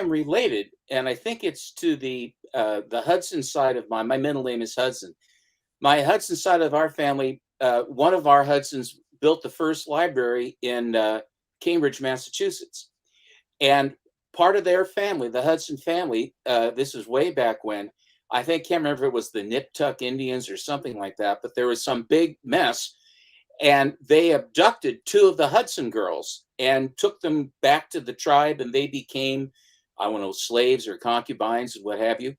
am related, and I think it's to the Hudson side of my middle name is Hudson. My Hudson side of our family, one of our Hudsons built the first library in Cambridge, Massachusetts, and part of their family, the Hudson family, this is way back when. I can't remember if it was the Niptuck Indians or something like that, but there was some big mess, and they abducted two of the Hudson girls and took them back to the tribe, and they became, I don't know, slaves or concubines and what have you.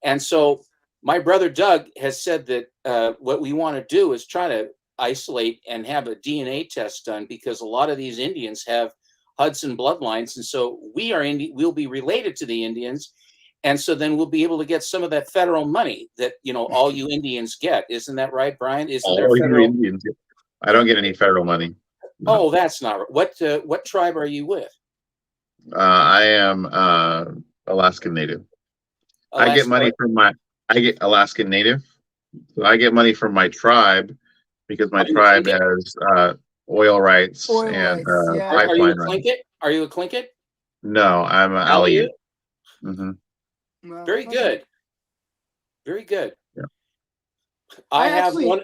And so my brother Doug has said that what we want to do is try to isolate and have a DNA test done, because a lot of these Indians have Hudson bloodlines, and so we'll be related to the Indians. And so then we'll be able to get some of that federal money that, all you Indians get. Isn't that right, Brian? Isn't there federal? Indians? I don't get any federal money. No. Oh, that's not right. What tribe are you with? I am Alaskan Native. I get money from I get Alaskan Native. So I get money from my tribe because my tribe has oil rights and pipeline rights. Are you a Tlingit? No, I'm an Aleut. Mm-hmm. Very good. Very good. Yeah. I have one.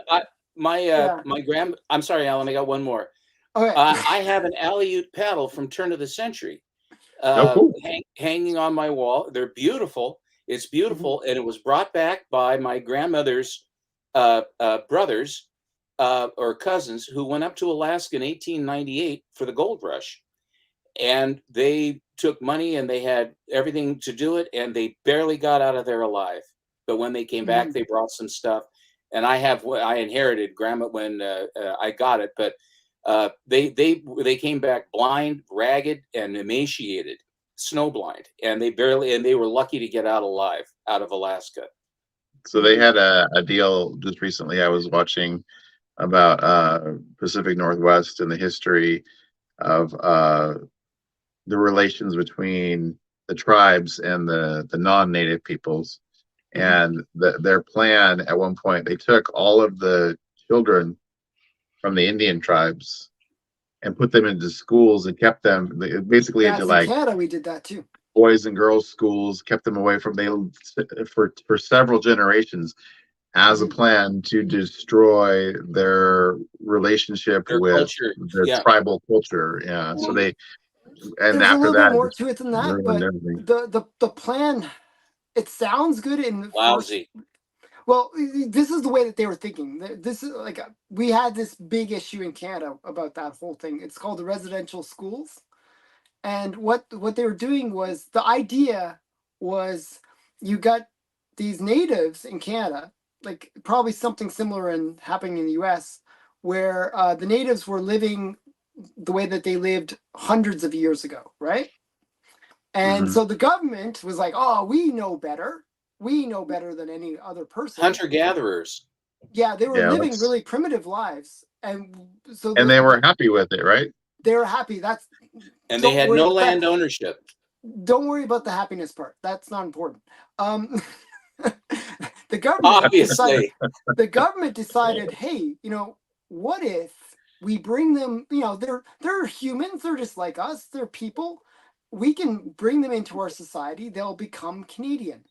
I'm sorry, Alan. I got one more. Okay. I have an Aleut paddle from turn of the century, cool. hanging on my wall. They're beautiful. It's beautiful, and it was brought back by my grandmother's brothers or cousins who went up to Alaska in 1898 for the gold rush, and they took money and they had everything to do it, and they barely got out of there alive. But when they came back, they brought some stuff, and I inherited Grandma when I got it, but they came back blind, ragged, and emaciated, snowblind, and they were lucky to get out alive out of Alaska. So they had a deal just recently. I was watching about Pacific Northwest and the history of the relations between the tribes and the non-native peoples. And their plan at one point, they took all of the children from the Indian tribes and put them into schools and kept them basically into like Canada. We did that too. Boys and girls schools, kept them away from for several generations as a plan to destroy their relationship with culture. their tribal culture. Yeah. So they, and there's after a little that, bit more to it than that, but the plan, it sounds good in lousy. Well, this is the way that they were thinking. This is like we had this big issue in Canada about that whole thing. It's called the residential schools. And what they were doing was, the idea was, you got these natives in Canada, like probably something similar happening in the US, where the natives were living the way that they lived hundreds of years ago, right? And so the government was like, oh, we know better. We know better than any other person. Hunter-gatherers. Yeah, they were living really primitive lives. And so they were happy with it, right? They were happy. And they had no land ownership. Don't worry about the happiness part. That's not important. The government decided, hey, what if we bring them, they're humans, they're just like us, they're people. We can bring them into our society, they'll become Canadian.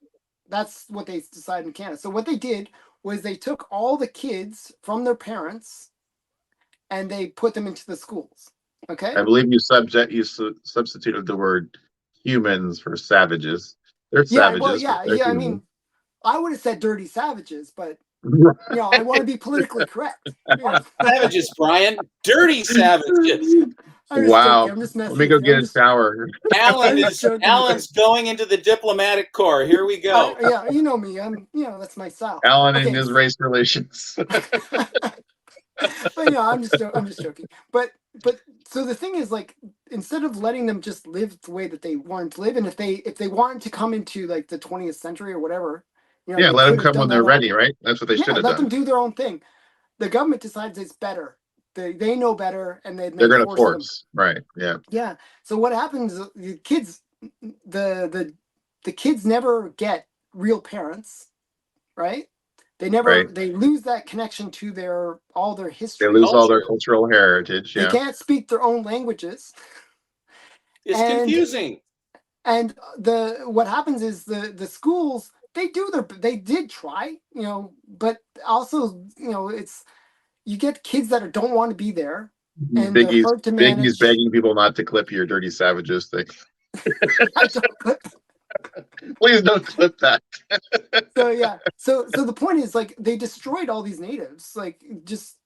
That's what they decided in Canada. So what they did was they took all the kids from their parents and they put them into the schools. Okay. I believe you substituted the word humans for savages. They're savages. Well, yeah. I mean, I would have said dirty savages, but I want to be politically correct. Savages, Brian. Dirty savages. Wow. Let me go get a shower. Alan's going into the diplomatic corps. Here we go. Yeah, you know me. That's my style. Alan and his race relations. But I'm just joking. But so the thing is, like, instead of letting them just live the way that they wanted to live, and if they wanted to come into like the 20th century or whatever, let them come when they're ready, right? That's what they should have done. Let them do their own thing. The government decides it's better. They know better, and they're going to force them. Right? Yeah. Yeah. So what happens? The kids, the kids never get real parents, right? They never. Right. They lose that connection to all their history. They lose all their cultural heritage. They can't speak their own languages. It's confusing. And what happens is the schools, they did try, but also, it's, you get kids that don't want to be there, and they're hard to manage. Biggie's begging people not to clip your dirty savages thing. Please don't clip that. So yeah, so the point is, like, they destroyed all these natives, like, just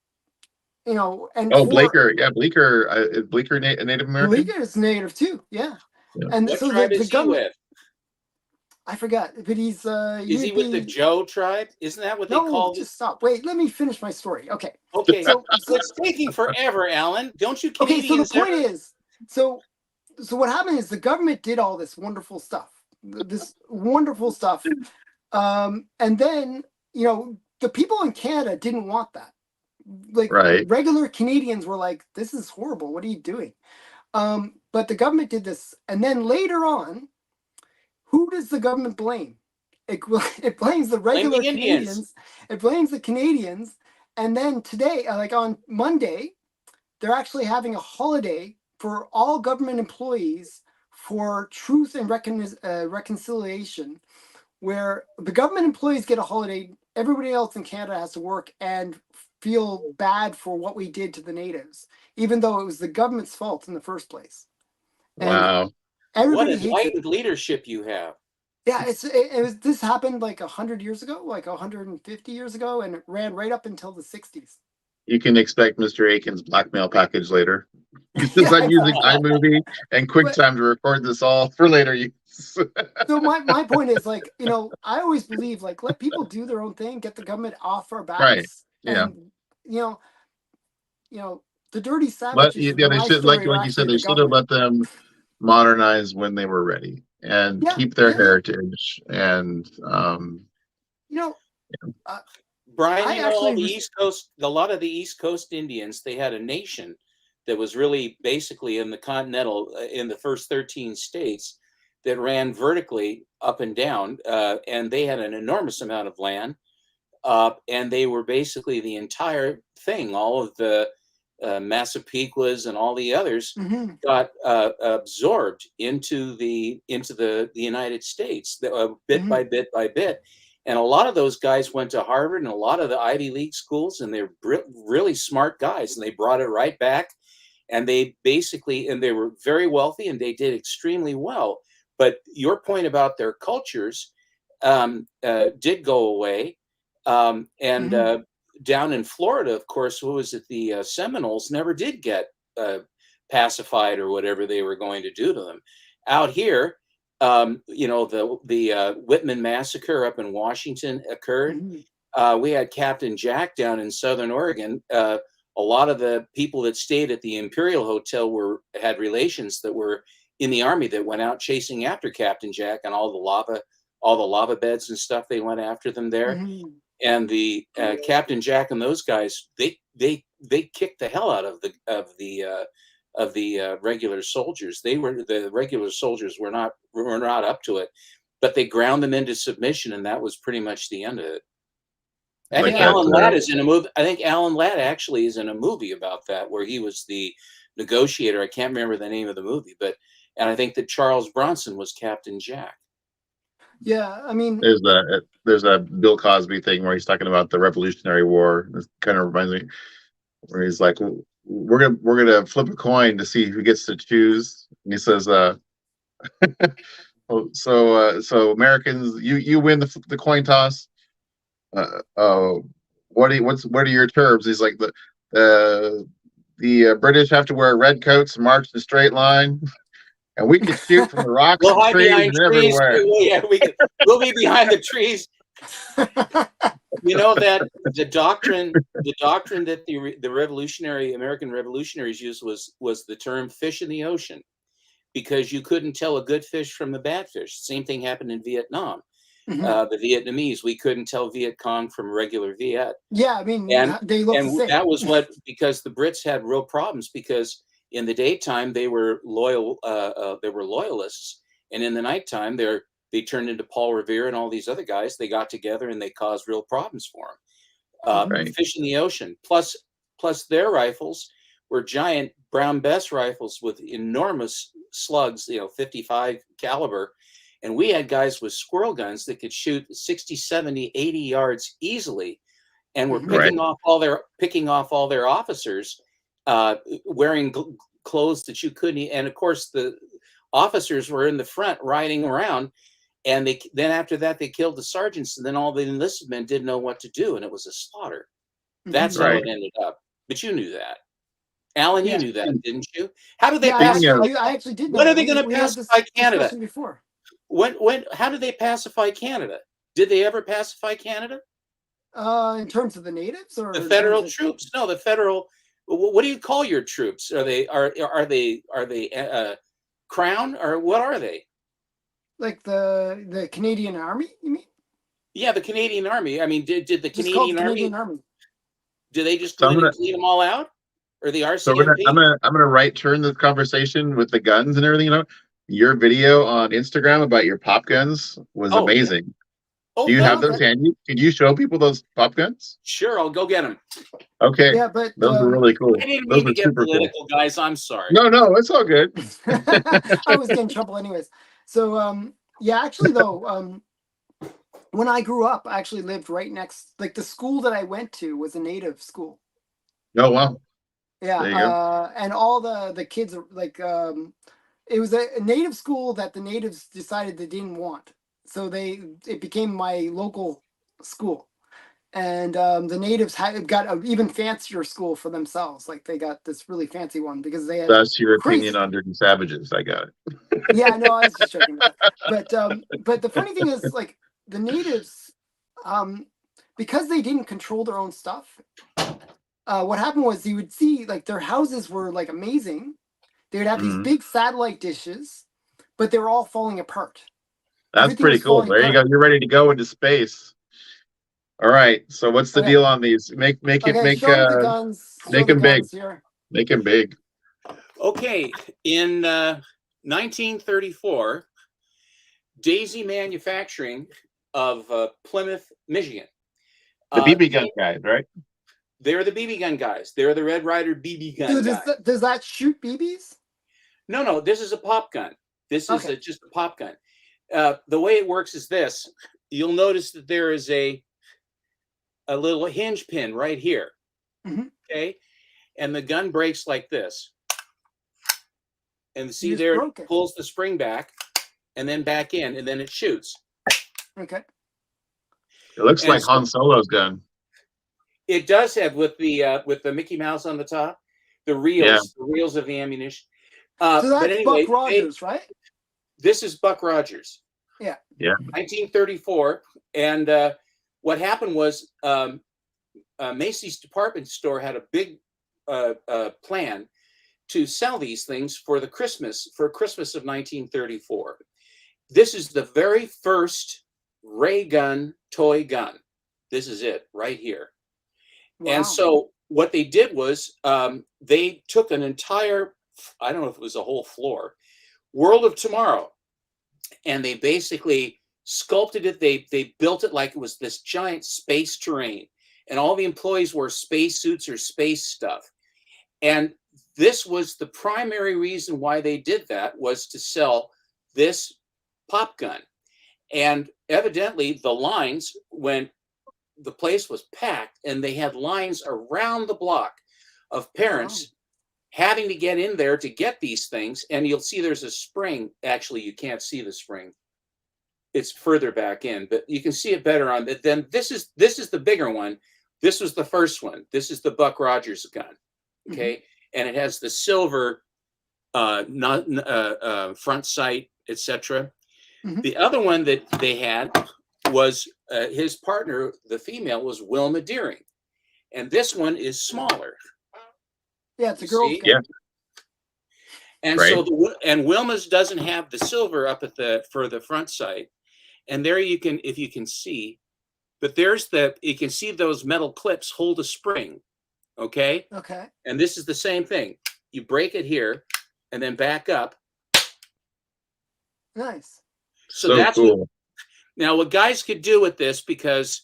and Bleecker, is Bleecker Native American? Bleecker is Native too, yeah. And what so tribe is he with? I forgot, but he's is he with the Joe tribe? Isn't that what they call it? Just stop. Wait, let me finish my story. Okay. So it's taking forever, Alan. Don't you Canadians? Okay, so the point is, so what happened is the government did all this wonderful stuff. And then, the people in Canada didn't want that. Like, regular Canadians were like, this is horrible. What are you doing? But the government did this. And then later on, who does the government blame? It blames the regular Canadians. It blames the Canadians. And then today, like on Monday, they're actually having a holiday for all government employees for truth and reconciliation, where the government employees get a holiday. Everybody else in Canada has to work and feel bad for what we did to the natives, even though it was the government's fault in the first place. Wow. What enlightened leadership you have. Yeah, this happened like 100 years ago, like 150 years ago, and it ran right up until the 60s. you can expect Mr. Aiken's blackmail package later. Because Yeah, I'm using exactly. iMovie and But QuickTime to record this all for later use. so my point is, like, I always believe, like, let people do their own thing, get the government off our Right. backs, Yeah. and you know, the dirty savages in They my should, story are like you said, actually they the should have government. let them modernize when they were ready and Yeah, keep their yeah, yeah. heritage. And You know, uh, Brian, I you know, all actually the was. East Coast, a lot of the East Coast Indians, they had a nation that was really basically in the continental, in the first 13 states that ran vertically up and down, and they had an enormous amount of land, and they were basically the entire thing. All of the Massapequas and all the others Mhm, got absorbed into the United States, bit mhm, by bit by bit. And a lot of those guys went to Harvard and a lot of the Ivy League schools, and they're really smart guys, and they brought it right back. And they were very wealthy, and they did extremely well. But your point about their cultures did go away, and mhm, down in Florida, of course, what was it? The Seminoles never did get pacified or whatever they were going to do to them. Out here, the Whitman massacre up in Washington occurred. mhm, We had Captain Jack down in Southern Oregon. A lot of the people that stayed at the Imperial Hotel had relations that were in the army that went out chasing after Captain Jack, and all the lava beds and stuff. They went after them there, mhm. and the Captain Jack and those guys, they kicked the hell out of the regular soldiers. The regular soldiers were not up to it, but they ground them into submission, and that was pretty much the end of it. I like think Yeah, that. Alan Ladd is in a movie. I think Alan Ladd actually is in a movie about that, where he was the negotiator. I can't remember the name of the movie, and I think that Charles Bronson was Captain Jack. yeah. I mean, There's a Bill Cosby thing where he's talking about the Revolutionary War. It kind of reminds me where he's like, we're gonna flip a coin to see who gets to choose. And he says, so Americans, you win the coin toss. What are your terms? He's like the British have to wear red coats and march in a straight line, and we could shoot from the rocks We'll and hide trees behind and trees. everywhere. Yeah, we'll be behind the trees. You know that the doctrine that the American revolutionaries used was the term "fish in the ocean," because you couldn't tell a good fish from a bad fish. Same thing happened in Vietnam. mhm. The Vietnamese, we couldn't tell Viet Cong from regular Viet, Yeah, I mean, and they look the same. that was because the Brits had real problems, because in the daytime they were loyalists, and in the nighttime they turned into Paul Revere and all these other guys. They got together and they caused real problems for them. Mhm, Right. Fish in the ocean. Plus their rifles were giant Brown Bess rifles with enormous slugs, 55 caliber. And we had guys with squirrel guns that could shoot 60, 70, 80 yards easily, and were mhm, Right. picking off all their officers, wearing clothes that you couldn't. And of course, the officers were in the front riding around, and then after that they killed the sergeants, and then all the enlisted men didn't know what to do, and it was a slaughter. That's mhm. how Right. it ended up. But you knew that, Alan. You Yeah, knew that, didn't you? How did they yeah. Speaking of, pacify? I actually did know When are that. they going to We had this pacify Canada? discussion before. How did they pacify Canada? Did they ever pacify Canada? In terms of the natives, The or in terms federal of troops? No, the federal. What do you call your troops? Are they crown, or what are they? like the Canadian Army? You mean? Yeah, the Canadian Army. I mean, did the Just called the Canadian Army? Canadian Army. Did they just so go I'm in gonna and clean them all out, or the so we're gonna, RCMP? I'm gonna right turn this conversation with the guns and everything. Your video on Instagram about your pop guns was Oh yeah. amazing. Oh Do you yeah. have Okay. those handy? Could you show people those pop guns? Sure, I'll go get them. Okay, Yeah, but those are really I cool. didn't Those mean to are get super cool. political, guys. I'm sorry. No, it's all good. I always get in trouble anyways. So yeah, actually though, when I grew up, I actually lived right next, like the school that I went to was a native school. Oh wow, Yeah, there you go. and all the kids are like, it was a native school that the natives decided they didn't want, so it became my local school. and the natives got an even fancier school for themselves. Like they got this really fancy one because they had That's your crazy. opinion on Dirty Savages. I got it. Yeah, I know. I was just joking about that. But the funny thing is, like the natives, because they didn't control their own stuff. What happened was you would see like their houses were like amazing. They would have these big satellite dishes, but they were all falling apart. That's Everything pretty was cool. falling There you go. apart. You're ready to go into space. All right. So what's the Okay. deal on these? Make Show the guns. Show the them big. guns here. Make them big. Okay, in 1934, Daisy Manufacturing of Plymouth, Michigan. The BB gun guys, right? They're the BB gun guys. They're the Red Ryder BB gun guys. Does that shoot BBs? No, this is a pop gun. This is just a pop gun. The way it works is this. You'll notice that there is a little hinge pin right here. Okay, and the gun breaks like this. And see there, it pulls the spring back, and then back in, and then it shoots. Okay. It looks like Han Solo's gun. It does have with the Mickey Mouse on the top, the reels of the ammunition. So that's but anyway, Buck Rogers, right? This is Buck Rogers. Yeah. 1934, and what happened was Macy's department store had a big plan to sell these things for Christmas of 1934. This is the very first ray gun toy gun. This is it right here. Wow. And so what they did was they took an entire, I don't know if it was a whole floor, World of Tomorrow, and they basically sculpted it. They built it like it was this giant space terrain, and all the employees wore space suits or space stuff. And this was the primary reason why they did that, was to sell this pop gun. And evidently the lines, when the place was packed, and they had lines around the block of parents having to get in there to get these things. And you'll see there's a spring. Actually, you can't see the spring. It's further back in, but you can see it better on it. Then this is the bigger one. This was the first one. This is the Buck Rogers gun. Okay. And it has the silver front sight, etc. The other one that they had was his partner, the female, was Wilma Deering, and this one is smaller. Yeah, it's a girl. Yeah. And so Wilma's doesn't have the silver up for the front sight, and there you can, if you can see, but you can see those metal clips hold a spring. Okay. And this is the same thing. You break it here and then back up. Nice. So that's cool. What guys could do with this, because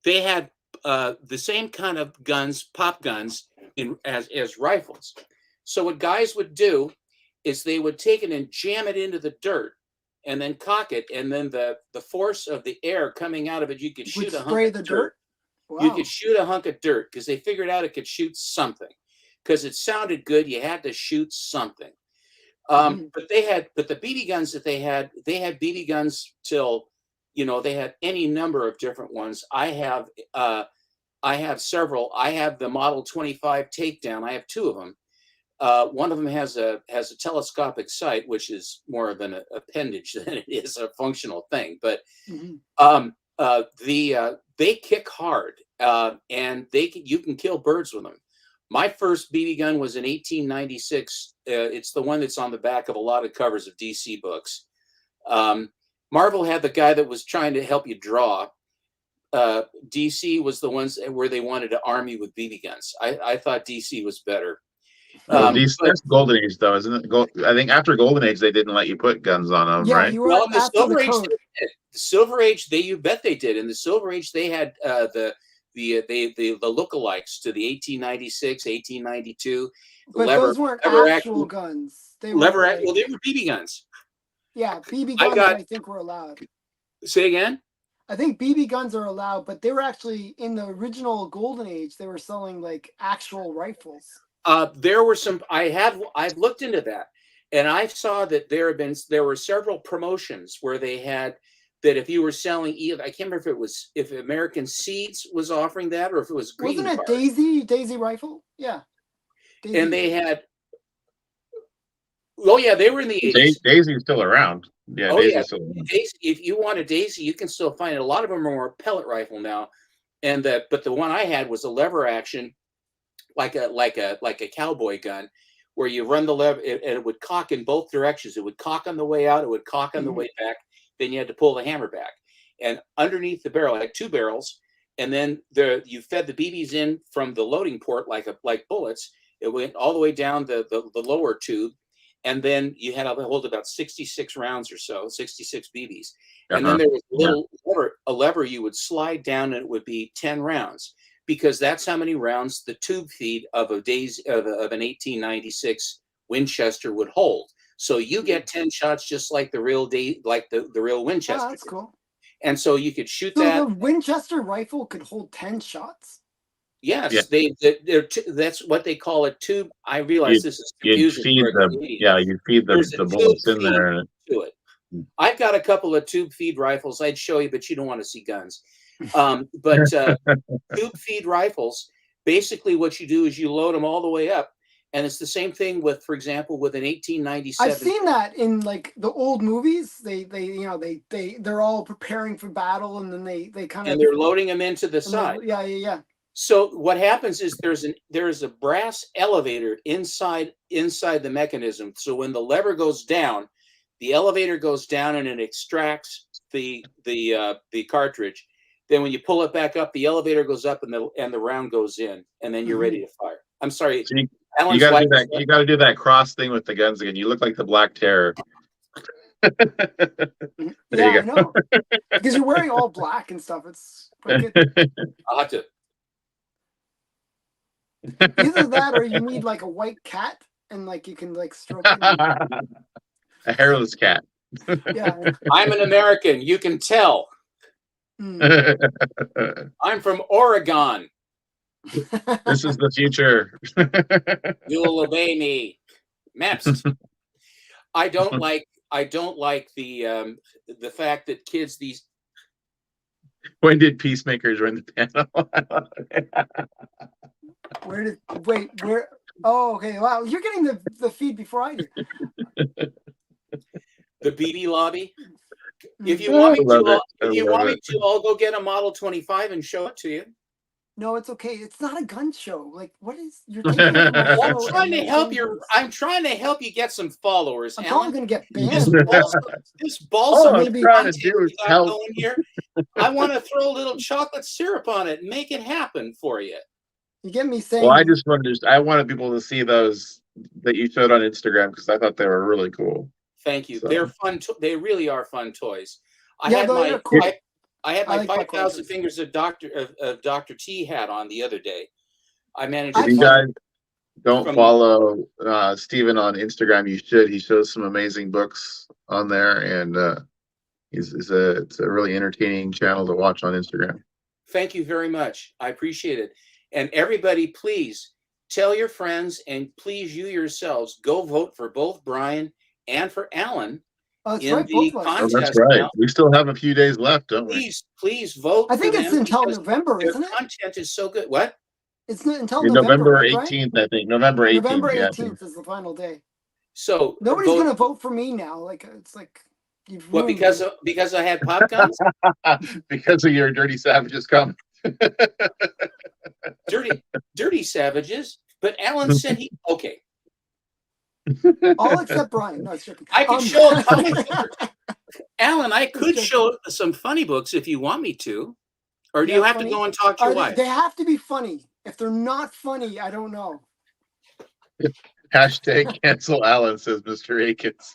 they had the same kind of guns, pop guns, as rifles. So what guys would do is they would take it and jam it into the dirt and then cock it, and then the force of the air coming out of it, you could shoot a hunk of dirt. Wow. You could shoot a hunk of dirt, because they figured out it could shoot something, because it sounded good. You had to shoot something. But the BB guns that they had BB guns till, they had any number of different ones. I have several. I have the Model 25 Takedown. I have two of them. One of them has a telescopic sight, which is more of an appendage than it is a functional thing. But they kick hard, and you can kill birds with them. My first BB gun was in 1896. It's the one that's on the back of a lot of covers of DC books. Marvel had the guy that was trying to help you draw. DC was the ones where they wanted to arm you with BB guns. I thought DC was better. That's Golden Age, though, isn't it? I think after Golden Age, they didn't let you put guns on them, right? Well, in the Silver Age, the Silver Age, you bet they did. In the Silver Age, they had the lookalikes to the 1896, 1892. But those weren't actual guns. They were BB guns. Yeah, BB guns I think were allowed. Say again? I think BB guns are allowed, but they were actually, in the original Golden Age, they were selling like actual rifles. There were some. I've looked into that, and I saw that there were several promotions where they had that if you were selling either, I can't remember if American Seeds was offering that or if it was Green Wasn't it Card. Daisy Rifle? Yeah. Daisy. And they had, oh yeah, they were in the 80s. Daisy's still around. Yeah, Oh yeah, Daisy's still around. Daisy, if you want a Daisy, you can still find it. A lot of them are more pellet rifle now, but the one I had was a lever action, like a cowboy gun, where you run the lever and it would cock in both directions. It would cock on the way out, it would cock on the way back. Then you had to pull the hammer back, and underneath the barrel, I had 2 barrels, and then you fed the BBs in from the loading port like bullets. It went all the way down the lower tube, and then you had to hold about 66 rounds or so, 66 BBs. And then there was a lever you would slide down, and it would be 10 rounds, because that's how many rounds the tube feed of an 1896 Winchester would hold. So you get 10 shots just like the real the real Winchester. Oh, that's cool. And so you could shoot so that. The Winchester rifle could hold 10 shots? Yes, that's what they call a tube. I realize this is confusing. You feed the bullets in there. To it. I've got a couple of tube feed rifles. I'd show you, but you don't want to see guns. But tube feed rifles, basically what you do is you load them all the way up. And it's the same thing with, for example, with an 1897. I've seen that in like the old movies. They're all preparing for battle, and then they kind of, and they're loading them into the side. Yeah. So what happens is there is a brass elevator inside the mechanism. So when the lever goes down, the elevator goes down and it extracts the cartridge. Then when you pull it back up, the elevator goes up and the round goes in, and then you're ready to fire. I'm sorry. So you got to do that. You got to do that cross thing with the guns again. You look like the Black Terror. Yeah, I know. Because you're wearing all black and stuff. It's quite good. I'll have to. Either that, or you need like a white cat, and like you can like stroke it. A hairless cat. Yeah. I'm an American. You can tell. I'm from Oregon. This is the future. You will obey me. Maps. I don't like the fact that kids these. When did Peacemakers win the panel? Where? Oh, okay. Wow, you're getting the feed before I do. The BB lobby. If you want me to, I'll go get a Model 25 and show it to you. No, it's okay. It's not a gun show. Like, what is you're taking over my show? I'm trying to help you. I'm trying to help you get some followers. I'm Alan. probably gonna get banned. This balsam I'm trying to do is help. Going here. I want to throw a little chocolate syrup on it and make it happen for you. You get me saying? Well, I wanted people to see those that you showed on Instagram because I thought they were really cool. Thank you. So. They're fun. They really are fun toys. I had my 5,000 fingers of Dr. T hat on the other day. I managed. If you guys don't follow Steven on Instagram, you should. He shows some amazing books on there, and it's a really entertaining channel to watch on Instagram. Thank you very much. I appreciate it. And everybody, please tell your friends, and please you yourselves go vote for both Brian and for Alan. In the contest. Oh, that's right. Now. We still have a few days left, don't we? Please vote. I think it's until November, isn't it? Content is so good. What? It's until November 18th, right? I think. November 18th. November 18th is the final day. So nobody's gonna vote for me now. Like it's like you've. What? Because I had pop guns? Because of your Dirty Savages comment. dirty Savages. But Alan said he okay. All except Brian. No, it's joking. I could show a comic book. Alan, I could show some funny books if you want me to. Or do you have to go and talk to your wife? They have to be funny. If they're not funny, I don't know. Hashtag cancel Alan, says Mr. Akins.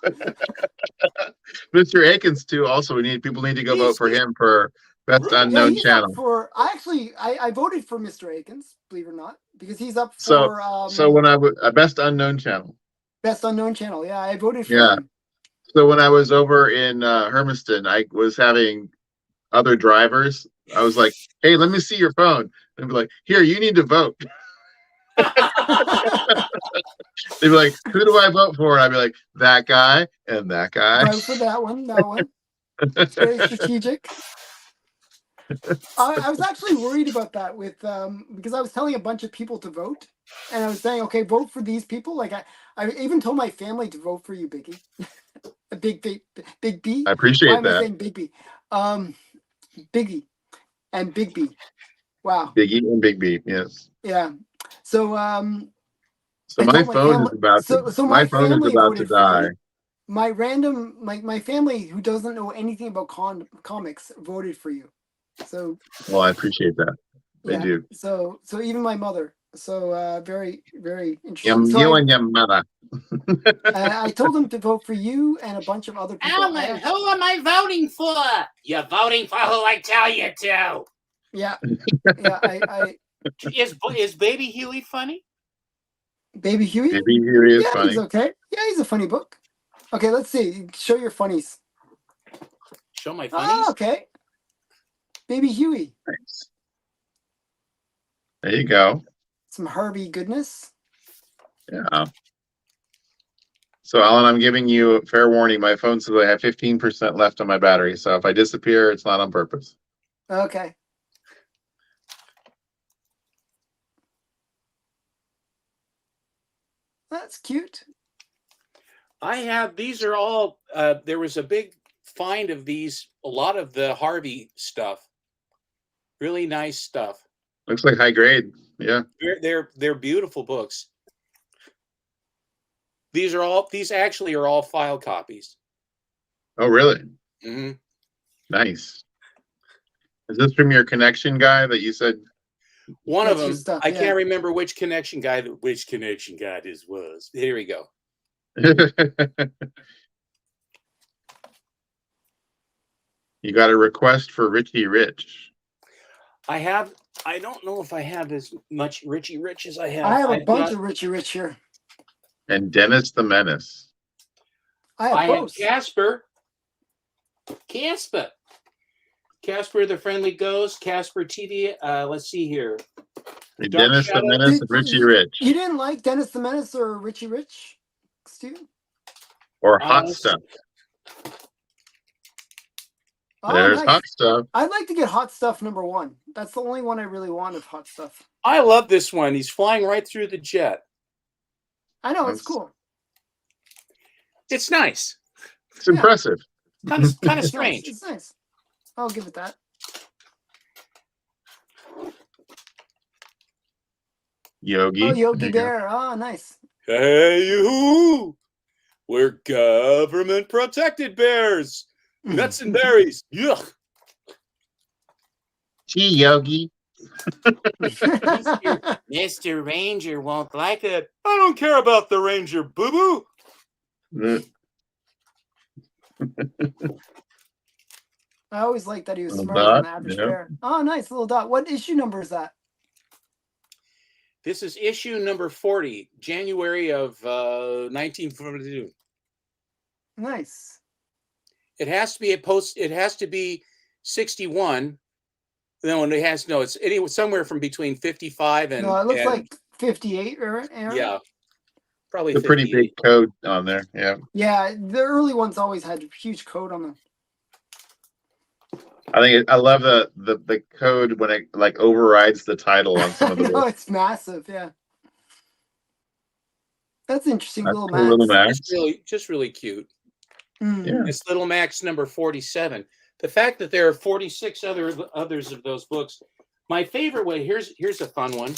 Mr. Akins, too, also people need to go vote for him for Best Unknown Channel. I voted for Mr. Akins, believe it or not, because he's up for so when Best Unknown Channel. Best Unknown Channel. Yeah, I voted for him. So when I was over in Hermiston, I was having other drivers. I was like, "Hey, let me see your phone." They'd be like, "Here, you need to vote." They'd be like, "Who do I vote for?" And I'd be like, "That guy and that guy." Vote for that one. It's very strategic. I was actually worried about that with because I was telling a bunch of people to vote, and I was saying, okay, vote for these people. Like I even told my family to vote for you, Biggie. A big B. I Why appreciate am I that. saying Big B? Biggie and Big B. Wow. Big E and Big B, yes. Yeah. So So I my told my phone family. is about to So my my phone is family about to voted for die. you. My family who doesn't know anything about comics voted for you. So Well, I appreciate that. They yeah. do. So even my mother. So very interesting. So You and your mother. I told them to vote for you and a bunch of other people. Alan, who am I voting for? You're voting for who I tell you to. Yeah. I Is Baby Huey funny? Baby Huey. Baby Huey is Yeah, funny. he's okay. Yeah, he's a funny book. Okay, let's see. Show your funnies. Show my funnies. Oh, okay. Baby Huey. Nice. There you go. Some Harvey goodness. Yeah. So, Alan, I'm giving you fair warning. My phone says I have 15% left on my battery. So if I disappear, it's not on purpose. Okay. That's cute. I have, these are all, there was a big find of these, a lot of the Harvey stuff. Really nice stuff. Looks like high grade. Yeah. They're beautiful books. These actually are all file copies. Oh, really? Mm-hmm. Nice. Is this from your connection guy that you said? One That's of your them, stuff, I yeah. can't remember which connection guy this was. Here we go. You got a request for Richie Rich. I don't know if I have as much Richie Rich as I have. I have a bunch of Richie Rich here. And Dennis the Menace. I have both. Casper the Friendly Ghost, Casper TV. Let's see here. Dennis the Menace and Richie Rich. You didn't like Dennis the Menace or Richie Rich, Stu? Or Hot Stuff. Oh, There's nice. Hot Stuff. I'd like to get Hot Stuff #1. That's the only one I really want of Hot Stuff. I love this one. He's flying right through the jet. I know, it's cool. It's nice. It's impressive. Kind of strange. It's nice. I'll give it that. Yogi. Oh, Yogi Bear. Oh, nice. Hey, you! We're government protected bears. Nuts and berries. Yuck. Gee, Yogi. Mr. Ranger won't like it. I don't care about the Ranger, boo-boo. I always liked that he was Little smarter than dot, the average yeah. bear. Oh, nice little dot. What issue number is that? This is issue number 40, January of 1942. Nice. It has to be It has to be 61. No, it has no. It's somewhere from between 55 and. No, it looks like 58, or yeah, probably. It's a pretty big code on there. Yeah. Yeah, the early ones always had a huge code on them. I love the code when it like overrides the title on some of the books. It's massive. Yeah. That's interesting. That's Little cool, Max. Little Max. Just really cute. Mm. It's Little Max number 47. The fact that there are 46 others of those books. My favorite way, here's a fun one.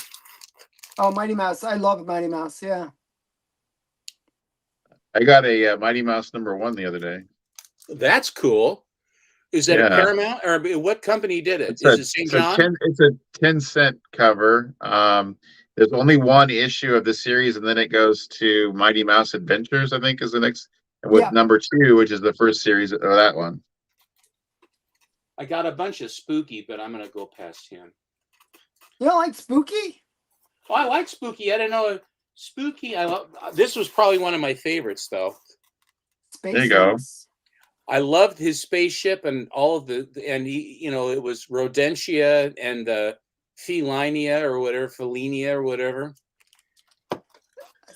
Oh, Mighty Mouse. I love Mighty Mouse. Yeah. I got a Mighty Mouse #1 the other day. That's cool. Is that a Paramount, or what company did it? Is it St. John? It's a 10-cent cover. There's only one issue of the series, and then it goes to Mighty Mouse Adventures, I think, is the next, with #2, which is the first series of that one. I got a bunch of Spooky, but I'm going to go past him. You don't like Spooky? Oh, I like Spooky. I didn't know Spooky. This was probably one of my favorites, though. Space there you go. I loved his spaceship and all of and he, it was Rodentia and Felinia or whatever, Felinia or whatever. I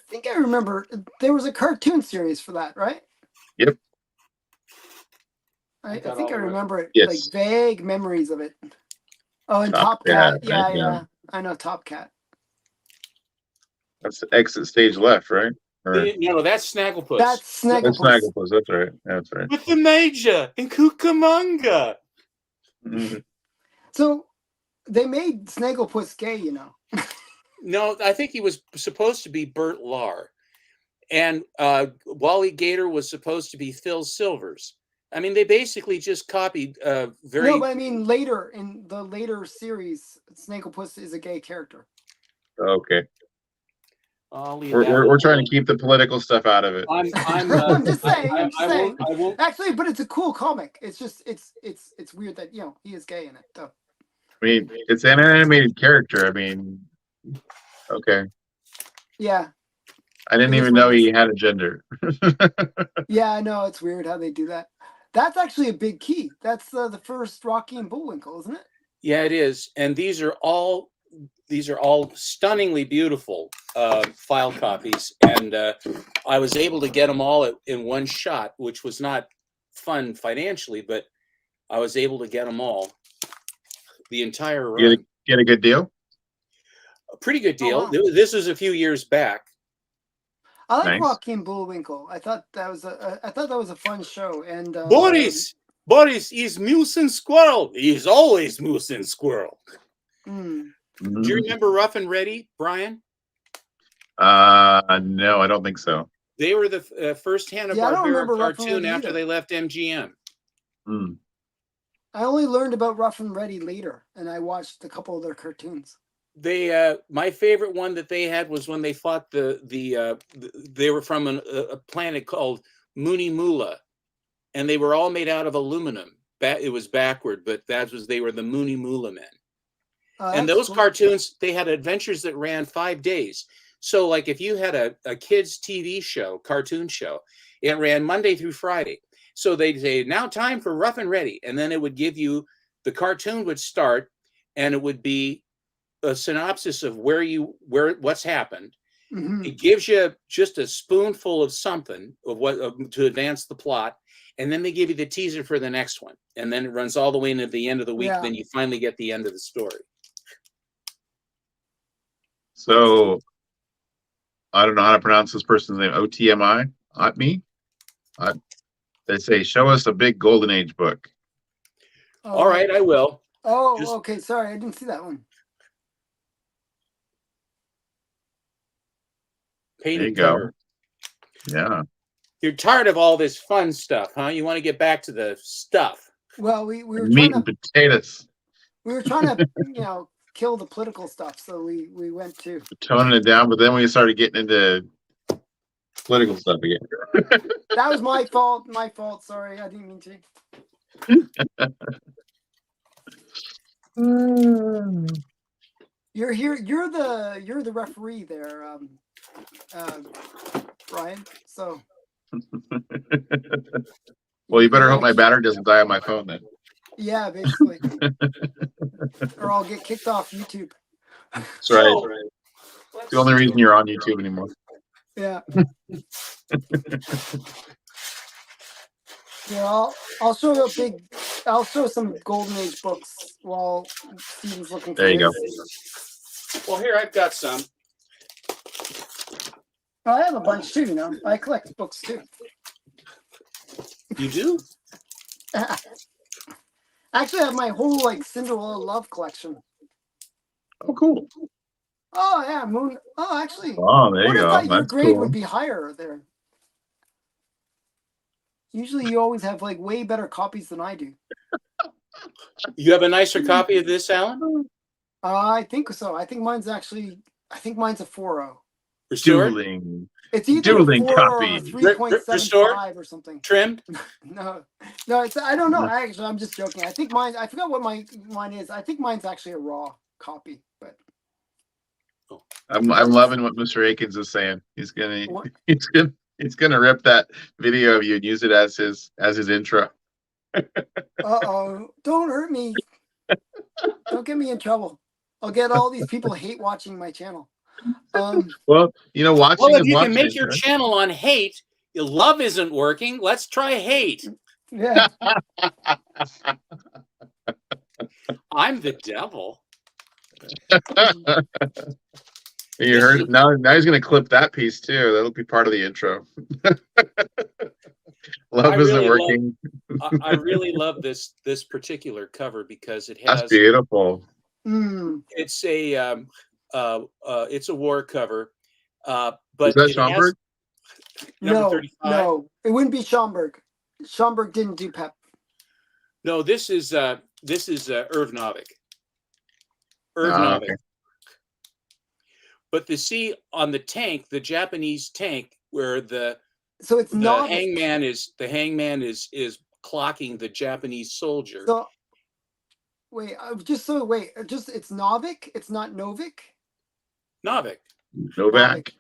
think I remember there was a cartoon series for that, right? Yep. I think I remember it, Yes. like vague memories of it. Oh, and Top Top Cat. Cat, Yeah, right? yeah, Yeah. I know Top Cat. That's the exit stage left, right? Or No, that's Snagglepuss. That's that's Snagglepuss. Snagglepuss. That's right. That's right. With the Major in Cucamonga. Mhm. So they made Snagglepuss gay, you know. No, I think he was supposed to be Bert Lahr. And Wally Gator was supposed to be Phil Silvers. I mean, they basically just copied very. No, but I mean later in the later series, Snagglepuss is a gay character. Okay. I'll leave We're trying to keep the political stuff out of it. I'm just saying. I'm just saying. I won't. Actually, but it's a cool comic. It's just it's weird that he is gay in it though. I mean, it's an animated character. I mean, okay. Yeah. I didn't even know he had a gender. Yeah, I know. It's weird how they do that. That's actually a big key. That's the first Rocky and Bullwinkle, isn't it? Yeah, it is. And these are all stunningly beautiful file copies. And I was able to get them all in one shot, which was not fun financially, but I was able to get them all. The entire run. You get a good deal? A pretty good deal. Oh, wow. This was a few years back. I like Nice. Rocky and Bullwinkle. I thought that was a fun show. And Boris is Moose and Squirrel. He's always Moose and Squirrel. Mm. Do you remember Rough and Ready, Brian? No, I don't think so. They were the first Hanna-Barbera cartoon after they left MGM. Mm. I only learned about Rough and Ready later, and I watched a couple of their cartoons. They my favorite one that they had was when they fought they were from a planet called Mooney Moolah, and they were all made out of aluminum. It was backward, but they were the Mooney Moolah men. And those cool. cartoons, they had adventures that ran 5 days. So like if you had a kids TV show, cartoon show, it ran Monday through Friday. So they'd say, now time for Rough and Ready. And then it would give you, the cartoon would start and it would be a synopsis of what's happened. Mm-hmm. It gives you just a spoonful of something to advance the plot. And then they give you the teaser for the next one. And then it runs all the way into the end of the week. Yeah. Then you finally get the end of the story. So I don't know how to pronounce this person's name. OTMI? Otmi? They say, show us a big Golden Age book. Oh. All right, I will. Oh, okay. Sorry, I didn't see that one. Painted There you go. cover. Yeah. You're tired of all this fun stuff, huh? You want to get back to the stuff. Well, we were Meat trying and potatoes. we were trying to kill the political stuff, so we went to Toning it down, but then we started getting into political stuff again. that was my fault. My fault. Sorry, I didn't mean to. You're here. You're the referee there, Brian. So. Well, you better hope my battery doesn't die on my phone then. Yeah, basically. Or I'll get kicked off YouTube. That's right. It's the only reason you're on YouTube anymore. Yeah. Yeah, I'll show you I'll show some Golden Age books while Steven's looking for There you go. Well, here, I've got some. Oh, I have a bunch too, I collect books too. You do? Actually, I have my whole Cinderella love collection. Oh, cool. Oh yeah, Moon. Oh, actually. Oh, there you go. I thought your That's grade cool. would be higher there. Usually, you always have way better copies than I do. You have a nicer copy of this, Alan? I think so. I think mine's a 4.0. Restored? Dueling. It's either Dueling 4 copy. or 3.75 or something. Trimmed? No, it's I don't know. Actually, I'm just joking. I think mine. I forgot what mine is. I think mine's actually a raw copy. But I'm loving what Mr. Akins is saying. He's gonna rip that video of you and use it as his intro. Uh-oh, don't hurt me. Don't get me in trouble. I'll get all these people hate watching my channel. Well, watching. Well, if is you can watching, make your right? channel on hate, love isn't working. Let's try hate. Yeah. I'm the devil. You This heard is- it. Now he's going to clip that piece too. That'll be part of the intro. I Love isn't really love. working. I really love this particular cover because it That's has. beautiful. Mm. It's a war cover, Is but that it has Schomburg? number No, 35. no, it wouldn't be Schomburg. Schomburg didn't do Pep. No, this is Irv Novick. Irv Oh, Novick. okay. But to see on the tank, the Japanese tank, where So it's the not hangman is clocking the Japanese soldier. So wait, just it's Novik. It's not Novik. Novick. Novak.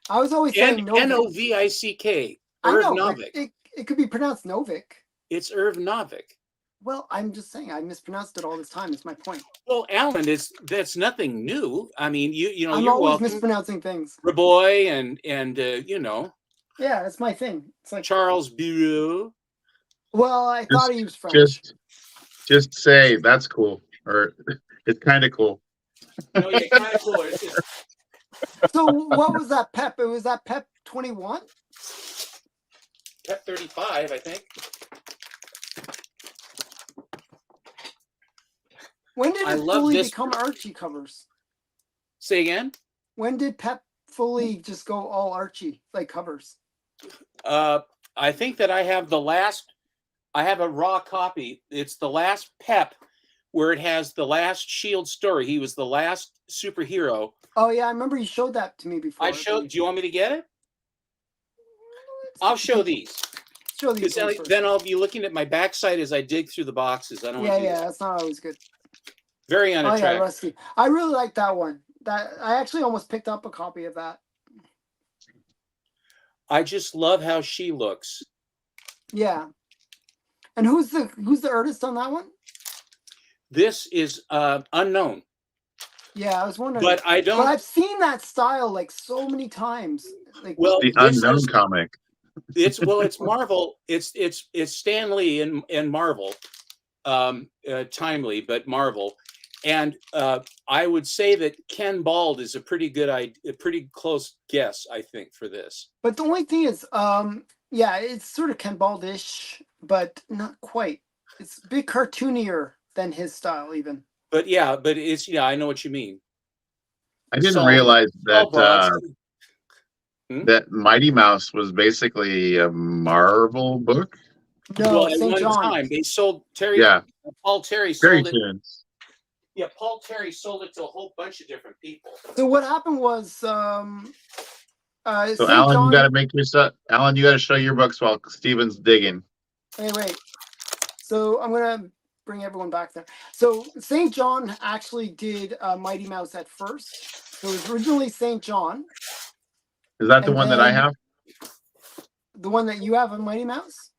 I was always saying Novik. Novick. I Irv know, but Novick. it could be pronounced Novik. It's Irv Novick. Well, I'm just saying I mispronounced it all this time. It's my point. Well, Alan, that's nothing new. I mean, you know, I'm you're always welcome. mispronouncing things. Raboy and you know. Yeah, that's my thing. It's like Charles Bureau. Well, I thought he was French. Just say that's cool, or it's kind of cool. No, yeah, kind of cool. It's just... So what was that Pep? It was that Pep 21? Pep 35, I think. When did it fully become Archie covers? Say again? When did Pep fully just go all Archie, like covers? I think that I have a raw copy. It's the last Pep where it has the last Shield story. He was the last superhero. Oh yeah, I remember you showed that to me before. Do you want me to get it? I'll show these. Show these. Then I'll be looking at my backside as I dig through the boxes. I don't want to do that. That's not always good. Very unattractive. Oh yeah, Rusty. I really like that one. That I actually almost picked up a copy of that. I just love how she looks. Yeah. And who's the artist on that one? This is unknown. Yeah, I was wondering. But I've seen that style like so many times. Like, well, the Unknown comic. It's Marvel. It's Stan Lee and Marvel. Timely, but Marvel. And I would say that Ken Bald is a pretty close guess, I think, for this. But the only thing is, it's sort of Ken Bald-ish, but not quite. It's a bit cartoonier than his style, even. But I know what you mean. I didn't realize that that Mighty Mouse was basically a Marvel book. No, well, at one time they sold Terry. Yeah, Paul Terry sold it. Tunes. Yeah, Paul Terry sold it to a whole bunch of different people. So what happened was, so Alan, you got to make your stuff. Alan, you got to show your books while Steven's digging. Hey, wait. So I'm gonna bring everyone back there. So St. John actually did Mighty Mouse at first. So it was originally St. John. Is that the one that I have? The one that you have on Mighty Mouse?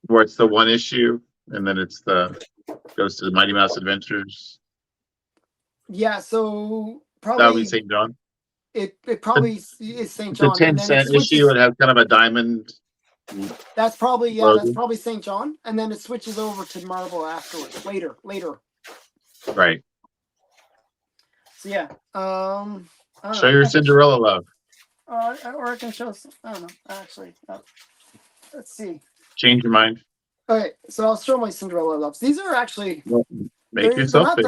Where it's the one issue, and then it's goes to the Mighty Mouse Adventures. Yeah, so probably that would be St. John. It probably is St. John. The 10-cent issue, it has kind of a diamond. That's probably that's probably St. John, and then it switches over to Marvel afterwards. Later. Right. So yeah. Show your Cinderella love. Or I can show. I don't know. Actually, let's see. Change your mind. Okay, so I'll show my Cinderella loves. These are actually make yourself.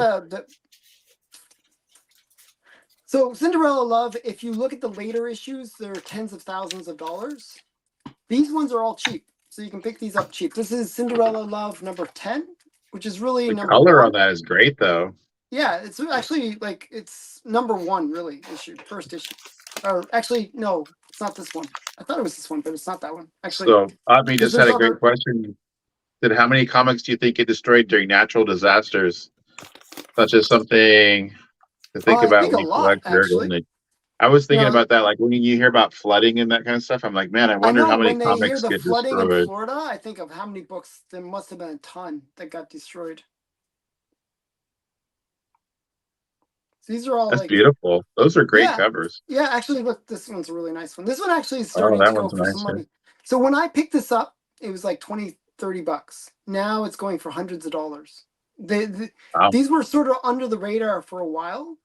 So Cinderella Love, if you look at the later issues, they're tens of thousands of dollars. These ones are all cheap, so you can pick these up cheap. This is Cinderella Love number 10, which is really the number color 1. on that is great, though. Yeah, it's actually like it's number 1, really issue, first issue. Or actually, no, it's not this one. I thought it was this one, but it's not that one. Actually, so Admi just had a great question. Said, how many comics do you think get destroyed during natural disasters, such as something to think about when you collect dirt? I was thinking about that, like when you hear about flooding and that kind of stuff. I'm like, man, I wonder how many comics get destroyed. When they hear the flooding in Florida, I think of how many books there must have been a ton that got destroyed. These are all beautiful. Those are great covers. Yeah, actually, look, this one's a really nice one. This one actually is starting to go for some money. So when I picked this up, it was like $20 $30. Now it's going for hundreds of dollars. Wow. These were sort of under the radar for a while.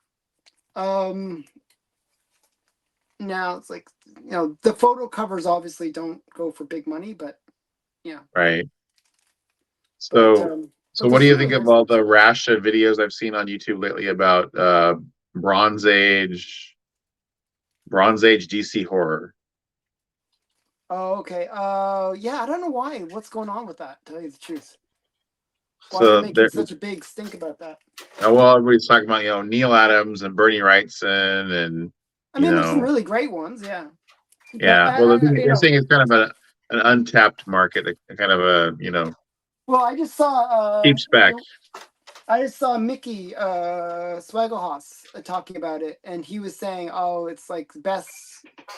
Now it's like, the photo covers obviously don't go for big money, but yeah. Right. But, So but what they're do you super think of nice all books. the Rasha videos I've seen on YouTube lately about Bronze Age DC horror? Oh, okay. Yeah, I don't know why. What's going on with that, to tell you the truth? Why are they So making such a big stink about that? well, everybody's talking about Neil Adams and Bernie Wrightson and I mean, there's some really great ones, yeah. But yeah. Well, the thing is kind of an untapped market, a kind of a well, I just saw cheap spec. Mickey Swagelhouse talking about it, and he was saying, "Oh, it's like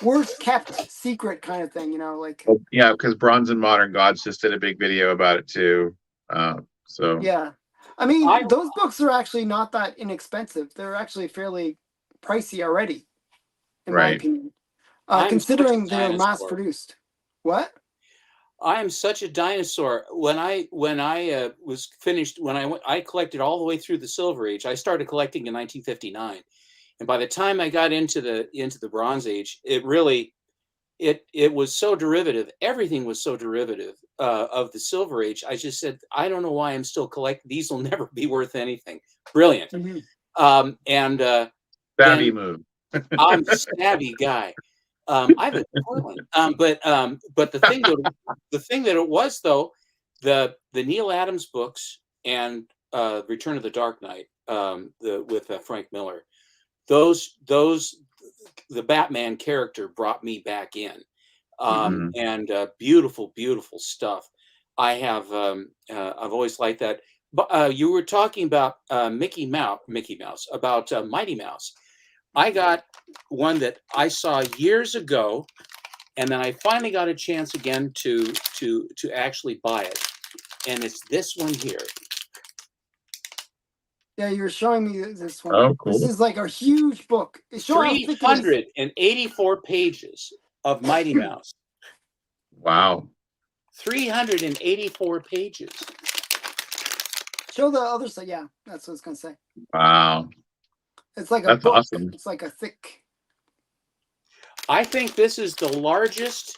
worst kept secret kind of thing," like. Well, yeah, because Bronze and Modern Gods just did a big video about it too. So yeah, I mean, those books are actually not that inexpensive. They're actually fairly pricey already, in my opinion, considering they're mass produced. What? I am such a dinosaur. When I was finished, I collected all the way through the Silver Age. I started collecting in 1959, and by the time I got into the Bronze Age, it really it was so derivative. Everything was so derivative of the Silver Age. I just said, I don't know why I'm still collecting. These will never be worth anything. Brilliant. Mm-hmm. savvy move. I'm a savvy guy. I live in Portland. But the thing that it was though, the Neil Adams books and Return of the Dark Knight, with Frank Miller, those the Batman character brought me back in, and beautiful stuff. I have I've always liked that. But you were talking about Mickey Mouse, about Mighty Mouse. I got one that I saw years ago, and then I finally got a chance again to actually buy it, and it's this one here. Yeah, you're showing me this one. Oh, cool. This is like a huge book. 384 pages of Mighty Mouse. Wow. 384 pages. Show the other side. Yeah, that's what I was gonna say. Wow. It's like that's book. Awesome. It's like a thick. I think this is the largest.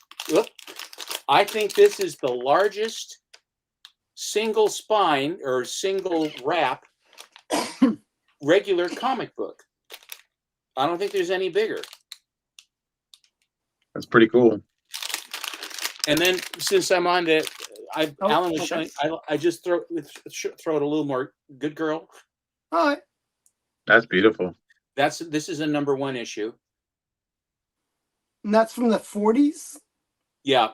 I think this is the largest single spine or single wrap regular comic book. I don't think there's any bigger. That's pretty cool. And then since I'm on to, Alan was showing. I just throw it a little more. Good girl. All right. That's beautiful. This is a #1 issue. And that's from the 40s? Yeah.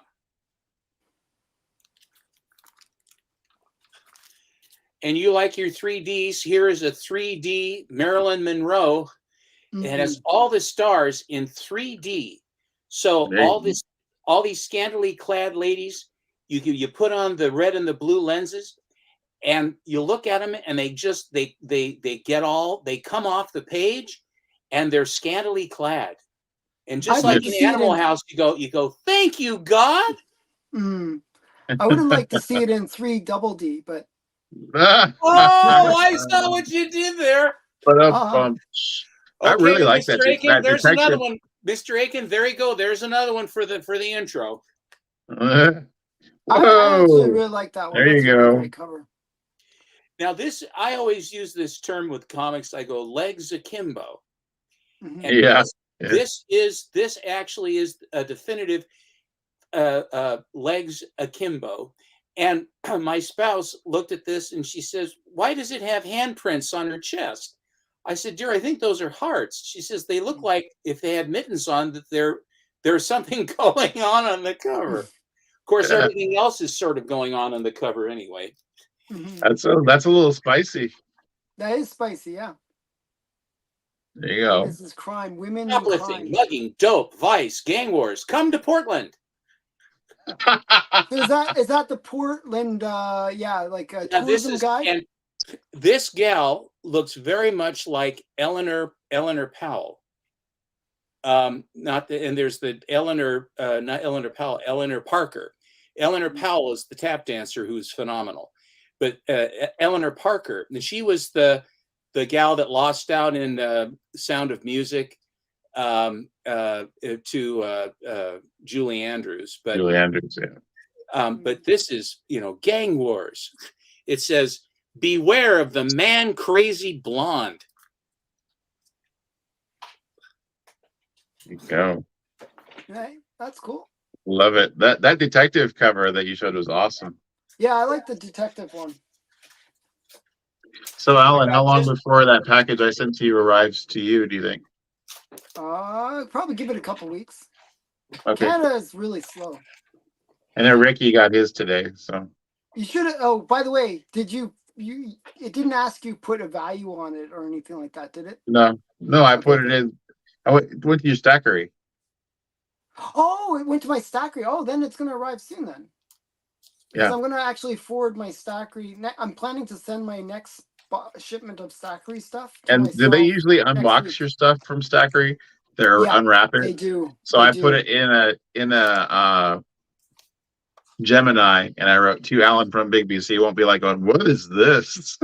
And you like your 3Ds. Here is a 3D Marilyn Monroe. Mm-hmm. It has all the stars in 3D. So all these scantily clad ladies, you put on the red and the blue lenses, and you look at them, and they come off the page, and they're scantily clad. And just like in Animal House, you go, thank you, God. I would have liked to see it in 3DD, but I saw what you did there. I really like that. Aiken, there's another one. Mr. Aiken, there you go. There's another one for the intro. I actually really like that one. There you go. Great cover. Now I always use this term with comics. I go legs akimbo. Mm-hmm. And this actually is a definitive legs akimbo. And my spouse looked at this and she says, "Why does it have handprints on her chest?" I said, "Dear, I think those are hearts." She says, "They look like if they had mittens on, that there's something going on the cover." Of course, everything else is sort of going on the cover anyway. Mm-hmm. That's a little spicy. That is spicy, yeah. There you go. This is crime, women, uplifting, mugging, dope, vice, gang wars. Come to Portland. So is that the Portland? Like a tourism guide. And this gal looks very much like Eleanor Powell. And there's the Eleanor, not Eleanor Powell, Eleanor Parker. Eleanor Powell is the tap dancer who's phenomenal. But Eleanor Parker, she was the gal that lost out in Sound of Music to Julie Andrews. But Julie Andrews, yeah. But this is, Gang Wars. It says, beware of the man crazy blonde. There you go. Right, that's cool. Love it. That detective cover that you showed was awesome. Yeah, I like the detective one. So, Alan, how long before that package I sent to you arrives to you, do you think? Probably give it a couple weeks. Okay. Canada is really slow. I know Ricky got his today, so. You should have. Oh, by the way, did you? It didn't ask you put a value on it or anything like that, did it? No, I put it in. I went to your stackery. Oh, it went to my stackery. Oh, then it's going to arrive soon then. Because I'm going to actually forward my stackery. I'm planning to send my next shipment of stackery stuff. And do they usually unbox your stuff from stackery? They're unwrap it. They do. So I put it in a Gemini, and I wrote to Alan from Big BC. He won't be like, going, what is this?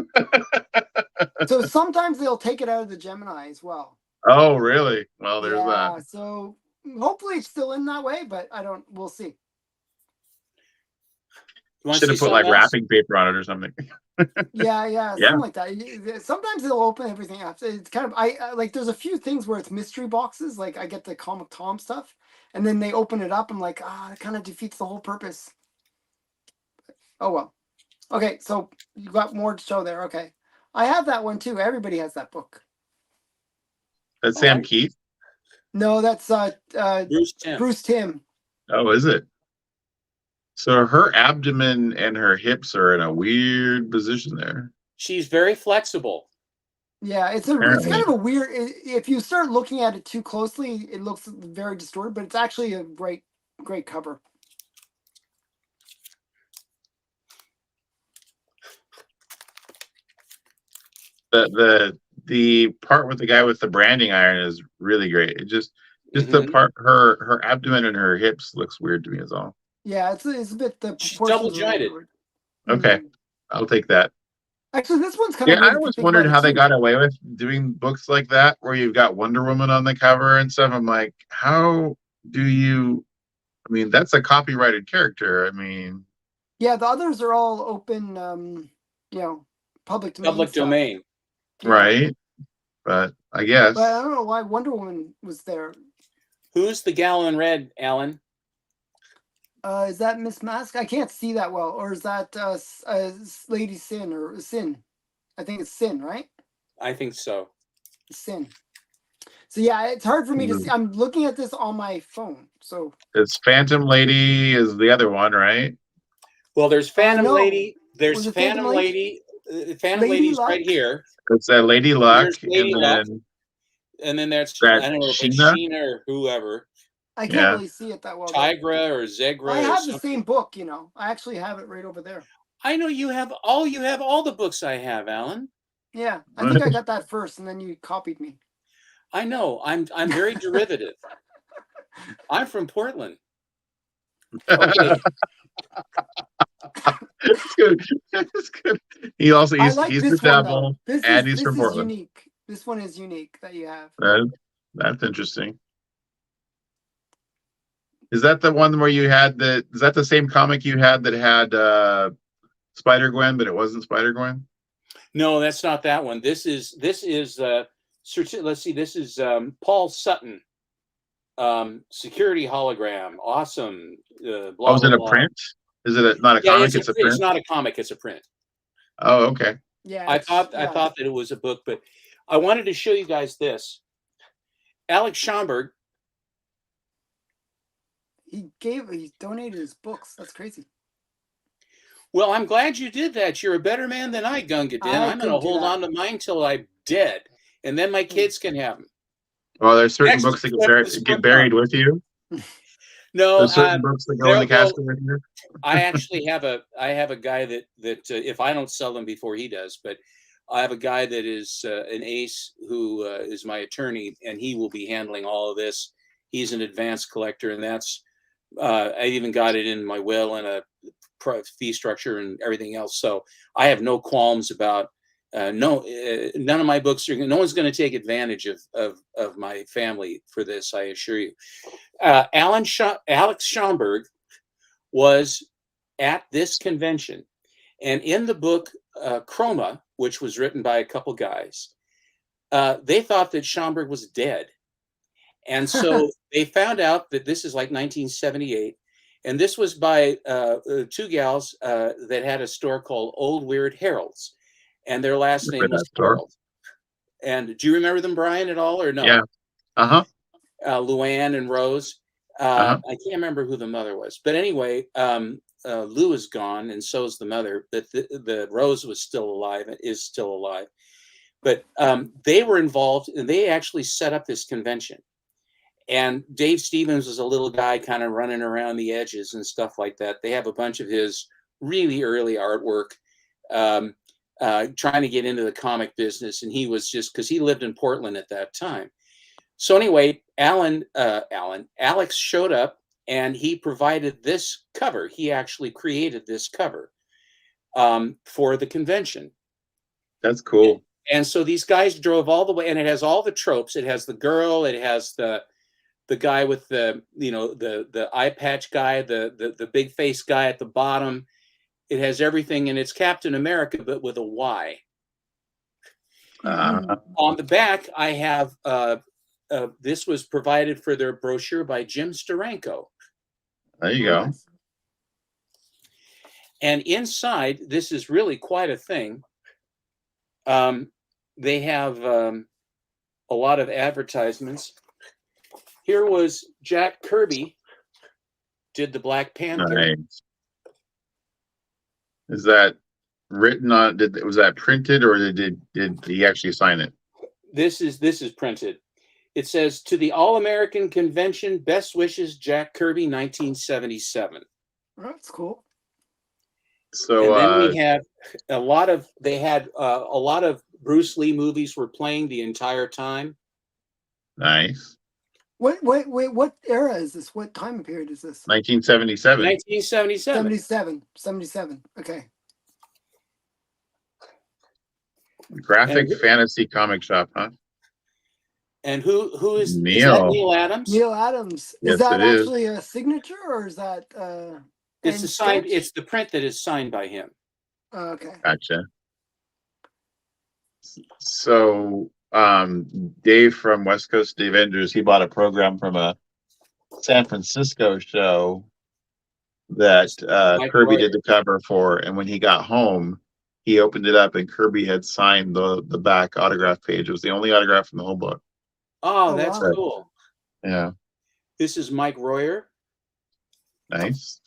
So sometimes they'll take it out of the Gemini as well. Oh, really? Well, there's that. So hopefully it's still in that way, but we'll see. Should have put like wrapping paper on it or something. Yeah, something like that. Sometimes they'll open everything up. It's kind of I like. There's a few things where it's mystery boxes. Like I get the Comic Tom stuff, and then they open it up. I'm like, it kind of defeats the whole purpose. Oh well. Okay, so you got more to show there. Okay, I have that one too. Everybody has that book. That's Sam Keith? No, that's Bruce Timm. Oh, is it? So her abdomen and her hips are in a weird position there. She's very flexible. Yeah, it's kind of a weird. If you start looking at it too closely, it looks very distorted, but it's actually a great cover. The part with the guy with the branding iron is really great. It just the part her abdomen and her hips looks weird to me as all. Yeah, it's a bit the she's double jointed. Okay, I'll take that. Actually, this one's kind of. I always wondered how they got away with doing books like that, where you've got Wonder Woman on the cover and stuff. I'm like, how do you? I mean, that's a copyrighted character. I mean, yeah, the others are all open. Public domain. Public domain. Right, but I guess. But I don't know why Wonder Woman was there. Who's the gal in red, Alan? Is that Miss Mask? I can't see that well. Or is that Lady Sin or Sin? I think it's Sin, right? I think so. Sin. So yeah, it's hard for me to see. I'm looking at this on my phone. So it's Phantom Lady is the other one, right? Well, there's Phantom Lady. There's Phantom Lady. Phantom Lady's right here. It's Lady Luck. Lady Luck. And then there's I don't know if it's Sheena or whoever. I can't really see it that well. Tigra or Zegra. I have the same book, I actually have it right over there. I know you have all the books I have, Alan. Yeah, I think I got that first, and then you copied me. I know. I'm very derivative. I'm from Portland. Okay. It's good. It's good. He also he's the devil, and he's from Portland. Unique. This one is unique that you have. That's interesting. Is that the one where you had is that the same comic you had that had Spider-Gwen, but it wasn't Spider-Gwen? No, that's not that one. This is let's see, this is Paul Sutton. Security hologram. Awesome. Was it a print? Is it not a comic? It's a print. It's not a comic, it's a print. Oh, okay. Yeah. I thought that it was a book, but I wanted to show you guys this. Alex Schomburg. He donated his books. That's crazy. Well, I'm glad you did that. You're a better man than I, Gunga Din. I'm going to hold on to mine till I'm dead, and then my kids can have them. Well, there's certain books that get buried with you. No, there's certain books that go in the casket with you. I actually have a guy that if I don't sell them before he does, but I have a guy that is an ace who is my attorney, and he will be handling all of this. He's an advanced collector, and that's I even got it in my will and a fee structure and everything else. So I have no qualms about none of my books are. No one's going to take advantage of my family for this. I assure you. Alex Schomburg was at this convention, and in the book Chroma, which was written by a couple guys, they thought that Schomburg was dead. And so they found out that this is like 1978. And this was by two gals that had a store called Old Weird Harold's. And their last name was Harold. And do you remember them, Brian, at all or no? Yeah. Uh-huh. Luann and Rose. I can't remember who the mother was. But anyway, Lou is gone, and so is the mother. But the Rose was still alive and is still alive. But they were involved, and they actually set up this convention. And Dave Stevens was a little guy kind of running around the edges and stuff like that. They have a bunch of his really early artwork, trying to get into the comic business. And he was just, because he lived in Portland at that time. So anyway, Alex showed up and he provided this cover. He actually created this cover for the convention. That's cool. And so these guys drove all the way, and it has all the tropes. It has the girl, it has the guy with the, the eye patch guy, the big face guy at the bottom. It has everything, and it's Captain America, but with a Y. On the back, I have, this was provided for their brochure by Jim Steranko. There you go. And inside, this is really quite a thing. They have a lot of advertisements. Here was Jack Kirby did the Black Panther. Nice. Is that written on? Was that printed, or did he actually sign it? This is printed. It says, "To the All-American Convention, best wishes, Jack Kirby, 1977." That's cool. So and then we have a lot of. They had a lot of Bruce Lee movies were playing the entire time. Nice. Wait, what era is this? What time period is this? 1977. 1977. 77. Okay. Graphic fantasy comic shop, huh? And who is Neil? Is that Neil Adams? Neil Adams. Yes, Is that it is. actually a signature, or is that It's the signed. It's the print that is signed by him. Okay. Gotcha. So Dave from West Coast Avengers, he bought a program from a San Francisco show that Kirby did the cover for, and when he got home, he opened it up and Kirby had signed the back autograph page. It was the only autograph in the whole book. Oh, that's wow. cool. Yeah. This is Mike Royer. Nice.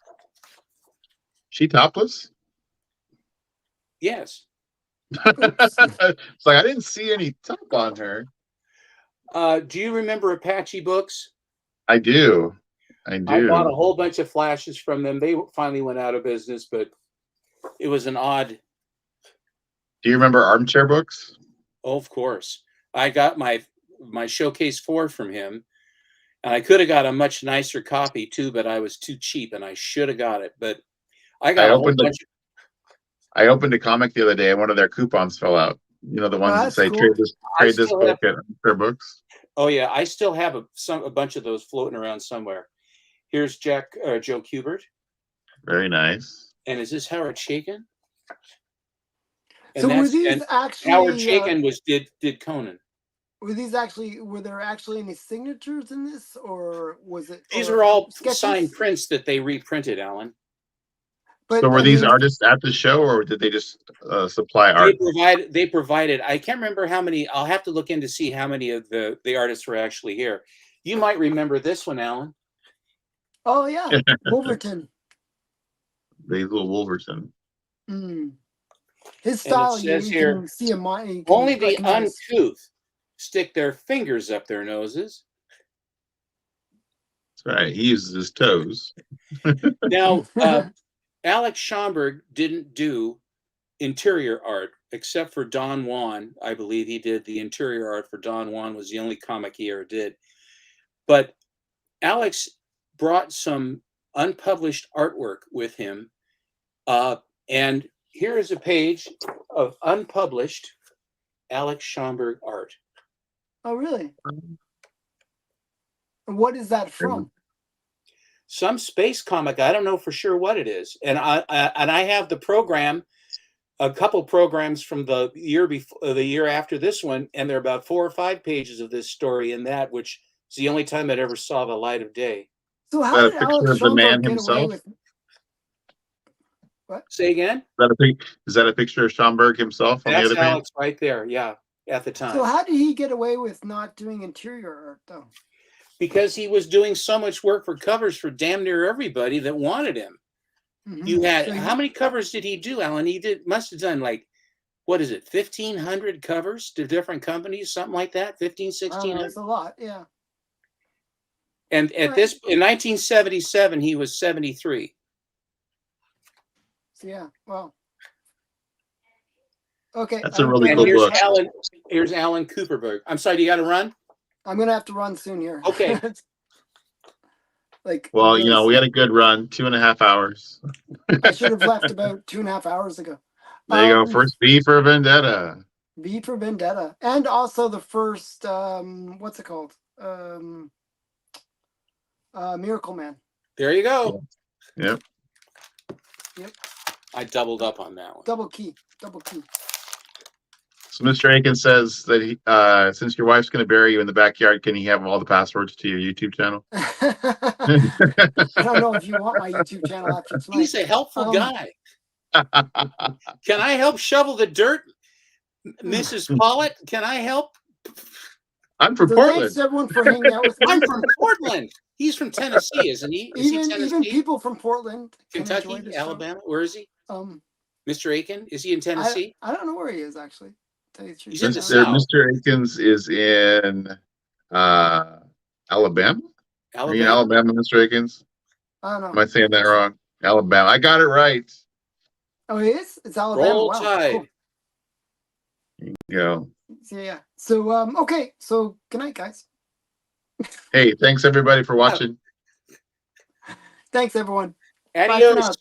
She topless? Yes. It's like I didn't see any top on her. Do you remember Apache Books? I do. I bought a whole bunch of flashes from them. They finally went out of business, but it was an odd. Do you remember Armchair Books? Oh, of course. I got my Showcase 4 from him, and I could have got a much nicer copy too, but I was too cheap, and I should have got it. But I got a whole bunch. I opened a comic the other day, and one of their coupons fell out. You know, the ones that say cool. trade this book at Armchair Books. Oh yeah, I still have a bunch of those floating around somewhere. Here's Joe Kubert. Very nice. And is this Howard Chaykin? So were these actually Howard Chaykin did Conan? Were there actually any signatures in this, or was it? These are all sketches? signed prints that they reprinted, Alan. But, so were these artists at the show, or did they just supply art? They provided. I can't remember how many. I'll have to look in to see how many of the artists were actually here. You might remember this one, Alan. Oh yeah, Wolverton. Basil Wolverton. Mm. His style, you can see him. Only the uncouth stick their fingers up their noses. That's right. He uses his toes. Now, Alex Schomburg didn't do interior art except for Don Juan. I believe he did the interior art for Don Juan, was the only comic he ever did. But Alex brought some unpublished artwork with him. And here is a page of unpublished Alex Schomburg art. Oh, really? And what is that from? Some space comic. I don't know for sure what it is. And I have the program, a couple programs from the year after this one, and there are about 4 or 5 pages of this story in that, which is the only time it ever saw the light of day. So how did picture Alex of the man Schomburg get away himself? with? What? Say again? Is that a picture of Schomburg himself on That's the other man? Alex right there. Yeah, at the time. So how did he get away with not doing interior art though? Because he was doing so much work for covers for damn near everybody that wanted him. You had, So how many covers did he do, Alan? He must have done like, what is it, 1,500 covers to different companies, something like that, 15, 1,600? That's a lot, yeah. And in 1977, he was 73. So yeah, well. Okay. That's a really cool book. Here's Alan Cooperberg. I'm sorry, do you got to run? I'm going to have to run soon here. Okay. Well, we had a good run, 2.5 hours. I should have left about 2.5 hours ago. There you go. First V for Vendetta. V for Vendetta. And also the first, what's it called? Miracle Man. There you go. Yep. I doubled up on that one. Double key. So Mr. Aiken says that since your wife's going to bury you in the backyard, can he have all the passwords to your YouTube channel? I don't know if you want my YouTube channel after tonight. He's a helpful guy. Can I help shovel the dirt, Mrs. Pollitt? Can I help? I'm from Portland. Thanks everyone for hanging out with me. I'm from Portland. He's from Tennessee, isn't he? Even people from Portland, Kentucky, Alabama. Where is he? Mr. Aiken, is he in Tennessee? I don't know where he is actually. He's in the South. Mr. Aikens is in Alabama. Are you in Alabama, Mr. Aikens? I don't know. Am I saying that wrong? Alabama. I got it right. Oh, he is? It's Alabama. Roll wow. Tide. Cool. There you go. Yeah. So okay. So good night, guys. Hey, thanks everybody for watching. Thanks everyone. Adios.